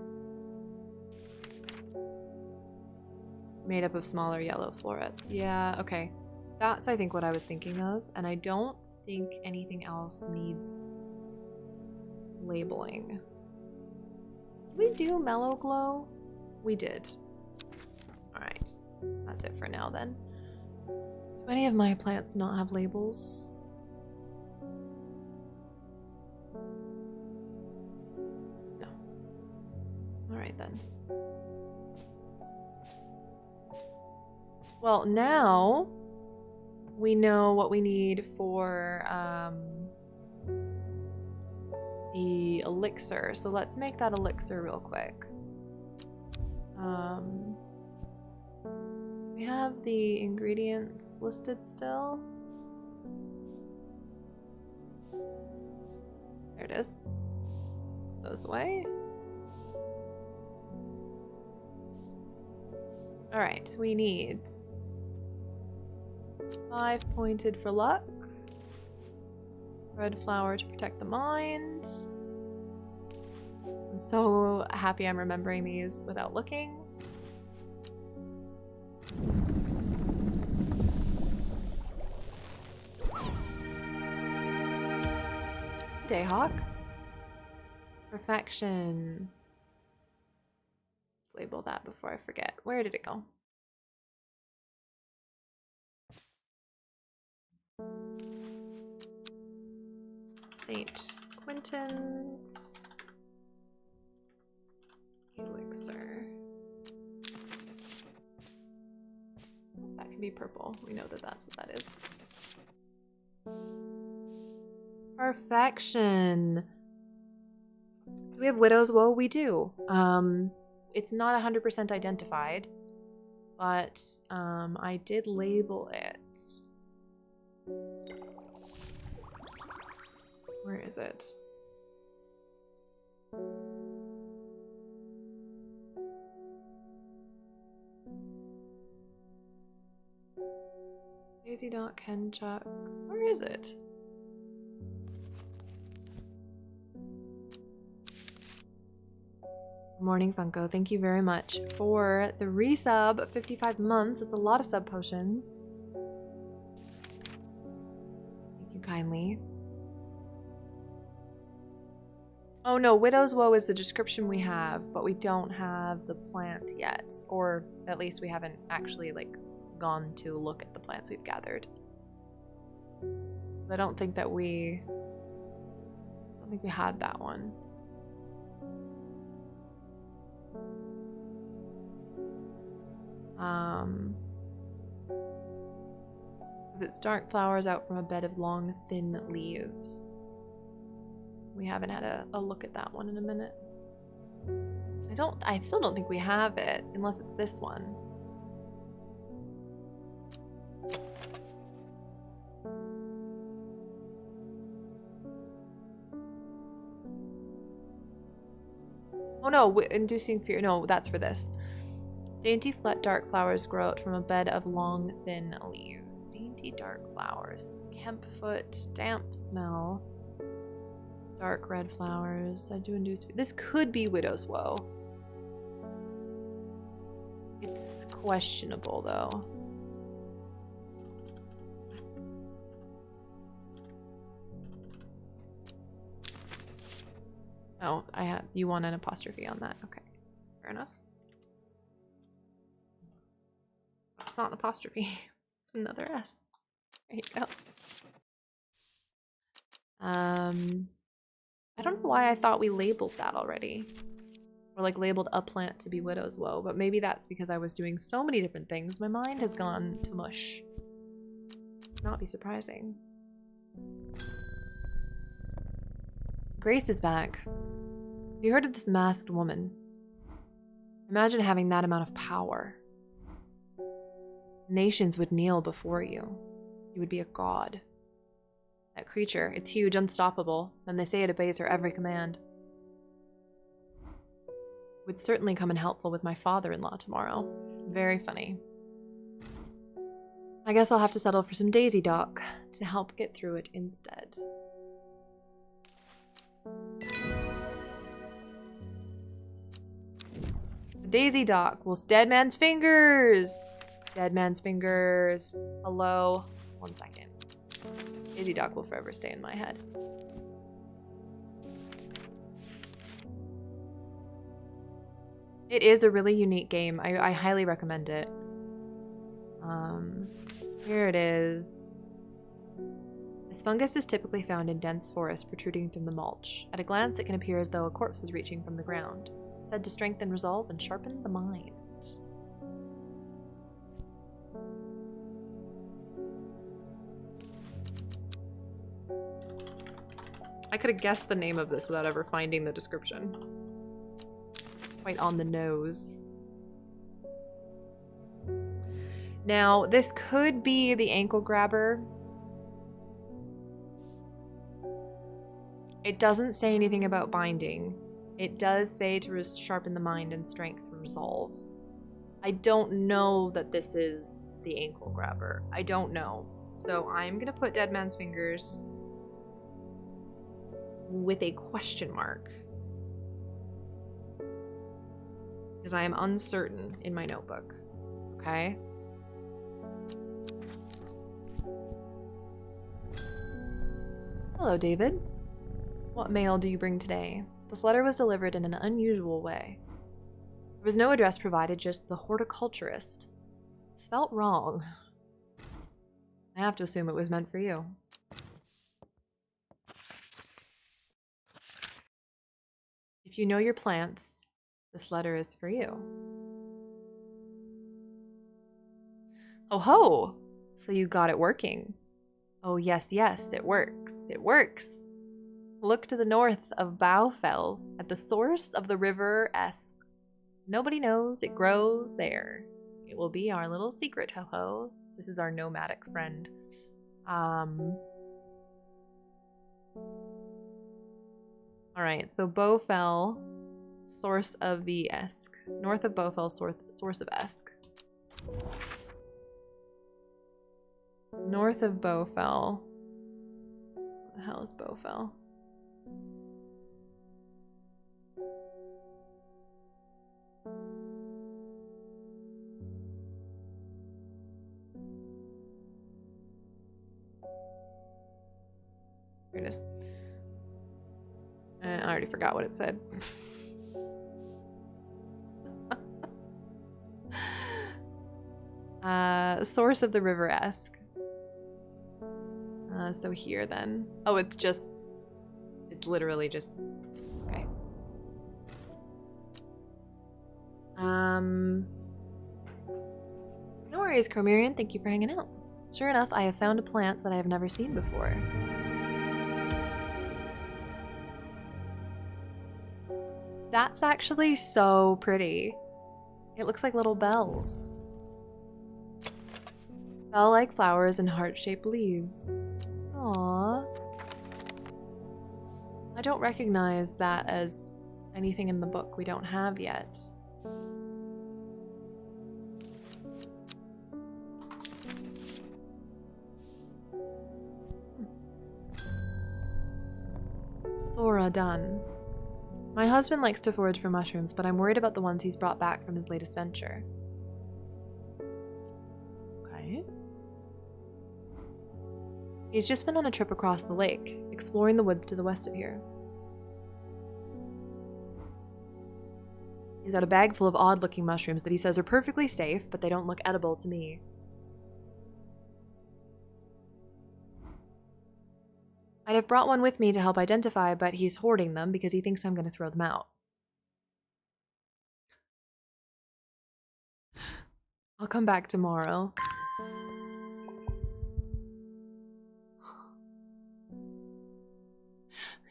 [SPEAKER 1] Made up of smaller yellow florets. Yeah, okay. That's, I think, what I was thinking of. And I don't think anything else needs labeling. Did we do Mellow Glow? We did. Alright. That's it for now, then. Do any of my plants not have labels? No. Alright, then. Well, now we know what we need for the elixir. So let's make that elixir real quick. We have the ingredients listed still. There it is. Put those away. All right, we need 5 pointed for luck. Red flower to protect the mind. I'm so happy I'm remembering these without looking. Dayhawk. Perfection. Let's label that before I forget. Where did it go? St. Quentin's elixir. That can be purple. We know that that's what that is. Perfection. Do we have Widow's Woe? We do. It's not 100% identified, but I did label it. Where is it? Daisy Dot Kenchuck. Where is it? Morning Funko, thank you very much for the resub. 55 months. It's a lot of sub potions. you kindly. Oh no, Widow's Woe is the description we have, but we don't have the plant yet. Or at least we haven't actually like gone to look at the plants we've gathered. I don't think we had that one. It's dark flowers out from a bed of long, thin leaves. We haven't had a look at that one in a minute. I still don't think we have it, unless it's this one. Oh no, inducing fear. No, that's for this. Dainty dark flowers grow out from a bed of long, thin leaves. Dainty dark flowers. Hempfoot, damp smell. Dark red flowers. I do induce fear. This could be Widow's Woe. It's questionable though. Oh, you want an apostrophe on that. Okay, fair enough. It's not an apostrophe. It's another S. There you go. I don't know why I thought we labeled that already. Or like labeled a plant to be Widow's Woe, but maybe that's because I was doing so many different things. My mind has gone to mush. Not be surprising. Grace is back. Have you heard of this masked woman? Imagine having that amount of power. Nations would kneel before you. You would be a god. That creature, it's huge, unstoppable, and they say it obeys her every command. Would certainly come in helpful with my father-in-law tomorrow. Very funny. I guess I'll have to settle for some Daisy Dock to help get through it instead. The Daisy Dock. Well, Dead Man's Fingers! Dead Man's Fingers. Hello. 1 second. Daisy Dock will forever stay in my head. It is a really unique game. I highly recommend it. Here it is. This fungus is typically found in dense forest protruding from the mulch. At a glance, it can appear as though a corpse is reaching from the ground. Said to strengthen resolve and sharpen the mind. I could have guessed the name of this without ever finding the description. Quite on the nose. Now, this could be the ankle grabber. It doesn't say anything about binding. It does say to sharpen the mind and strength and resolve. I don't know that this is the ankle grabber. I don't know. So I'm gonna put Dead Man's Fingers with a question mark. Because I am uncertain in my notebook. Okay? Hello, David. What mail do you bring today? This letter was delivered in an unusual way. There was no address provided, just the horticulturist. Spelt wrong. I have to assume it was meant for you. If you know your plants, this letter is for you. Oh ho! So you got it working. Oh yes, yes, it works. It works. Look to the north of Bowfell, at the source of the river Esk. Nobody knows, it grows there. It will be our little secret, ho-ho. This is our nomadic friend. Alright, so Bowfell, source of the Esk. North of Bowfell, source of Esk. North of Bowfell. What the hell is Bowfell? Here it is. I already forgot what it said. Source of the river-esque. So here then. Oh, it's literally just, okay. No worries, Chromerian. Thank you for hanging out. Sure enough, I have found a plant that I have never seen before. That's actually so pretty. It looks like little bells. Bell-like flowers and heart-shaped leaves. Aww. I don't recognize that as anything in the book we don't have yet. Thora Dunn. My husband likes to forage for mushrooms, but I'm worried about the ones he's brought back from his latest venture. Okay. He's just been on a trip across the lake, exploring the woods to the west of here. He's got a bag full of odd-looking mushrooms that he says are perfectly safe, but they don't look edible to me. I'd have brought one with me to help identify, but he's hoarding them because he thinks I'm going to throw them out. I'll come back tomorrow.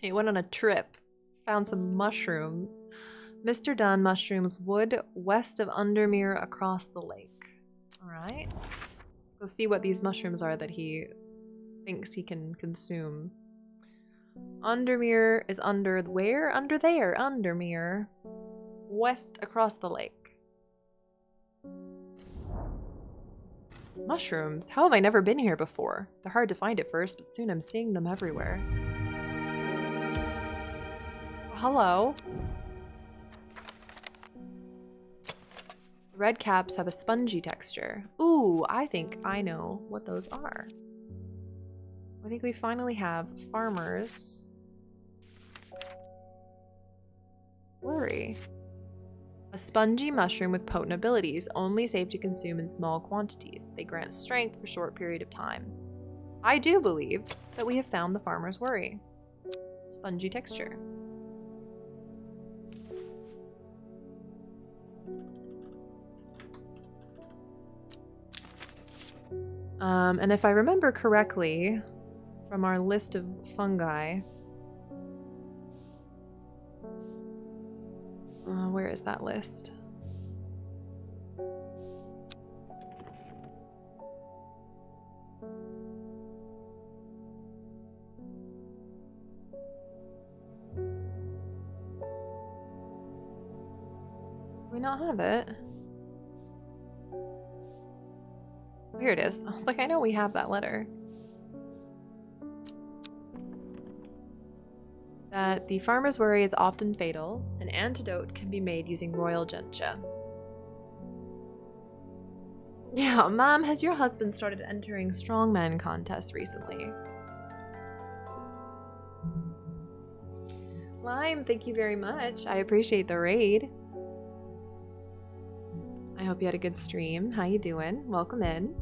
[SPEAKER 1] He went on a trip, found some mushrooms. Mr. Dunn, mushrooms, wood west of Undermere across the lake. All right. Let's go see what these mushrooms are that he thinks he can consume. Undermere is under where? Under there. Undermere. West across the lake. Mushrooms? How have I never been here before? They're hard to find at first, but soon I'm seeing them everywhere. Hello. The red caps have a spongy texture. Ooh, I think I know what those are. I think we finally have farmers. Worry. A spongy mushroom with potent abilities, only safe to consume in small quantities. They grant strength for a short period of time. I do believe that we have found the farmer's worry. Spongy texture. And if I remember correctly, from our list of fungi, where is that list? Do we not have it? Oh, here it is. I was like, I know we have that letter. That the farmer's worry is often fatal. An antidote can be made using royal gentian. Yeah, Mom, has your husband started entering strongman contests recently? Lime, thank you very much. I appreciate the raid. I hope you had a good stream. How you doing? Welcome in.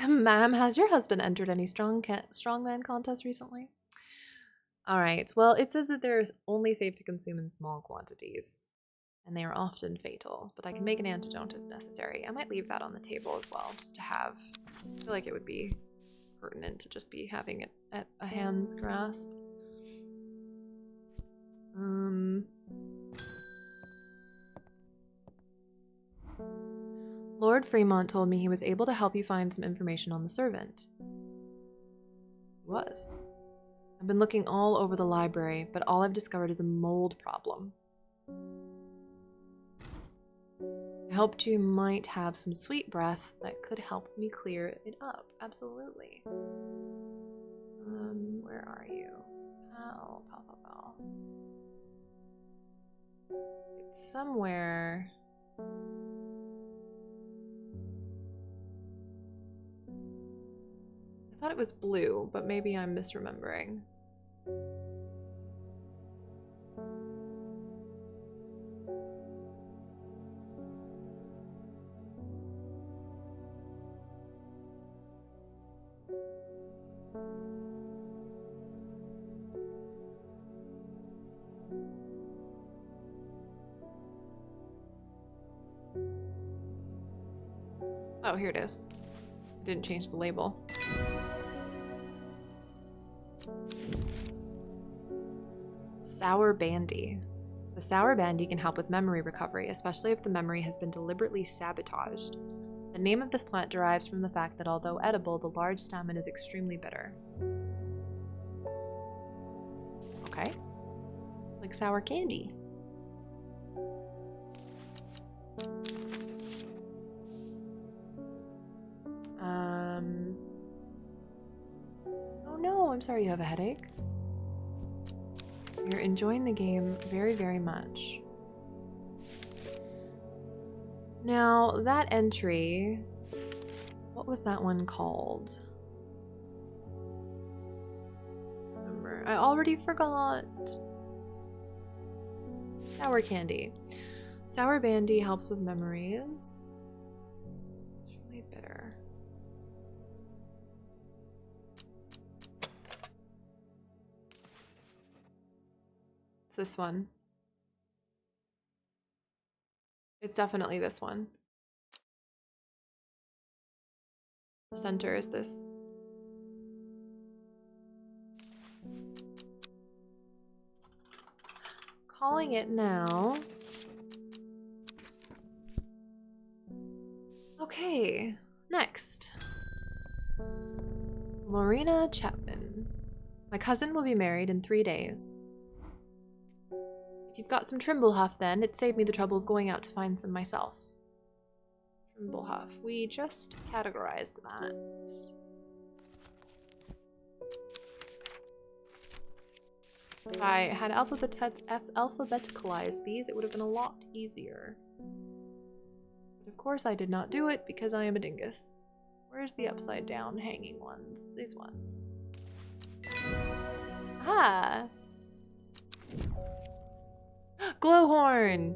[SPEAKER 1] Ma'am, has your husband entered any strongman contests recently? All right. Well, it says that they're only safe to consume in small quantities, and they are often fatal, but I can make an antidote if necessary. I might leave that on the table as well, just to have. I feel like it would be pertinent to just be having it at a hand's grasp. Lord Fremont told me he was able to help you find some information on the servant. He was. I've been looking all over the library, but all I've discovered is a mold problem. I hoped you might have some sweet breath that could help me clear it up. Absolutely. Where are you? Pal. It's somewhere. I thought it was blue, but maybe I'm misremembering. Oh, here it is. I didn't change the label. Sour Bandy. The Sour Bandy can help with memory recovery, especially if the memory has been deliberately sabotaged. The name of this plant derives from the fact that although edible, the large stamen is extremely bitter. Okay. Like sour candy. Oh no, I'm sorry you have a headache. You're enjoying the game very, very much. Now, that entry, what was that one called? Remember, I already forgot. Sour candy. Sour Bandy helps with memories. Extremely bitter. It's this one. It's definitely this one. The center is this. Calling it now. Okay, next. Lorena Chapman. My cousin will be married in 3 days. If you've got some Trimblehuff, then it saved me the trouble of going out to find some myself. Trimblehuff. We just categorized that. If I had alphabeticalized these, it would have been a lot easier. But of course I did not do it because I am a dingus. Where's the upside down hanging ones? These ones. Ah! Glowhorn!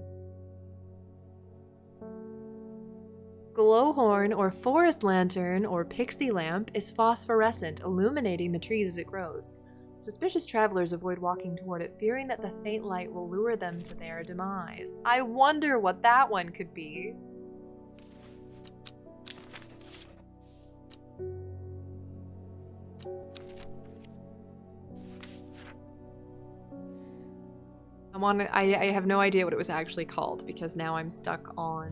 [SPEAKER 1] Glowhorn, or forest lantern, or pixie lamp, is phosphorescent, illuminating the trees as it grows. Suspicious travelers avoid walking toward it, fearing that the faint light will lure them to their demise. I wonder what that one could be. I have no idea what it was actually called because now I'm stuck on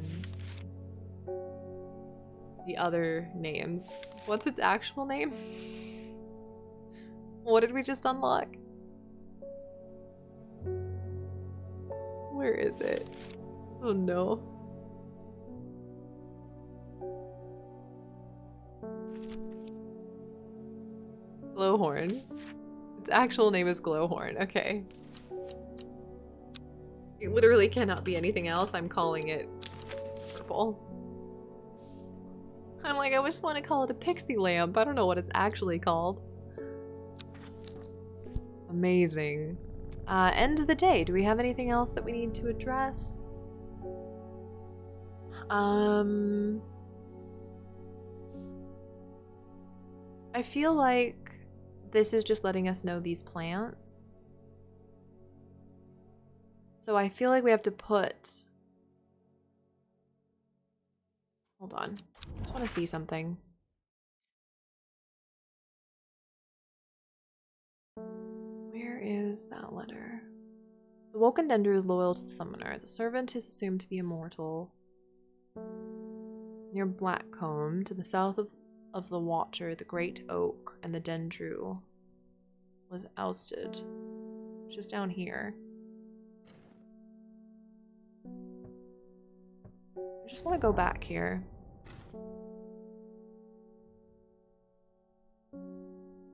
[SPEAKER 1] the other names. What's its actual name? What did we just unlock? Where is it? Oh no. Glowhorn. Its actual name is Glowhorn. Okay. It literally cannot be anything else. I'm calling it purple. I'm like, I just want to call it a pixie lamp. I don't know what it's actually called. Amazing. End of the day. Do we have anything else that we need to address? I feel like this is just letting us know these plants. So I feel like we have to put... Hold on. I just want to see something. Where is that letter? The Woken Dender is loyal to the summoner. The servant is assumed to be immortal. Near Blackcomb, to the south of the Watcher, the Great Oak and the Dendru was ousted. Just down here. I just want to go back here.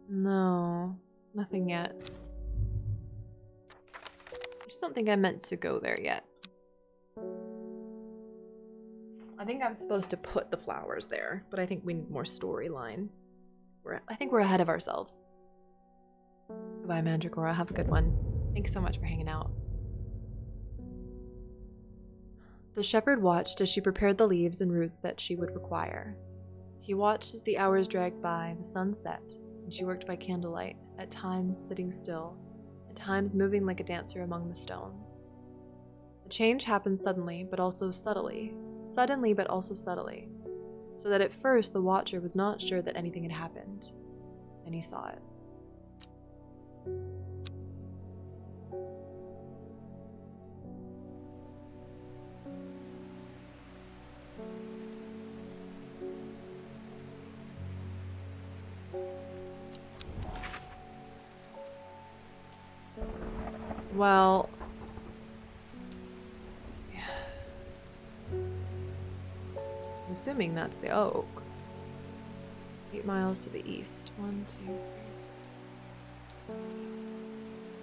[SPEAKER 1] No, nothing yet. I just don't think I meant to go there yet. I think I'm supposed to put the flowers there, but I think we need more storyline. I think we're ahead of ourselves. Goodbye, Mandragora. Have a good one. Thanks so much for hanging out. The shepherd watched as she prepared the leaves and roots that she would require. He watched as the hours dragged by, the sun set, and she worked by candlelight, at times sitting still, at times moving like a dancer among the stones. The change happened suddenly, but also subtly. Suddenly, but also subtly. So that at first the watcher was not sure that anything had happened. Then he saw it. Well, I'm assuming that's the oak. 8 miles to the east. 1, 2, 3.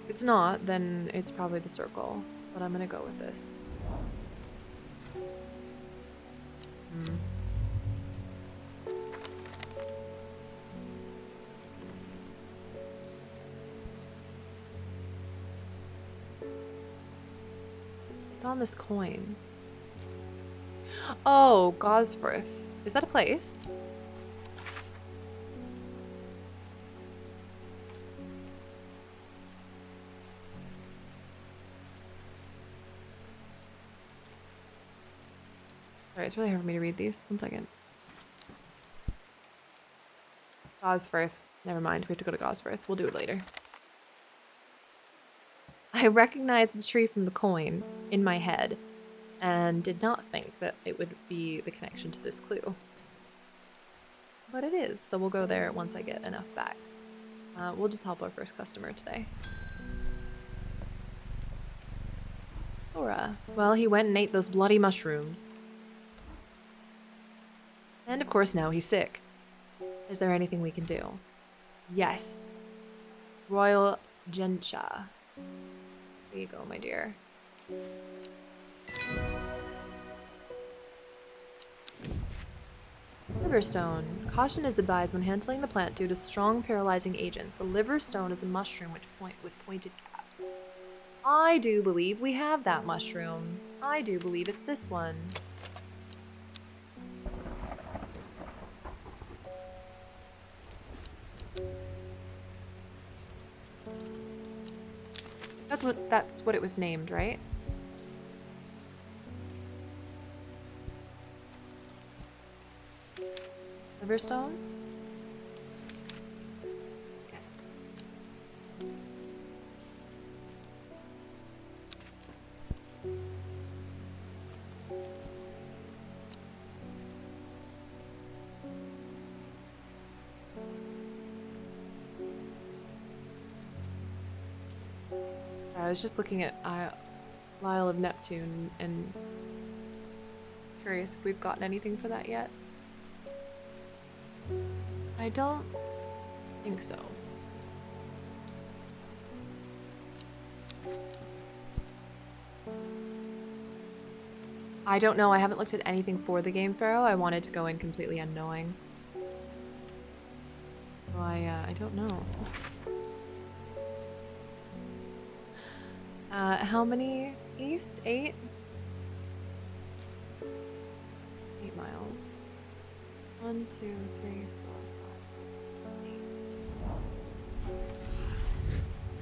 [SPEAKER 1] If it's not, then it's probably the circle. But I'm gonna go with this. It's on this coin. Oh, Gosforth. Is that a place? Sorry, it's really hard for me to read these. 1 second. Gosforth. Never mind. We have to go to Gosforth. We'll do it later. I recognized the tree from the coin in my head and did not think that it would be the connection to this clue. But it is, so we'll go there once I get enough back. We'll just help our first customer today. Laura. Well, he went and ate those bloody mushrooms. And of course now he's sick. Is there anything we can do? Yes. Royal Gensha. There you go, my dear. Liverstone. Caution is advised when handling the plant due to strong paralyzing agents. The liverstone is a mushroom with pointed caps. I do believe we have that mushroom. I do believe it's this one. That's what it was named, right? Liverstone? Yes. I was just looking at Isle of Neptune and curious if we've gotten anything for that yet. I don't think so. I don't know. I haven't looked at anything for the Game Pharaoh. I wanted to go in completely unknowing. So I don't know. How many east? 8? 8 miles. 1, 2, 3, 4, 5, 6, 7,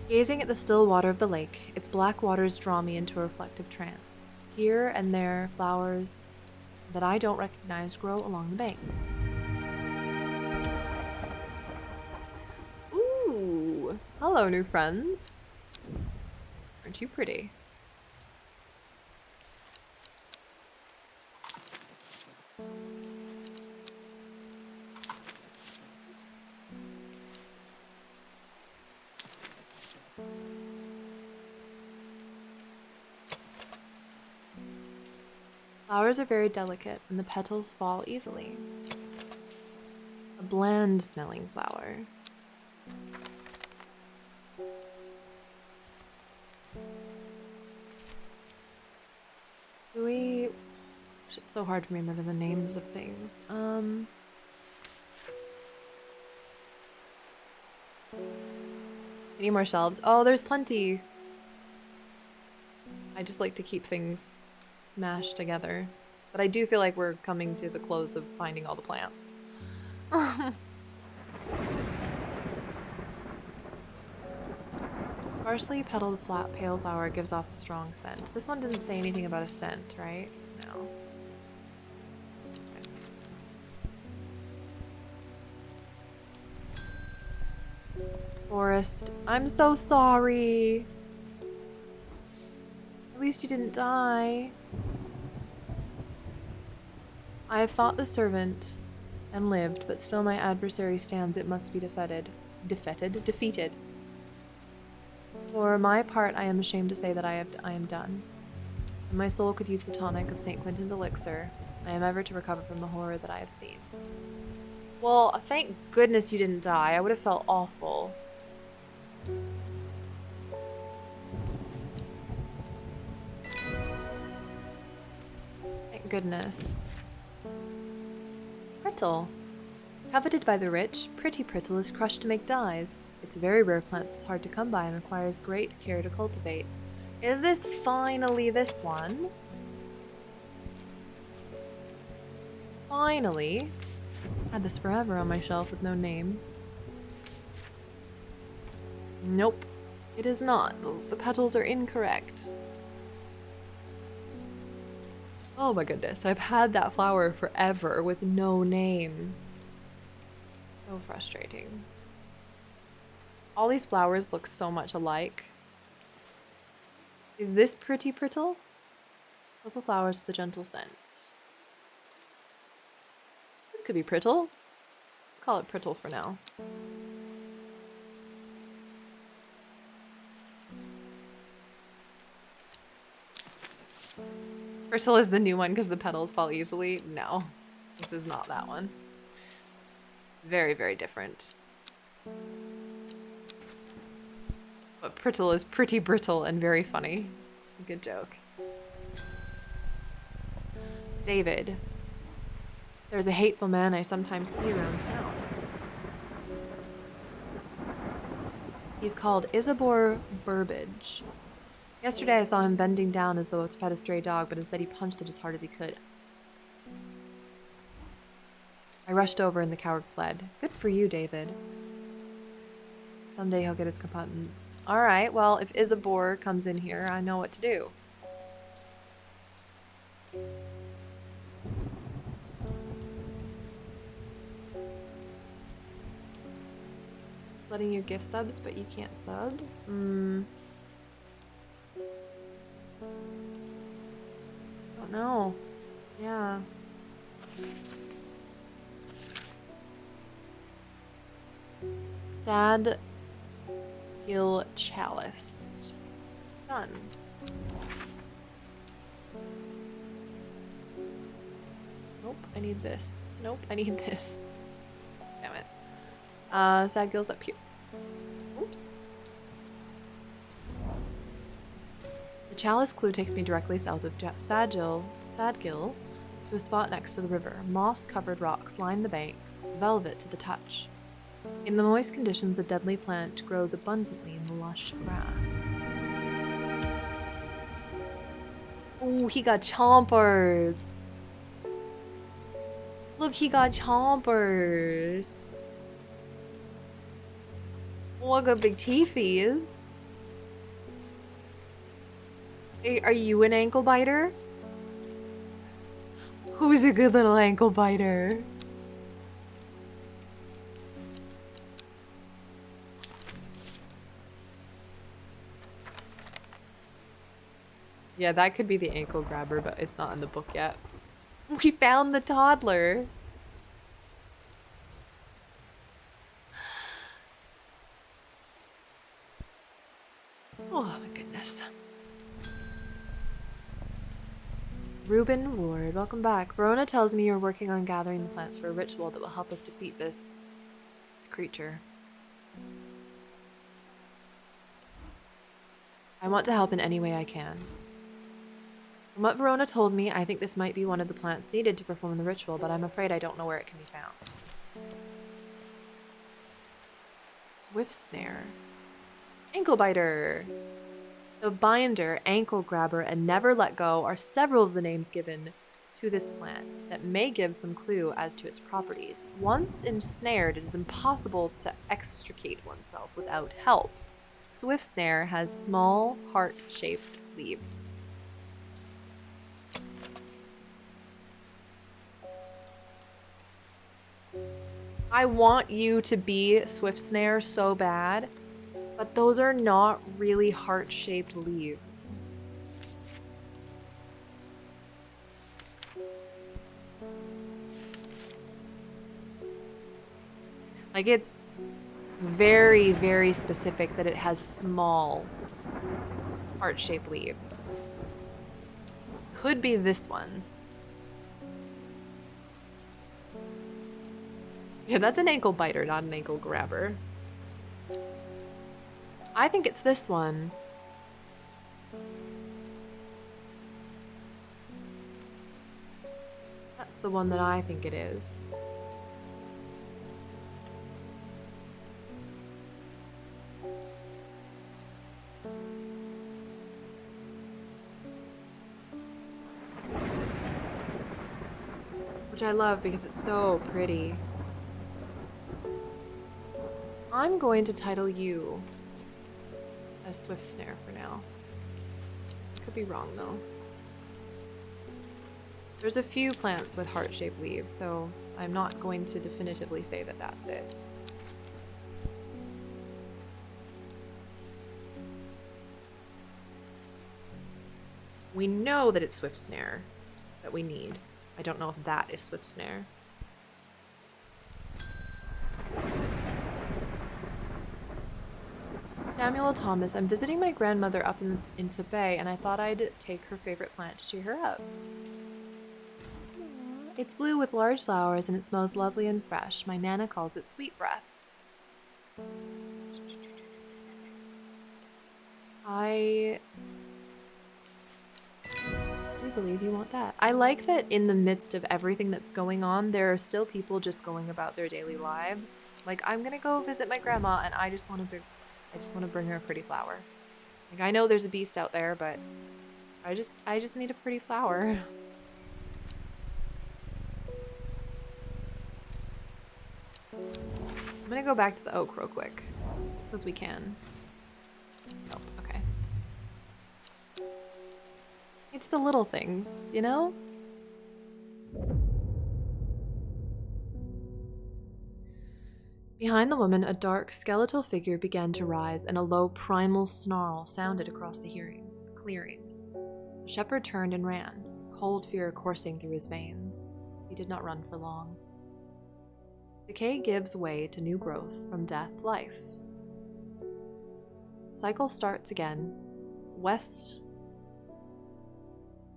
[SPEAKER 1] 8. Gazing at the still water of the lake, its black waters draw me into a reflective trance. Here and there, flowers that I don't recognize grow along the bank. Ooh! Hello, new friends. Aren't you pretty? Oops. Flowers are very delicate and the petals fall easily. A bland smelling flower. It's so hard for me to remember the names of things. Need more shelves. Oh, there's plenty. I just like to keep things smashed together. But I do feel like we're coming to the close of finding all the plants. Sparsely petaled flat pale flower gives off a strong scent. This one didn't say anything about a scent, right? No. Okay. Forest. I'm so sorry. At least you didn't die. I have fought the servant and lived, but still my adversary stands. It must be defeated. Defeated. For my part, I am ashamed to say that I am done. And my soul could use the tonic of St. Quentin's elixir. I am ever to recover from the horror that I have seen. Well, thank goodness you didn't die. I would have felt awful. Thank goodness. Brittle. Coveted by the rich, pretty brittle is crushed to make dyes. It's a very rare plant that's hard to come by and requires great care to cultivate. Is this finally this one? Finally. Had this forever on my shelf with no name. Nope. It is not. The petals are incorrect. Oh my goodness. I've had that flower forever with no name. So frustrating. All these flowers look so much alike. Is this pretty brittle? Purple flowers with a gentle scent. This could be brittle. Let's call it brittle for now. Brittle is the new one because the petals fall easily. No, this is not that one. Very, very different. But brittle is pretty brittle and very funny. It's a good joke. David. There's a hateful man I sometimes see around town. He's called Isabor Burbage. Yesterday I saw him bending down as though to pet a stray dog, but instead he punched it as hard as he could. I rushed over and the coward fled. Good for you, David. Someday he'll get his competence. Alright, well, if Isabor comes in here, I know what to do. It's letting you gift subs, but you can't sub? Don't know. Yeah. Sad Gil Chalice. Done. Nope, I need this. Nope, I need this. Damn it. Sad Gil's up here. Oops. The chalice clue takes me directly south of Sad Gil to a spot next to the river. Moss-covered rocks line the banks, velvet to the touch. In the moist conditions, a deadly plant grows abundantly in the lush grass. Oh, he got chompers. Look, he got chompers. Look at big teethies. Are you an ankle biter? Who's a good little ankle biter? Yeah, that could be the ankle grabber, but it's not in the book yet. We found the toddler. Oh my goodness. Reuben Ward, welcome back. Verona tells me you're working on gathering the plants for a ritual that will help us defeat this creature. I want to help in any way I can. From what Verona told me, I think this might be one of the plants needed to perform the ritual, but I'm afraid I don't know where it can be found. Swift Snare. Ankle biter. The binder, ankle grabber, and never let go are several of the names given to this plant that may give some clue as to its properties. Once ensnared, it is impossible to extricate oneself without help. Swift snare has small, heart-shaped leaves. I want you to be swift snare so bad, but those are not really heart-shaped leaves. Like, it's very, very specific that it has small heart-shaped leaves. Could be this one. Yeah, that's an ankle biter, not an ankle grabber. I think it's this one. That's the one that I think it is. Which I love because it's so pretty. I'm going to title you as Swift Snare for now. Could be wrong though. There's a few plants with heart-shaped leaves, so I'm not going to definitively say that that's it. We know that it's Swift Snare that we need. I don't know if that is Swift Snare. Samuel Thomas, I'm visiting my grandmother up in Tibet, and I thought I'd take her favorite plant to cheer her up. It's blue with large flowers, and it smells lovely and fresh. My Nana calls it sweet breath. I do believe you want that. I like that in the midst of everything that's going on, there are still people just going about their daily lives. Like, I'm gonna go visit my grandma, and I just want to bring her a pretty flower. Like, I know there's a beast out there, but I just need a pretty flower. I'm gonna go back to the oak real quick, just because we can. Nope, okay. It's the little things, you know? Behind the woman, a dark, skeletal figure began to rise, and a low, primal snarl sounded across the clearing. The shepherd turned and ran, cold fear coursing through his veins. He did not run for long. Decay gives way to new growth from death, life. Cycle starts again, west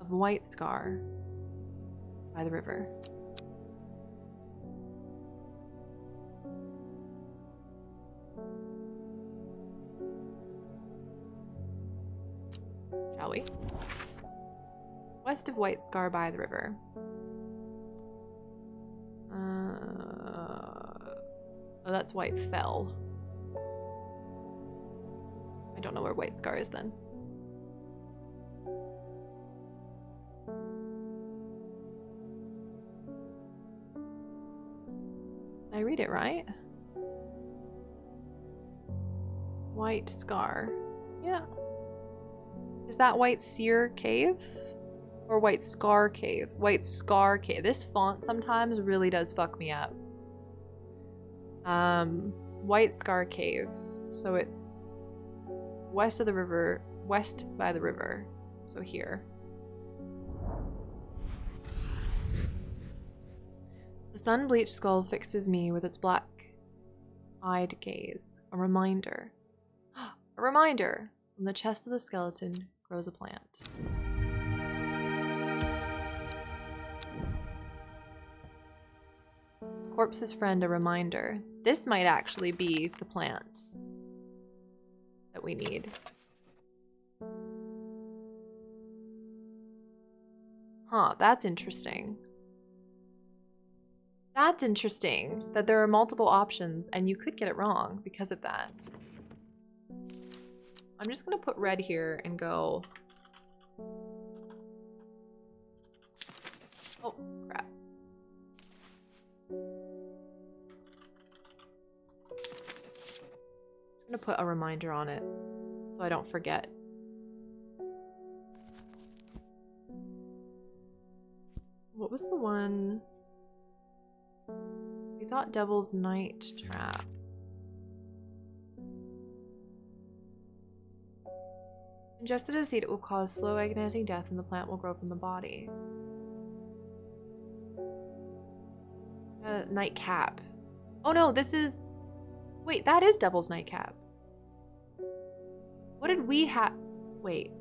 [SPEAKER 1] of White Scar by the river. Shall we? West of White Scar by the river. Oh, that's White Fell. I don't know where White Scar is then. Did I read it right? White Scar. Yeah. Is that White Seer Cave? Or White Scar Cave? White Scar Cave. This font sometimes really does fuck me up. White Scar Cave. So it's west of the river, west by the river. So here. The sun-bleached skull fixes me with its black-eyed gaze. A reminder. A reminder! From the chest of the skeleton grows a plant. Corpse's friend, a reminder. This might actually be the plant that we need. Huh, that's interesting. That's interesting that there are multiple options and you could get it wrong because of that. I'm just gonna put red here and go. Oh, crap. I'm gonna put a reminder on it so I don't forget. What was the one? We thought Devil's Night Trap. Ingested as seed, it will cause slow agonizing death and the plant will grow from the body. Nightcap. Oh no, this is... Wait, that is Devil's Nightcap. What did we have? Wait.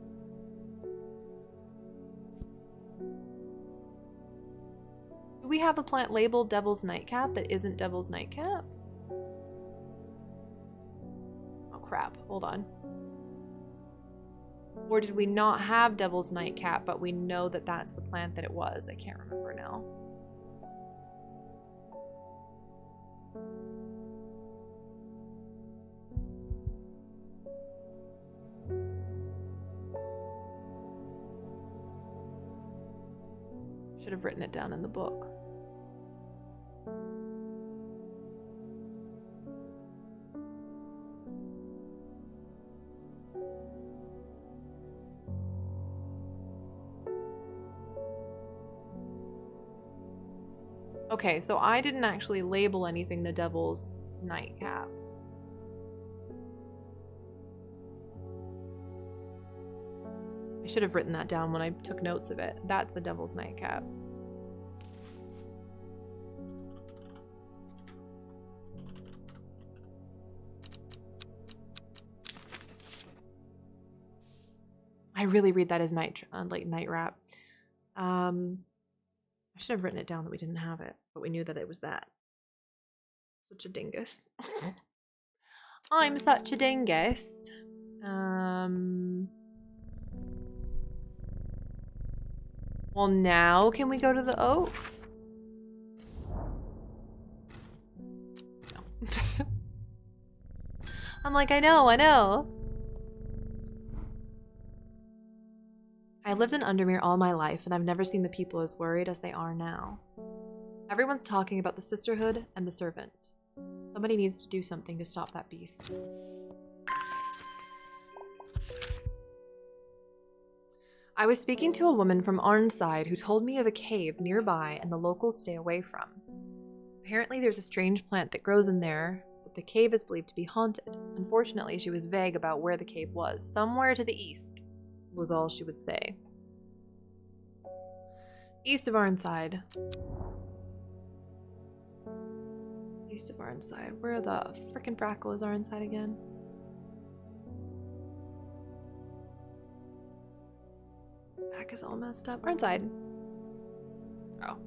[SPEAKER 1] Do we have a plant labeled Devil's Nightcap that isn't Devil's Nightcap? Oh crap, hold on. Or did we not have Devil's Nightcap, but we know that that's the plant that it was? I can't remember now. Should have written it down in the book. Okay, so I didn't actually label anything the Devil's Nightcap. I should have written that down when I took notes of it. That's the Devil's Nightcap. I really read that as night wrap. I should have written it down that we didn't have it, but we knew that it was that. Such a dingus. I'm such a dingus. Well, now can we go to the oak? No. I'm like, I know. I've lived in Undermere all my life, and I've never seen the people as worried as they are now. Everyone's talking about the sisterhood and the servant. Somebody needs to do something to stop that beast. I was speaking to a woman from Arnside who told me of a cave nearby and the locals stay away from. Apparently there's a strange plant that grows in there, but the cave is believed to be haunted. Unfortunately, she was vague about where the cave was. Somewhere to the east was all she would say. East of Arnside. East of Arnside. Where the frickin' frackle is Arnside again? Back is all messed up. Arnside. Oh.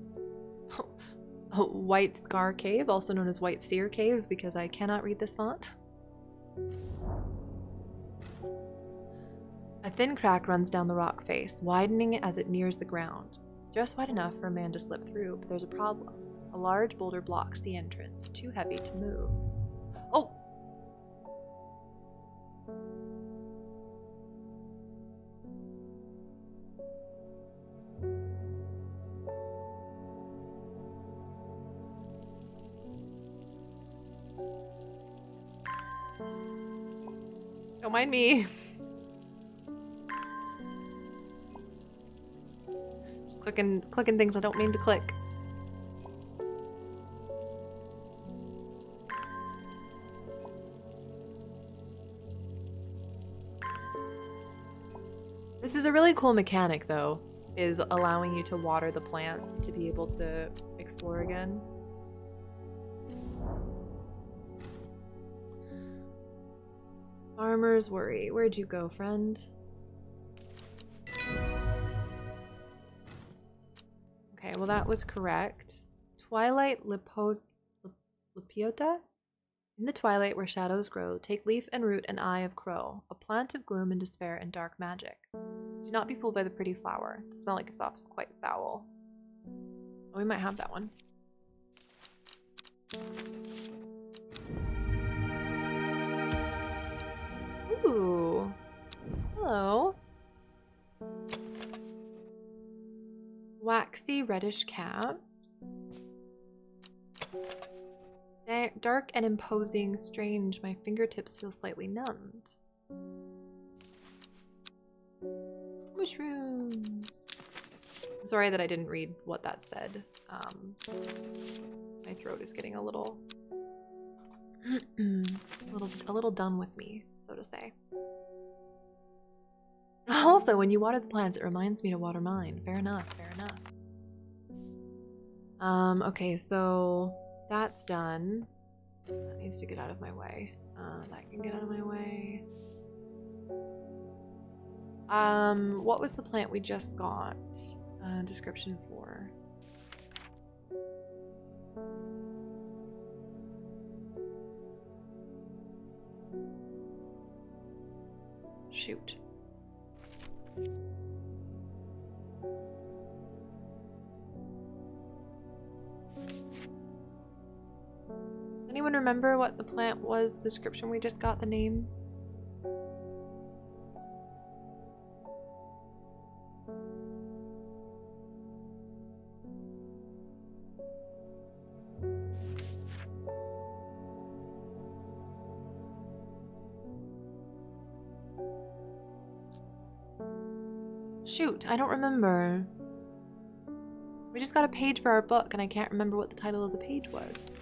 [SPEAKER 1] White Scar Cave, also known as White Seer Cave, because I cannot read this font. A thin crack runs down the rock face, widening as it nears the ground. Just wide enough for a man to slip through, but there's a problem. A large boulder blocks the entrance, too heavy to move. Oh! Don't mind me. Just clicking things I don't mean to click. This is a really cool mechanic, though, is allowing you to water the plants to be able to explore again. Farmer's Worry. Where'd you go, friend? Okay, well that was correct. Twilight Lepiota? In the twilight where shadows grow, take leaf and root an eye of crow, a plant of gloom and despair and dark magic. Do not be fooled by the pretty flower. The smell it gives off is quite foul. Oh, we might have that one. Ooh. Waxy reddish caps. Dark and imposing, strange. My fingertips feel slightly numbed. Mushrooms. I'm sorry that I didn't read what that said. My throat is getting a little a little done with me, so to say. Also, when you water the plants, it reminds me to water mine. Fair enough, fair enough. Okay, so that's done. That needs to get out of my way. That can get out of my way. What was the plant we just got? Description for. Shoot. Anyone remember what the plant was? Description we just got the name? Shoot, I don't remember. We just got a page for our book and I can't remember what the title of the page was.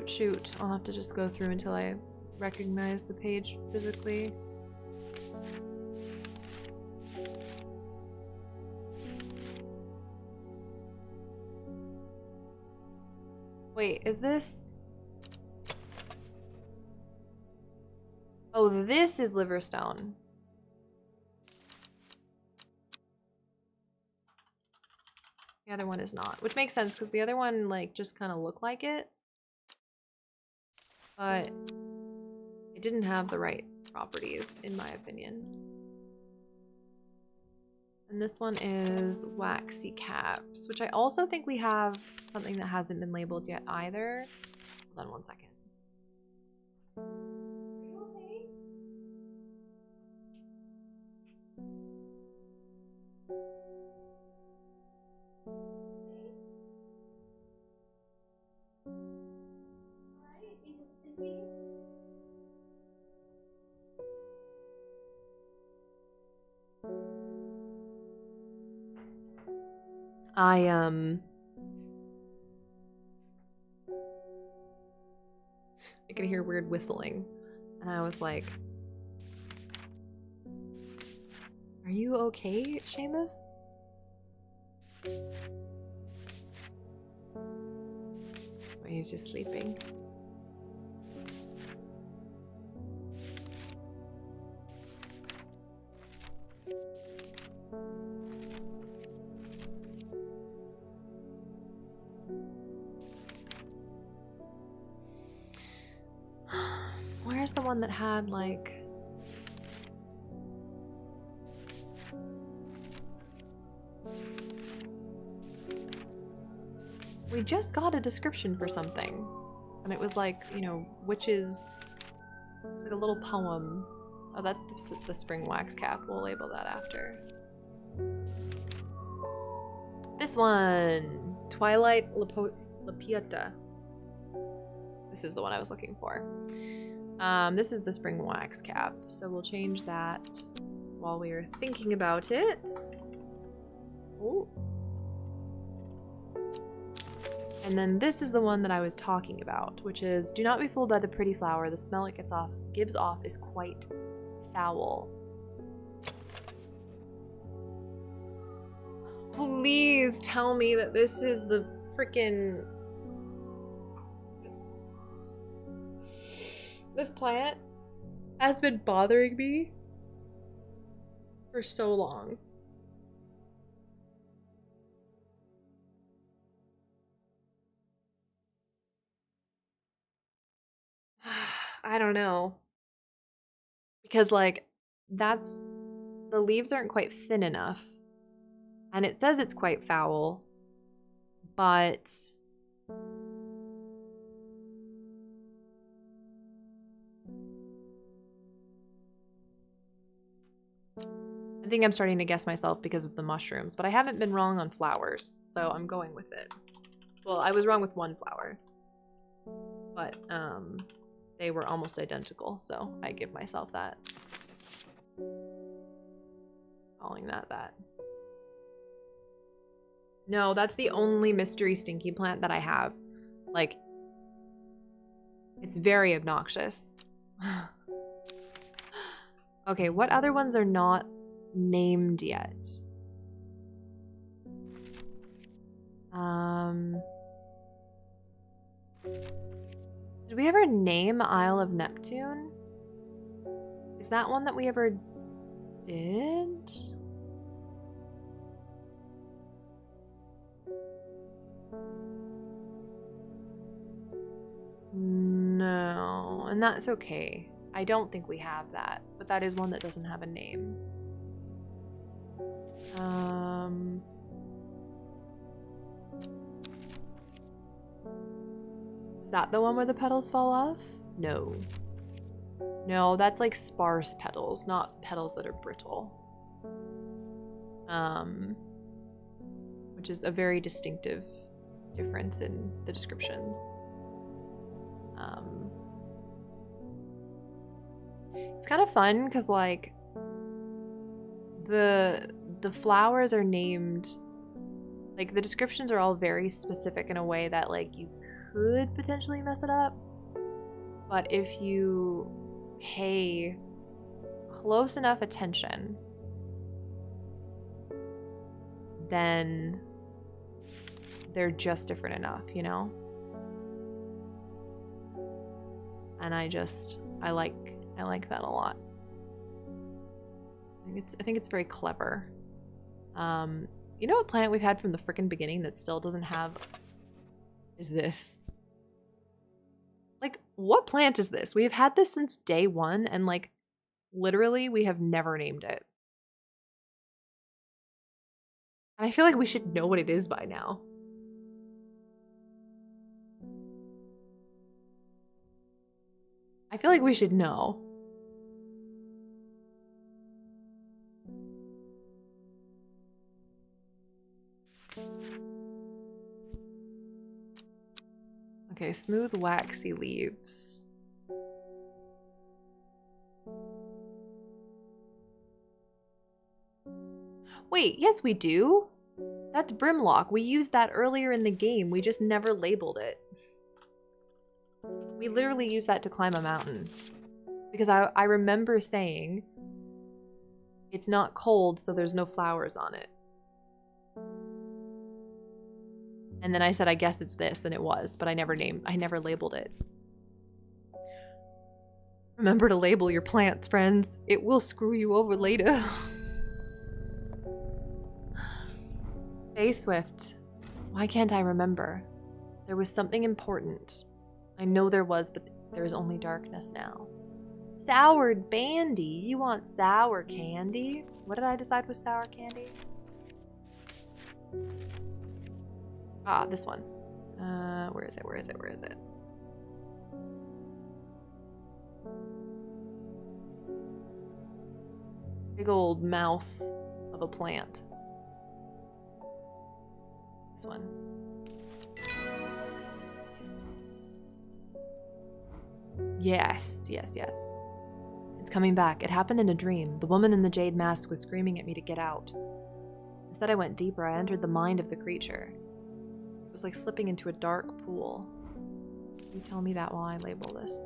[SPEAKER 1] Shoot. I'll have to just go through until I recognize the page physically. Wait, is this? Oh, this is Liverstone. The other one is not, which makes sense because the other one like just kind of looked like it. But it didn't have the right properties, in my opinion. And this one is Waxy Caps, which I also think we have something that hasn't been labeled yet either. Hold on one second. Are you okay? I could hear weird whistling, and I was like, "Are you okay, Seamus?" Oh, he's just sleeping. Where's the one that had like we just got a description for something and it was like, you know, witches. It's like a little poem. Oh, that's the spring wax cap. We'll label that after. This one, Twilight Lapieta. This is the one I was looking for. This is the spring wax cap, so we'll change that while we are thinking about it. Ooh. And then this is the one that I was talking about, which is, do not be fooled by the pretty flower. The smell it gives off is quite foul. Please tell me that this is the freaking... This plant has been bothering me for so long. I don't know. Because like, the leaves aren't quite thin enough. And it says it's quite foul, but I think I'm starting to guess myself because of the mushrooms, but I haven't been wrong on flowers, so I'm going with it. Well, I was wrong with one flower, but they were almost identical, so I give myself that. Calling that. No, that's the only mystery stinky plant that I have. Like, it's very obnoxious. Okay, what other ones are not named yet? Did we ever name Isle of Neptune? Is that one that we ever did? No, and that's okay. I don't think we have that, but that is one that doesn't have a name. Is that the one where the petals fall off? No. No, that's like sparse petals, not petals that are brittle. Which is a very distinctive difference in the descriptions. It's kind of fun because like the flowers are named, like the descriptions are all very specific in a way that like you could potentially mess it up, but if you pay close enough attention, then they're just different enough, you know? And I like that a lot. I think it's very clever. You know what plant we've had from the frickin' beginning that still doesn't have is this. Like, what plant is this? We have had this since day one, and like literally we have never named it. And I feel like we should know what it is by now. I feel like we should know. Okay, smooth waxy leaves. Wait, yes we do. That's brimlock. We used that earlier in the game. We just never labeled it. We literally used that to climb a mountain. Because I remember saying it's not cold, so there's no flowers on it. And then I said, I guess it's this, and it was, but I never labeled it. Remember to label your plants, friends. It will screw you over later. Hey, Swift. Why can't I remember? There was something important. I know there was, but there is only darkness now. Soured bandy. You want sour candy? What did I decide was sour candy? Ah, this one. Where is it? Where is it? Where is it? Big old mouth of a plant. This one. Yes, yes, yes. It's coming back. It happened in a dream. The woman in the jade mask was screaming at me to get out. Instead, I went deeper. I entered the mind of the creature. It was like slipping into a dark pool. You tell me that while I label this.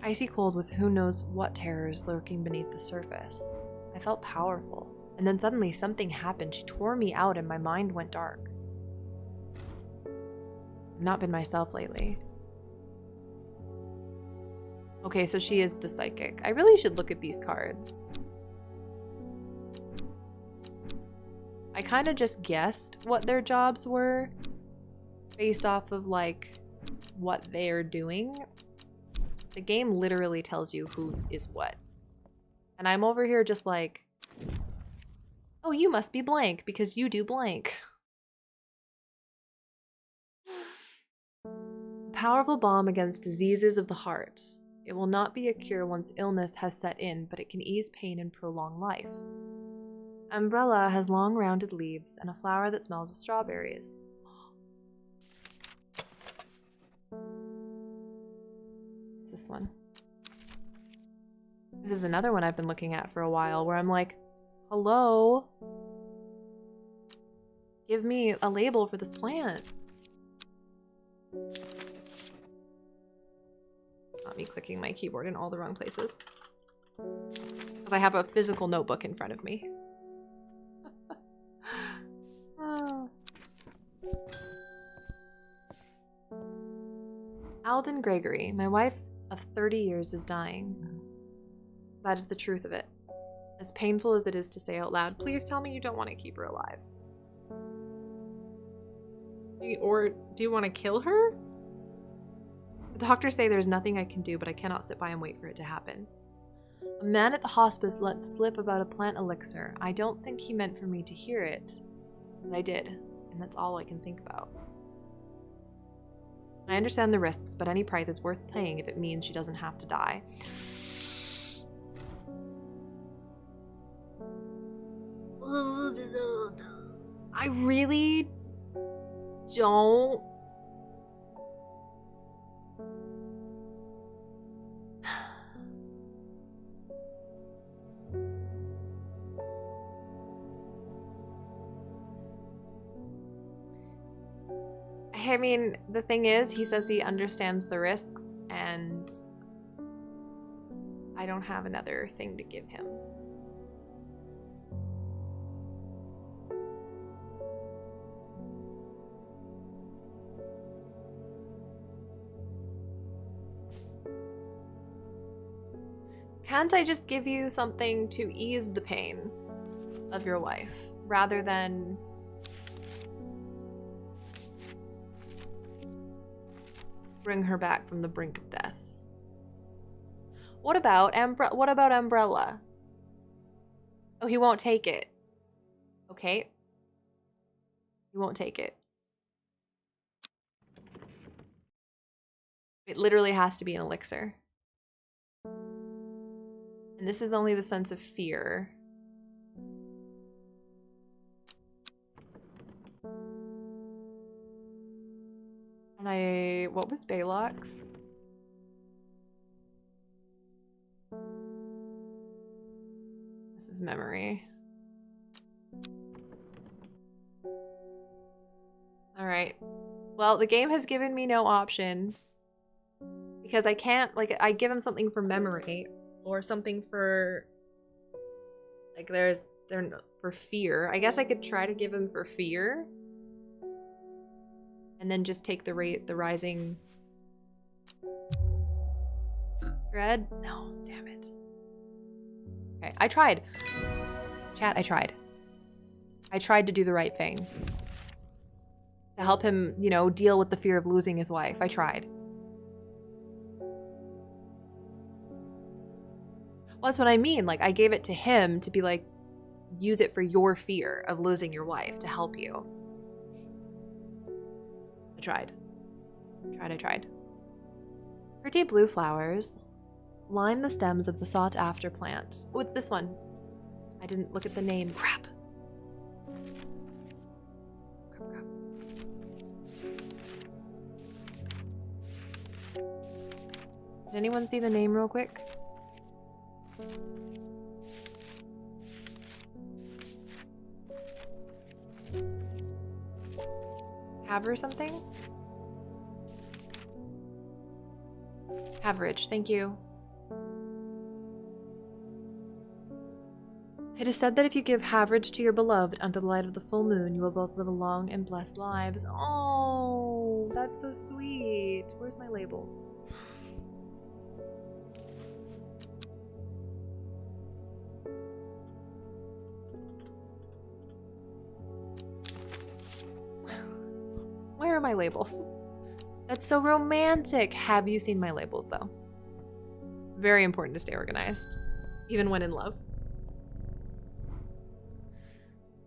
[SPEAKER 1] Icy cold with who knows what terrors lurking beneath the surface. I felt powerful. And then suddenly something happened. She tore me out and my mind went dark. I've not been myself lately. Okay, so she is the psychic. I really should look at these cards. I kind of just guessed what their jobs were based off of like what they're doing. The game literally tells you who is what. And I'm over here just like, oh, you must be blank because you do blank. A powerful balm against diseases of the heart. It will not be a cure once illness has set in, but it can ease pain and prolong life. Umbrella has long rounded leaves and a flower that smells of strawberries. What's this one? This is another one I've been looking at for a while where I'm like, hello? Give me a label for this plant. Not me clicking my keyboard in all the wrong places. Because I have a physical notebook in front of me. Oh. Alden Gregory, my wife of 30 years is dying. That is the truth of it. As painful as it is to say out loud, please tell me you don't want to keep her alive. Or do you want to kill her? The doctors say there's nothing I can do, but I cannot sit by and wait for it to happen. A man at the hospice let slip about a plant elixir. I don't think he meant for me to hear it, but I did, and that's all I can think about. I understand the risks, but any price is worth paying if it means she doesn't have to die. I really don't. I mean, the thing is, he says he understands the risks, and I don't have another thing to give him. Can't I just give you something to ease the pain of your wife, rather than bring her back from the brink of death? What about Umbrella? Oh, he won't take it. Okay. He won't take it. It literally has to be an elixir. And this is only the sense of fear. And what was Baylock's? This is memory. All right. Well, the game has given me no option because I can't, like, I give him something for memory or something for, like, for fear. I guess I could try to give him for fear. And then just take the rising thread. No, damn it. Okay, I tried. Chat, I tried. I tried to do the right thing. To help him, you know, deal with the fear of losing his wife. I tried. Well, that's what I mean. Like, I gave it to him to be like, use it for your fear of losing your wife to help you. I tried. I tried. Pretty blue flowers line the stems of the sought-after plant. Oh, it's this one. I didn't look at the name. Crap. Crap. Did anyone see the name real quick? Haver something? Haverage, thank you. It is said that if you give Haverage to your beloved under the light of the full moon, you will both live long and blessed lives. Oh, that's so sweet. Where's my labels? Where are my labels? That's so romantic. Have you seen my labels, though? It's very important to stay organized, even when in love.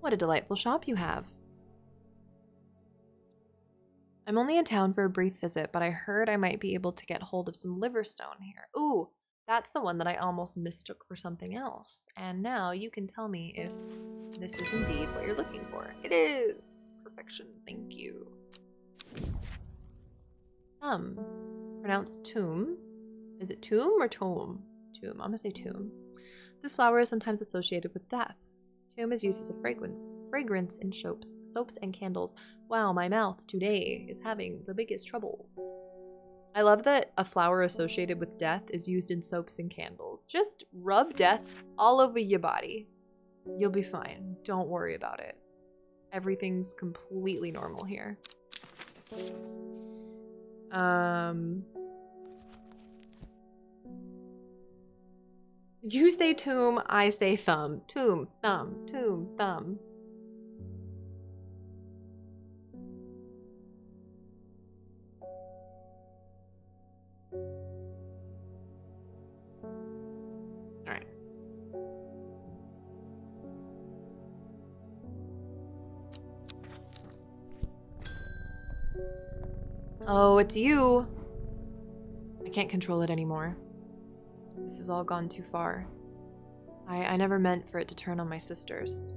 [SPEAKER 1] What a delightful shop you have. I'm only in town for a brief visit, but I heard I might be able to get hold of some liverstone here. Ooh, that's the one that I almost mistook for something else. And now you can tell me if This is indeed what you're looking for. It is! Perfection. Thank you. Pronounced tomb. Is it tomb or tome? Tomb. I'm gonna say tomb. This flower is sometimes associated with death. Tomb is used as a fragrance in soaps and candles. Wow, my mouth today is having the biggest troubles. I love that a flower associated with death is used in soaps and candles. Just rub death all over your body. You'll be fine. Don't worry about it. Everything's completely normal here. You say tomb, I say thumb. Tomb, thumb, tomb, thumb. All right. Oh, it's you. I can't control it anymore. This has all gone too far. I never meant for it to turn on my sisters.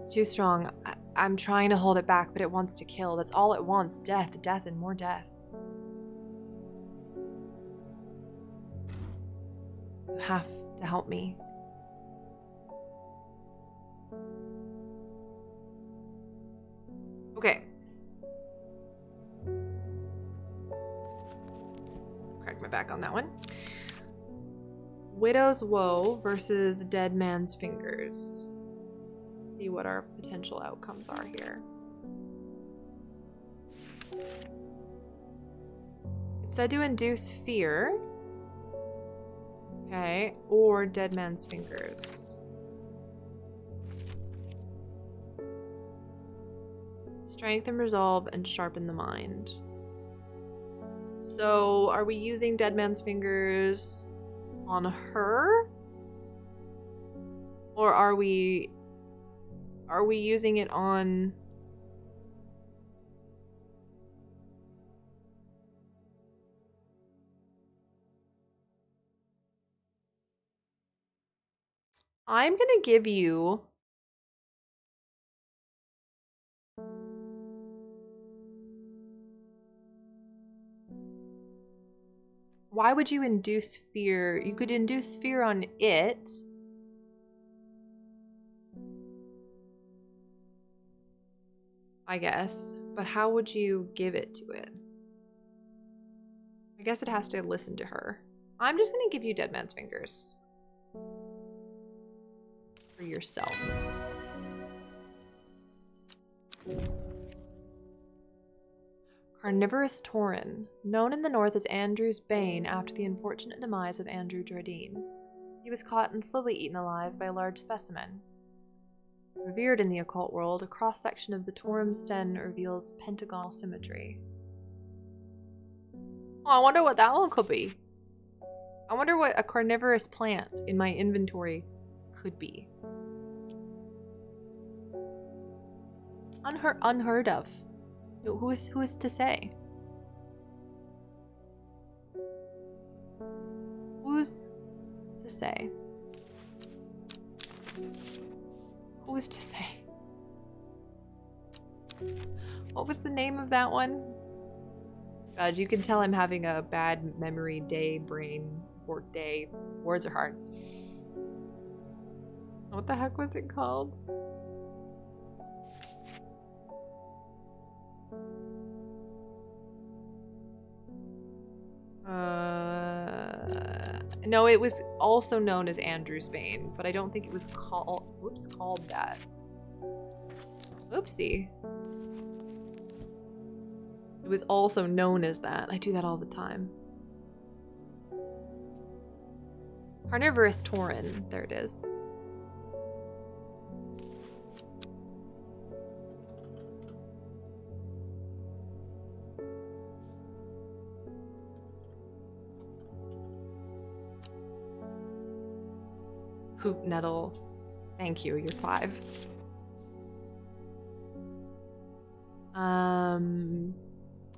[SPEAKER 1] It's too strong. I'm trying to hold it back, but it wants to kill. That's all it wants. Death, death, and more death. You have to help me. Okay. Crack my back on that one. Widow's Woe versus Dead Man's Fingers. Let's see what our potential outcomes are here. It's said to induce fear. Okay, or Dead Man's Fingers. Strengthen resolve and sharpen the mind. So, are we using Dead Man's Fingers on her? Or are we using it on... I'm gonna give you... Why would you induce fear? You could induce fear on it. I guess. But how would you give it to it? I guess it has to listen to her. I'm just gonna give you Dead Man's Fingers. For yourself. Carnivorous Tauren, known in the north as Andrew's Bane after the unfortunate demise of Andrew Jardine. He was caught and slowly eaten alive by a large specimen. Revered in the occult world, a cross-section of the Tauren's den reveals pentagonal symmetry. Oh, I wonder what that one could be. I wonder what a carnivorous plant in my inventory could be. Unheard of. Who is to say? Who's to say? Who is to say? What was the name of that one? God, you can tell I'm having a bad memory day, brain, work day. Words are hard. What the heck was it called? No, it was also known as Andrew's Bane, but I don't think it was called that. Oopsie. It was also known as that. I do that all the time. Carnivorous Tauren. There it is. Hoop nettle. Thank you, you're 5.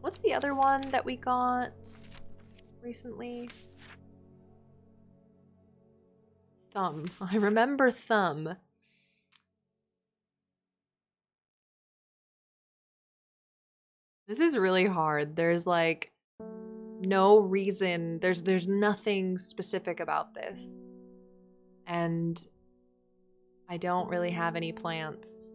[SPEAKER 1] What's the other one that we got recently? Thumb. I remember thumb. This is really hard. There's like no reason. There's nothing specific about this. And I don't really have any plants.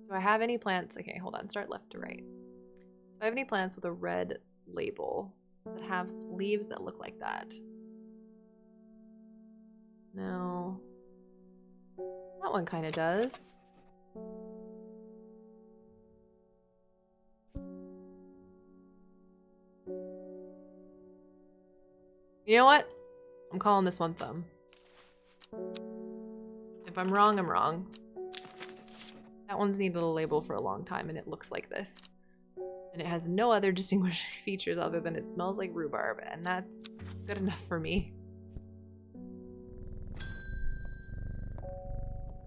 [SPEAKER 1] Do I have any plants? Okay, hold on. Start left to right. Do I have any plants with a red label that have leaves that look like that? No. That one kind of does. You know what? I'm calling this one Thumb. If I'm wrong, I'm wrong. That one's needed a label for a long time and it looks like this. And it has no other distinguishing features other than it smells like rhubarb, and that's good enough for me.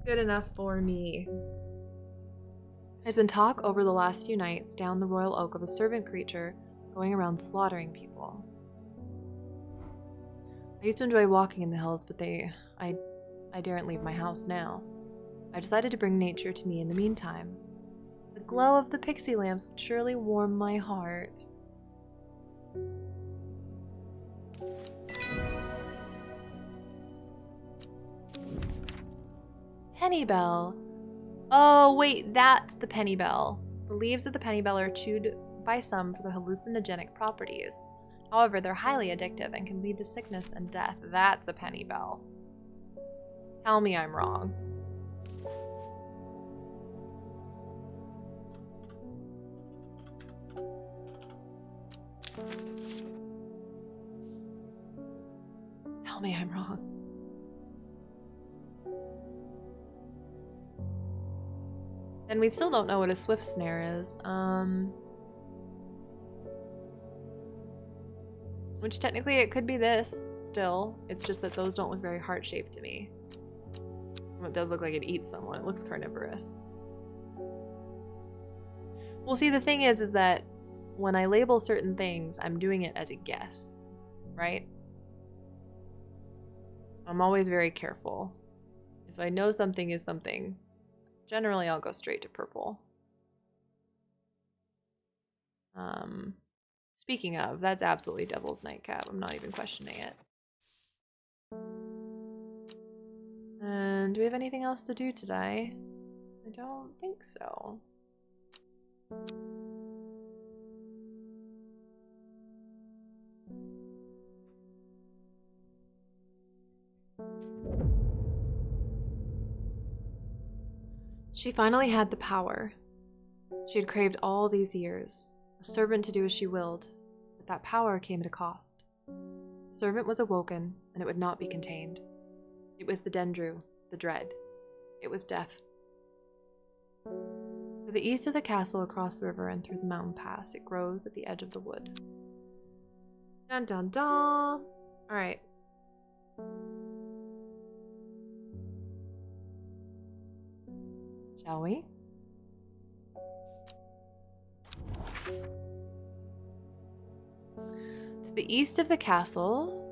[SPEAKER 1] Good enough for me. There's been talk over the last few nights down the Royal Oak of a servant creature going around slaughtering people. I used to enjoy walking in the hills, but I daren't leave my house now. I decided to bring nature to me in the meantime. The glow of the pixie lamps would surely warm my heart. Penny bell. Oh, wait, that's the penny bell. The leaves of the penny bell are chewed by some for their hallucinogenic properties. However, they're highly addictive and can lead to sickness and death. That's a penny bell. Tell me I'm wrong. Tell me I'm wrong. And we still don't know what a swift snare is. Which technically it could be this still. It's just that those don't look very heart-shaped to me. It does look like it eats someone. It looks carnivorous. Well, see, the thing is that when I label certain things, I'm doing it as a guess, right? I'm always very careful. If I know something is something, generally I'll go straight to purple. Speaking of, that's absolutely Devil's Nightcap. I'm not even questioning it. And do we have anything else to do today? I don't think so. She finally had the power she had craved all these years, a servant to do as she willed, but that power came at a cost. The servant was awoken, and it would not be contained. It was the Dendru, the dread. It was death. To the east of the castle, across the river and through the mountain pass, it grows at the edge of the wood. Dun dun dun! Alright. Shall we? To the east of the castle,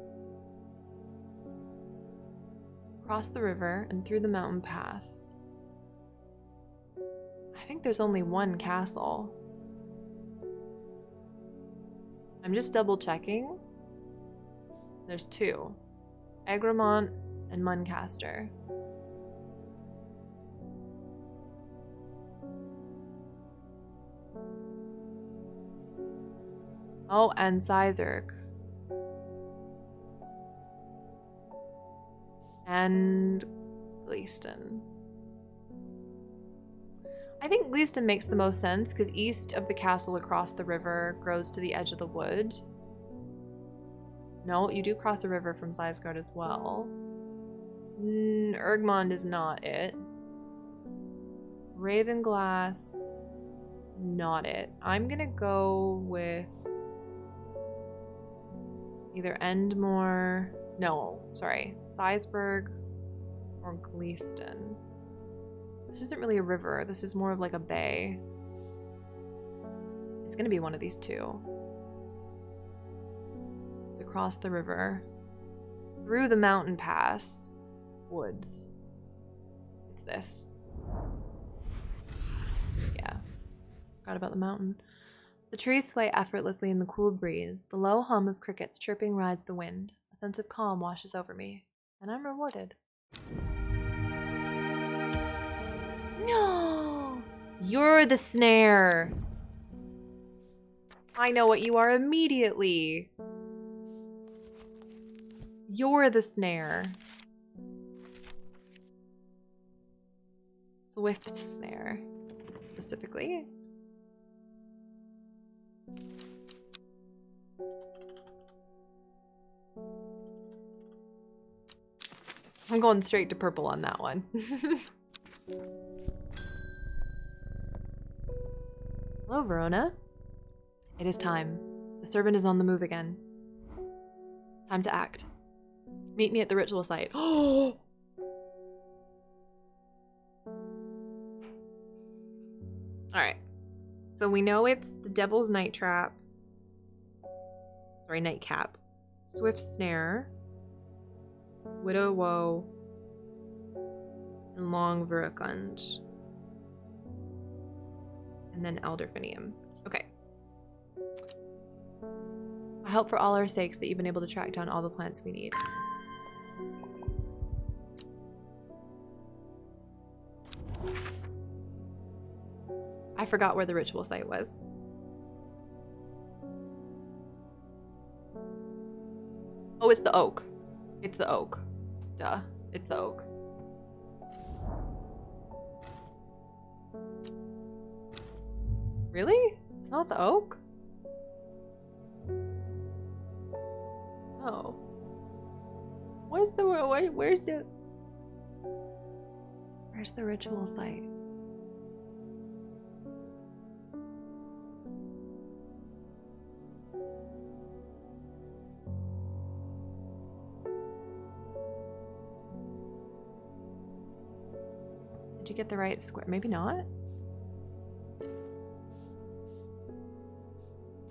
[SPEAKER 1] across the river and through the mountain pass. I think there's only one castle. I'm just double checking. There's two. Egremont and Muncaster. Oh, and Sizerg. And Gleaston. I think Gleaston makes the most sense because east of the castle across the river grows to the edge of the wood. No, you do cross the river from Sizegard as well. Ergmond is not it. Ravenglass, not it. I'm gonna go with either Endmore, no, sorry, Sizeburg or Gleaston. This isn't really a river. This is more of like a bay. It's gonna be one of these two. It's across the river, through the mountain pass, woods. It's this. Yeah, forgot about the mountain. The trees sway effortlessly in the cool breeze. The low hum of crickets chirping rides the wind. A sense of calm washes over me, and I'm rewarded. No! You're the snare! I know what you are immediately. You're the snare. Swift snare, specifically. I'm going straight to purple on that one. Hello, Verona. It is time. The servant is on the move again. Time to act. Meet me at the ritual site. Oh! Alright. So we know it's the Devil's Night Trap. Sorry, Nightcap. Swift Snare. Widow Woe. And Long Veracund. And then Elderfinium. Okay. I hope for all our sakes that you've been able to track down all the plants we need. I forgot where the ritual site was. Oh, it's the oak. It's the oak. Duh. It's the oak. Really? It's not the oak? Oh. Where's the ritual site? Did you get the right square? Maybe not.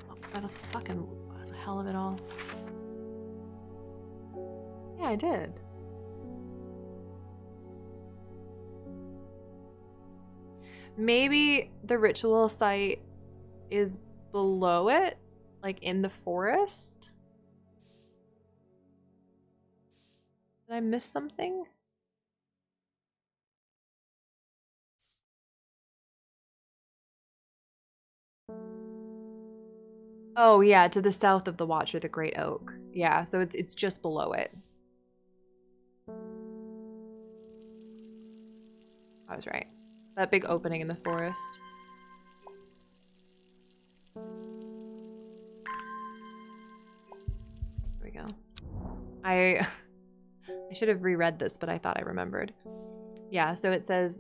[SPEAKER 1] Oh, by the fucking hell of it all. Yeah, I did. Maybe the ritual site is below it, like in the forest. Did I miss something? Oh yeah, to the south of the Watcher, the Great Oak. Yeah, so it's just below it. I was right. That big opening in the forest. There we go. I should have reread this, but I thought I remembered. Yeah, so it says,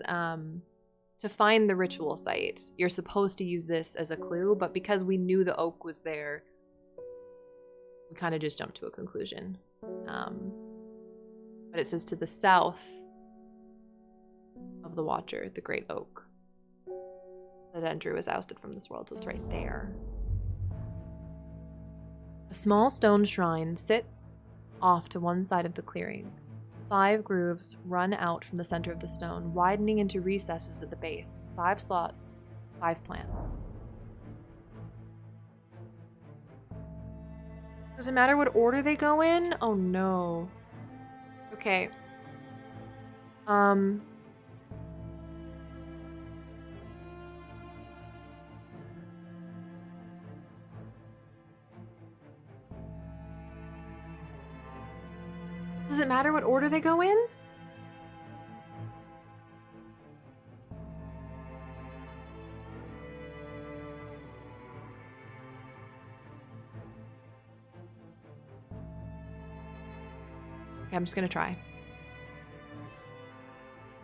[SPEAKER 1] to find the ritual site, you're supposed to use this as a clue, but because we knew the oak was there, we kind of just jumped to a conclusion. But it says to the south of the Watcher, the Great Oak, that Andrew was ousted from this world, so it's right there. A small stone shrine sits off to one side of the clearing. 5 grooves run out from the center of the stone, widening into recesses at the base. 5 slots, 5 plants. Does it matter what order they go in? Oh no. Okay. Does it matter what order they go in? Okay, I'm just gonna try.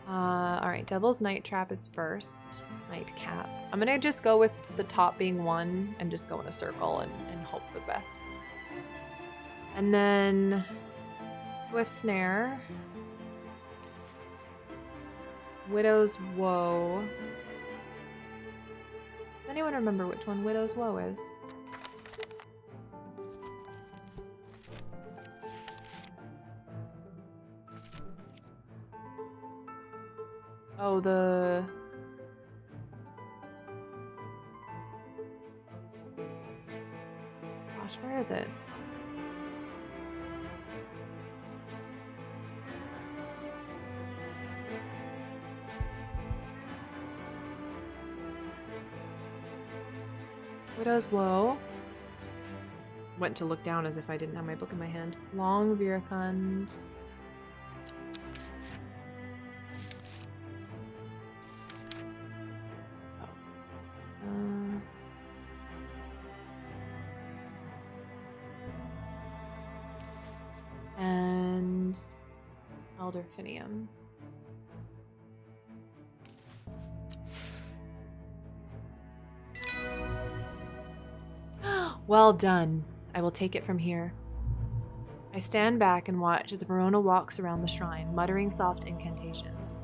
[SPEAKER 1] Alright, Devil's Night Trap is first. Nightcap. I'm gonna just go with the top being 1 and just go in a circle and hope for the best. And then Swift Snare. Widow's Woe. Does anyone remember which one Widow's Woe is? Oh, gosh, where is it? Widow's Woe. Went to look down as if I didn't have my book in my hand. Long Viracund. And Elderfinium. Well done. I will take it from here. I stand back and watch as Verona walks around the shrine, muttering soft incantations.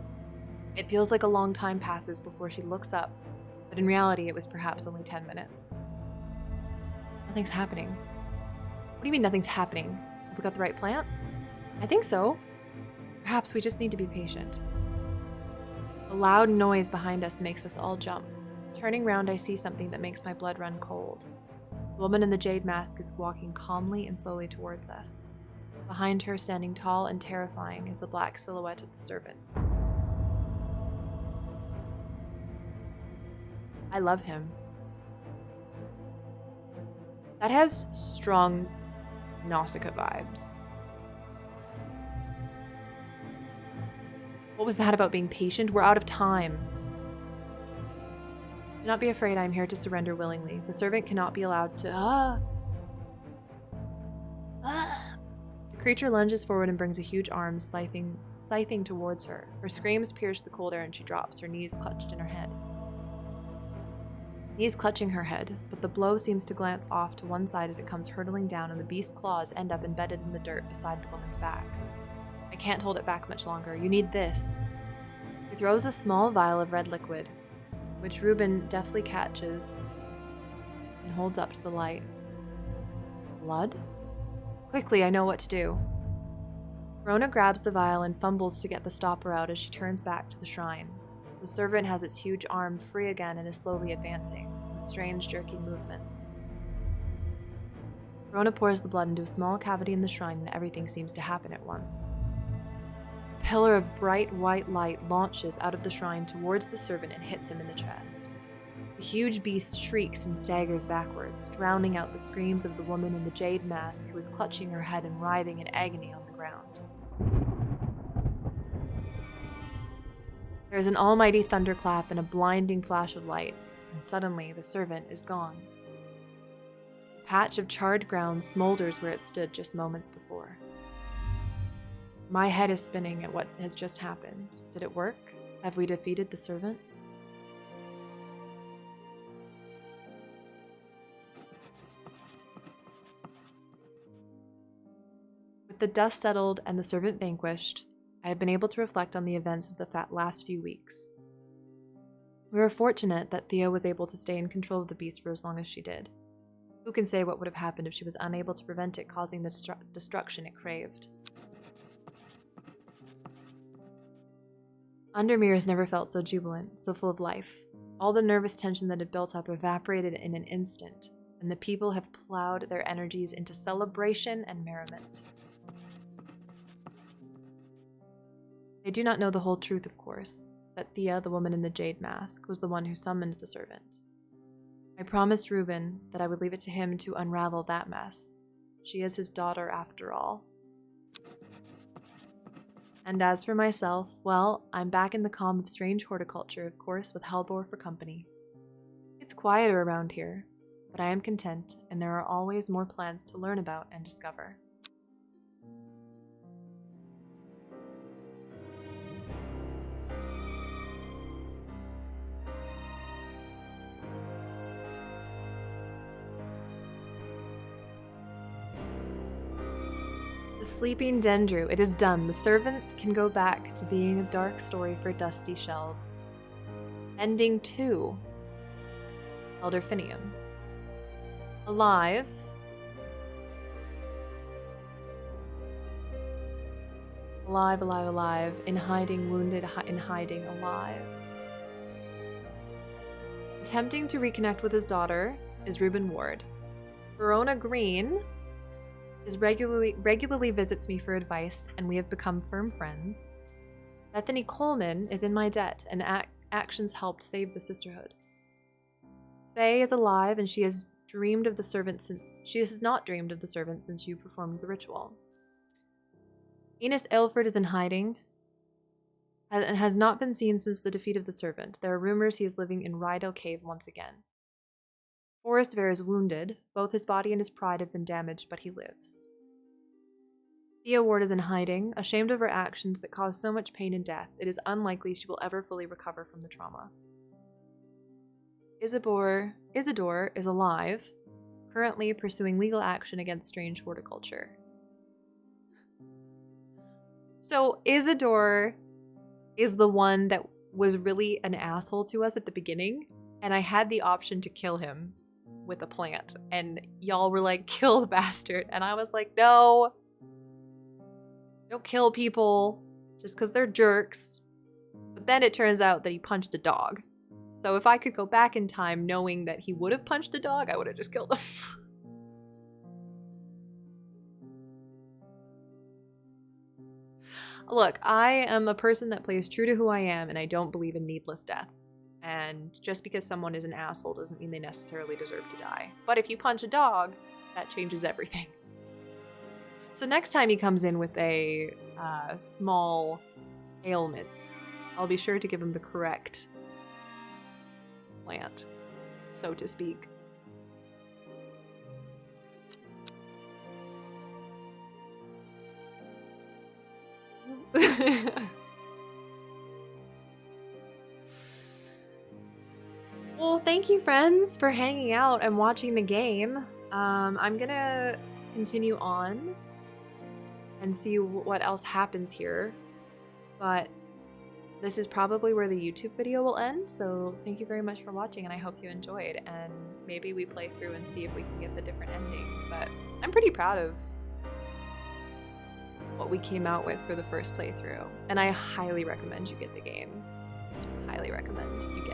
[SPEAKER 1] It feels like a long time passes before she looks up, but in reality it was perhaps only 10 minutes. Nothing's happening. What do you mean nothing's happening? Have we got the right plants? I think so. Perhaps we just need to be patient. A loud noise behind us makes us all jump. Turning round, I see something that makes my blood run cold. The woman in the jade mask is walking calmly and slowly towards us. Behind her, standing tall and terrifying, is the black silhouette of the servant. I love him. That has strong Nausicaa vibes. What was that about being patient? We're out of time. Do not be afraid, I am here to surrender willingly. The servant cannot be allowed to... The creature lunges forward and brings a huge arm, scything towards her. Her screams pierce the cold air and she drops, her knees clutched in her head. Knees clutching her head, but the blow seems to glance off to one side as it comes hurtling down and the beast's claws end up embedded in the dirt beside the woman's back. I can't hold it back much longer. You need this. He throws a small vial of red liquid, which Reuben deftly catches and holds up to the light. Blood? Quickly, I know what to do. Verona grabs the vial and fumbles to get the stopper out as she turns back to the shrine. The servant has its huge arm free again and is slowly advancing, with strange jerky movements. Verona pours the blood into a small cavity in the shrine and everything seems to happen at once. A pillar of bright white light launches out of the shrine towards the servant and hits him in the chest. The huge beast shrieks and staggers backwards, drowning out the screams of the woman in the jade mask who is clutching her head and writhing in agony on the ground. There is an almighty thunderclap and a blinding flash of light, and suddenly the servant is gone. A patch of charred ground smolders where it stood just moments before. My head is spinning at what has just happened. Did it work? Have we defeated the servant? With the dust settled and the servant vanquished, I have been able to reflect on the events of the last few weeks. We were fortunate that Thea was able to stay in control of the beast for as long as she did. Who can say what would have happened if she was unable to prevent it causing the destruction it craved? Undermere has never felt so jubilant, so full of life. All the nervous tension that had built up evaporated in an instant, and the people have plowed their energies into celebration and merriment. They do not know the whole truth, of course, that Thea, the woman in the jade mask, was the one who summoned the servant. I promised Reuben that I would leave it to him to unravel that mess. She is his daughter after all. And as for myself, well, I'm back in the calm of strange horticulture, of course, with Halvor for company. It's quieter around here, but I am content, and there are always more plants to learn about and discover. Sleeping Dendru. It is done. The servant can go back to being a dark story for dusty shelves. Ending 2. Elderfinium. Alive. Alive, alive, alive. In hiding, wounded, in hiding, alive. Attempting to reconnect with his daughter is Reuben Ward. Verona Green regularly visits me for advice, and we have become firm friends. Bethany Coleman is in my debt, and actions helped save the sisterhood. Faye is alive, and she has not dreamed of the servant since you performed the ritual. Enos Aylford is in hiding and has not been seen since the defeat of the servant. There are rumors he is living in Rydell Cave once again. Forrest Vare is wounded. Both his body and his pride have been damaged, but he lives. Thea Ward is in hiding, ashamed of her actions that caused so much pain and death. It is unlikely she will ever fully recover from the trauma. Isidore is alive, currently pursuing legal action against strange horticulture. So Isidore is the one that was really an asshole to us at the beginning, and I had the option to kill him with a plant, and y'all were like, kill the bastard, and I was like, no, don't kill people just because they're jerks. But then it turns out that he punched a dog. So if I could go back in time knowing that he would have punched a dog, I would have just killed him. Look, I am a person that plays true to who I am, and I don't believe in needless death. And just because someone is an asshole doesn't mean they necessarily deserve to die. But if you punch a dog, that changes everything. So next time he comes in with a small ailment, I'll be sure to give him the correct plant, so to speak. Well, thank you, friends, for hanging out and watching the game. I'm gonna continue on and see what else happens here, but this is probably where the YouTube video will end, so thank you very much for watching, and I hope you enjoyed, and maybe we play through and see if we can get the different endings, but I'm pretty proud of what we came out with for the first playthrough, and I highly recommend you get the game. Highly recommend you get